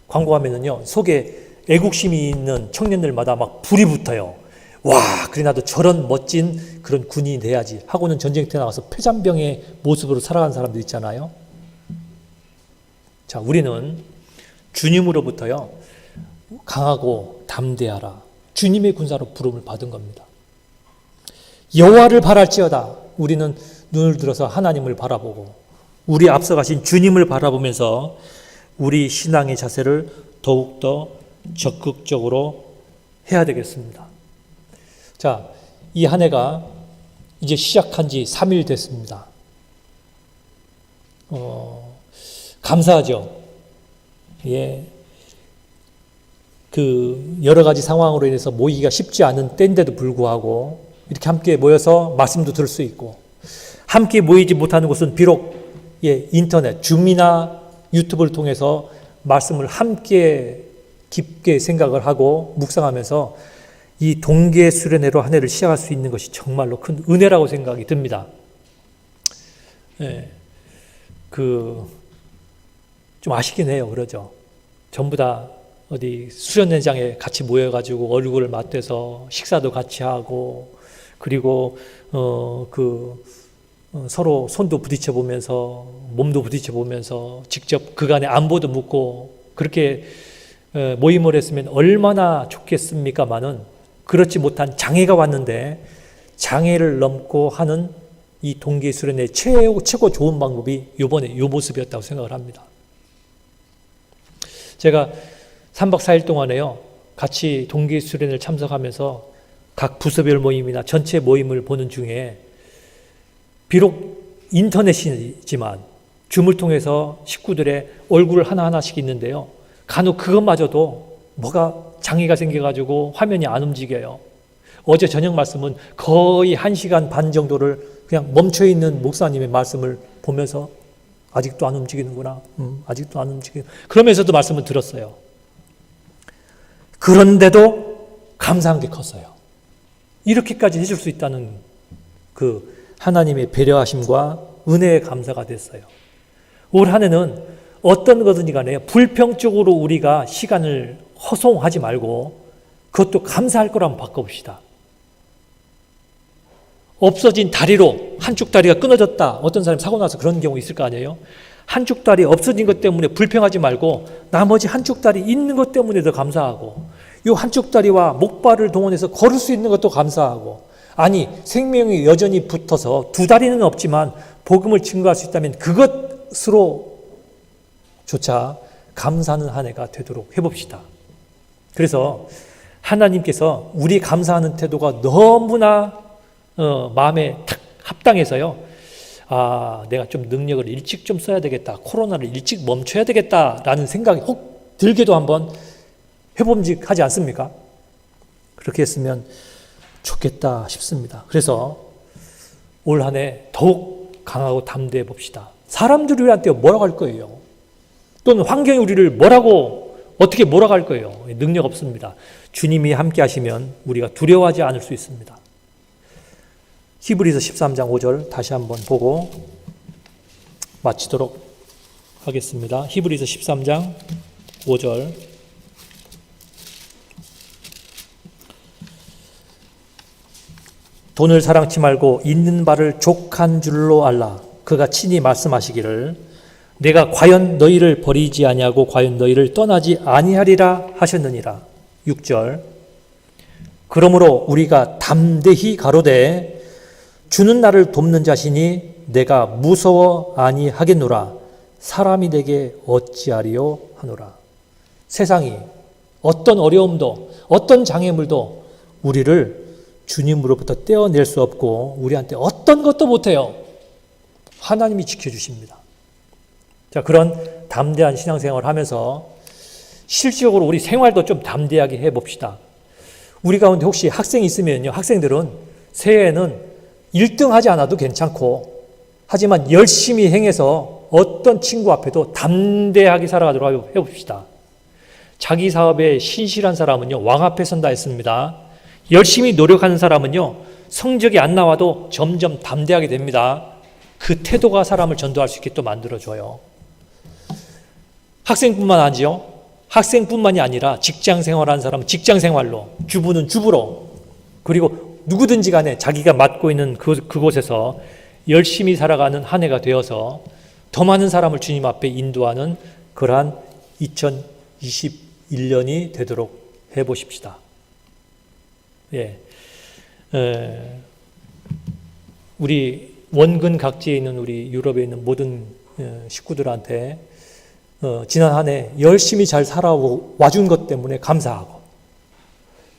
광고하면은요, 속에 애국심이 있는 청년들마다 막 불이 붙어요. 와, 그래 나도 저런 멋진 그런 군인이 돼야지 하고는 전쟁터에 나가서 폐잔병의 모습으로 살아가는 사람들 있잖아요. 자, 우리는 주님으로부터요, 강하고 담대하라, 주님의 군사로 부름을 받은 겁니다. 여호와를 바랄지어다. 우리는 눈을 들어서 하나님을 바라보고 우리 앞서가신 주님을 바라보면서 우리 신앙의 자세를 더욱더 적극적으로 해야 되겠습니다. 자, 이 한 해가 이제 시작한 지 3일 됐습니다. 감사하죠. 예. 그 여러 가지 상황으로 인해서 모이기가 쉽지 않은 때인데도 불구하고 이렇게 함께 모여서 말씀도 들을 수 있고, 함께 모이지 못하는 곳은 비록 인터넷, 줌이나 유튜브를 통해서 말씀을 함께 깊게 생각을 하고 묵상하면서 이 동계 수련회로 한 해를 시작할 수 있는 것이 정말로 큰 은혜라고 생각이 듭니다. 좀 아쉽긴 해요. 그러죠. 전부 다 어디 수련회장에 같이 모여가지고 얼굴을 맞대서 식사도 같이 하고, 그리고 서로 손도 부딪혀 보면서 몸도 부딪혀 보면서 직접 그간의 안부도 묻고 그렇게 모임을 했으면 얼마나 좋겠습니까마는 그렇지 못한 장애가 왔는데, 장애를 넘고 하는 이 동계 수련의 최고 좋은 방법이 이번에 이 모습이었다고 생각을 합니다. 제가 3박 4일 동안에요, 같이 동계 수련을 참석하면서 각 부서별 모임이나 전체 모임을 보는 중에 비록 인터넷이지만 줌을 통해서 식구들의 얼굴 하나하나씩 있는데요, 간혹 그것마저도 뭐가 장애가 생겨가지고 화면이 안 움직여요. 어제 저녁 말씀은 거의 1시간 반 정도를 그냥 멈춰있는 목사님의 말씀을 보면서 아직도 안 움직이는구나, 아직도 안 움직이는, 그러면서도 말씀을 들었어요. 그런데도 감사한 게 컸어요. 이렇게까지 해줄 수 있다는 그 하나님의 배려하심과 은혜의 감사가 됐어요. 올 한 해는 어떤 거든지 간에 불평적으로 우리가 시간을 허송하지 말고 그것도 감사할 거로 한번 바꿔봅시다. 없어진 다리로 한쪽 다리가 끊어졌다. 어떤 사람이 사고 나서 그런 경우 있을 거 아니에요? 한쪽 다리 없어진 것 때문에 불평하지 말고 나머지 한쪽 다리 있는 것 때문에도 감사하고, 이 한쪽 다리와 목발을 동원해서 걸을 수 있는 것도 감사하고, 아니 생명이 여전히 붙어서 두 다리는 없지만 복음을 증거할 수 있다면 그것으로조차 감사하는 한 해가 되도록 해봅시다. 그래서 하나님께서 우리 감사하는 태도가 너무나 마음에 탁 합당해서요. 내가 좀 능력을 일찍 좀 써야 되겠다. 코로나를 일찍 멈춰야 되겠다라는 생각이 혹 들게도 한번 해봄직하지 않습니까? 그렇게 했으면 좋겠다 싶습니다. 그래서 올 한 해 더욱 강하고 담대해 봅시다. 사람들이 우리한테 뭐라고 할 거예요? 또는 환경이 우리를 어떻게 뭐라고 할 거예요? 능력 없습니다. 주님이 함께 하시면 우리가 두려워하지 않을 수 있습니다. 히브리서 13장 5절 다시 한번 보고 마치도록 하겠습니다. 히브리서 13장 5절. 돈을 사랑치 말고 있는 바를 족한 줄로 알라. 그가 친히 말씀하시기를 내가 과연 너희를 버리지 아니하고 과연 너희를 떠나지 아니하리라 하셨느니라. 6절. 그러므로 우리가 담대히 가로되 주는 나를 돕는 자시니 내가 무서워 아니하겠노라. 사람이 내게 어찌하리요 하노라. 세상이 어떤 어려움도 어떤 장애물도 우리를 주님으로부터 떼어낼 수 없고 우리한테 어떤 것도 못해요. 하나님이 지켜주십니다. 자, 그런 담대한 신앙생활을 하면서 실질적으로 우리 생활도 좀 담대하게 해봅시다. 우리 가운데 혹시 학생이 있으면요, 학생들은 새해에는 1등 하지 않아도 괜찮고 하지만 열심히 행해서 어떤 친구 앞에도 담대하게 살아가도록 해봅시다. 자기 사업에 신실한 사람은요, 왕 앞에 선다 했습니다. 열심히 노력하는 사람은요, 성적이 안 나와도 점점 담대하게 됩니다. 그 태도가 사람을 전도할 수 있게 또 만들어줘요. 학생뿐만 아니죠. 학생뿐만이 아니라 직장 생활하는 사람은 직장 생활로, 주부는 주부로, 그리고 누구든지 간에 자기가 맡고 있는 그곳에서 열심히 살아가는 한 해가 되어서 더 많은 사람을 주님 앞에 인도하는 그러한 2021년이 되도록 해보십시다. 예, 우리 원근 각지에 있는 우리 유럽에 있는 모든 식구들한테 지난 한 해 열심히 잘 살아와준 것 때문에 감사하고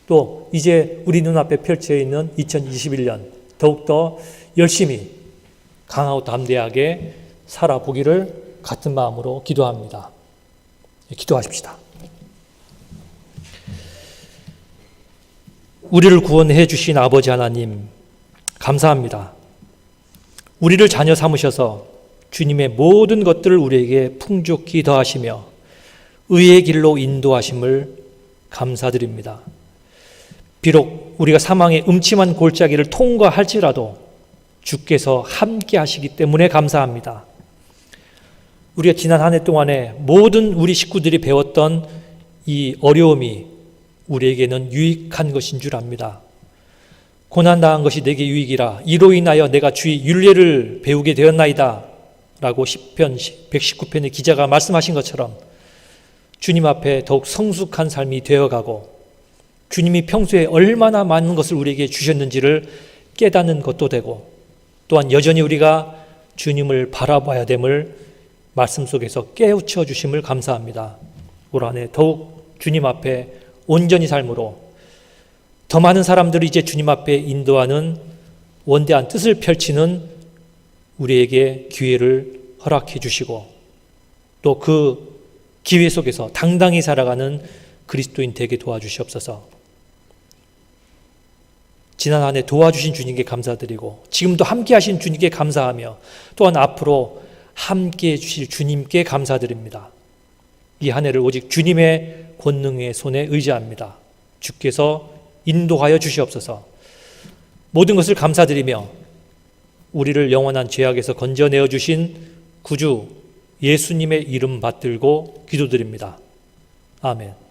또 이제 우리 눈앞에 펼쳐 있는 2021년 더욱더 열심히 강하고 담대하게 살아보기를 같은 마음으로 기도합니다. 기도하십시다. 우리를 구원해 주신 아버지 하나님 감사합니다. 우리를 자녀 삼으셔서 주님의 모든 것들을 우리에게 풍족히 더하시며 의의 길로 인도하심을 감사드립니다. 비록 우리가 사망의 음침한 골짜기를 통과할지라도 주께서 함께 하시기 때문에 감사합니다. 우리가 지난 한 해 동안에 모든 우리 식구들이 배웠던 이 어려움이 우리에게는 유익한 것인 줄 압니다. 고난당한 것이 내게 유익이라 이로 인하여 내가 주의 율례를 배우게 되었나이다 라고 시편 119편의 기자가 말씀하신 것처럼 주님 앞에 더욱 성숙한 삶이 되어가고 주님이 평소에 얼마나 많은 것을 우리에게 주셨는지를 깨닫는 것도 되고 또한 여전히 우리가 주님을 바라봐야 됨을 말씀 속에서 깨우쳐 주심을 감사합니다. 올 한 해 더욱 주님 앞에 온전히 삶으로 더 많은 사람들이 이제 주님 앞에 인도하는 원대한 뜻을 펼치는 우리에게 기회를 허락해 주시고 또 그 기회 속에서 당당히 살아가는 그리스도인 되게 도와주시옵소서. 지난 한 해 도와주신 주님께 감사드리고 지금도 함께 하신 주님께 감사하며 또한 앞으로 함께 해주실 주님께 감사드립니다. 이 한 해를 오직 주님의 권능의 손에 의지합니다. 주께서 인도하여 주시옵소서. 모든 것을 감사드리며 우리를 영원한 죄악에서 건져내어 주신 구주 예수님의 이름 받들고 기도드립니다. 아멘.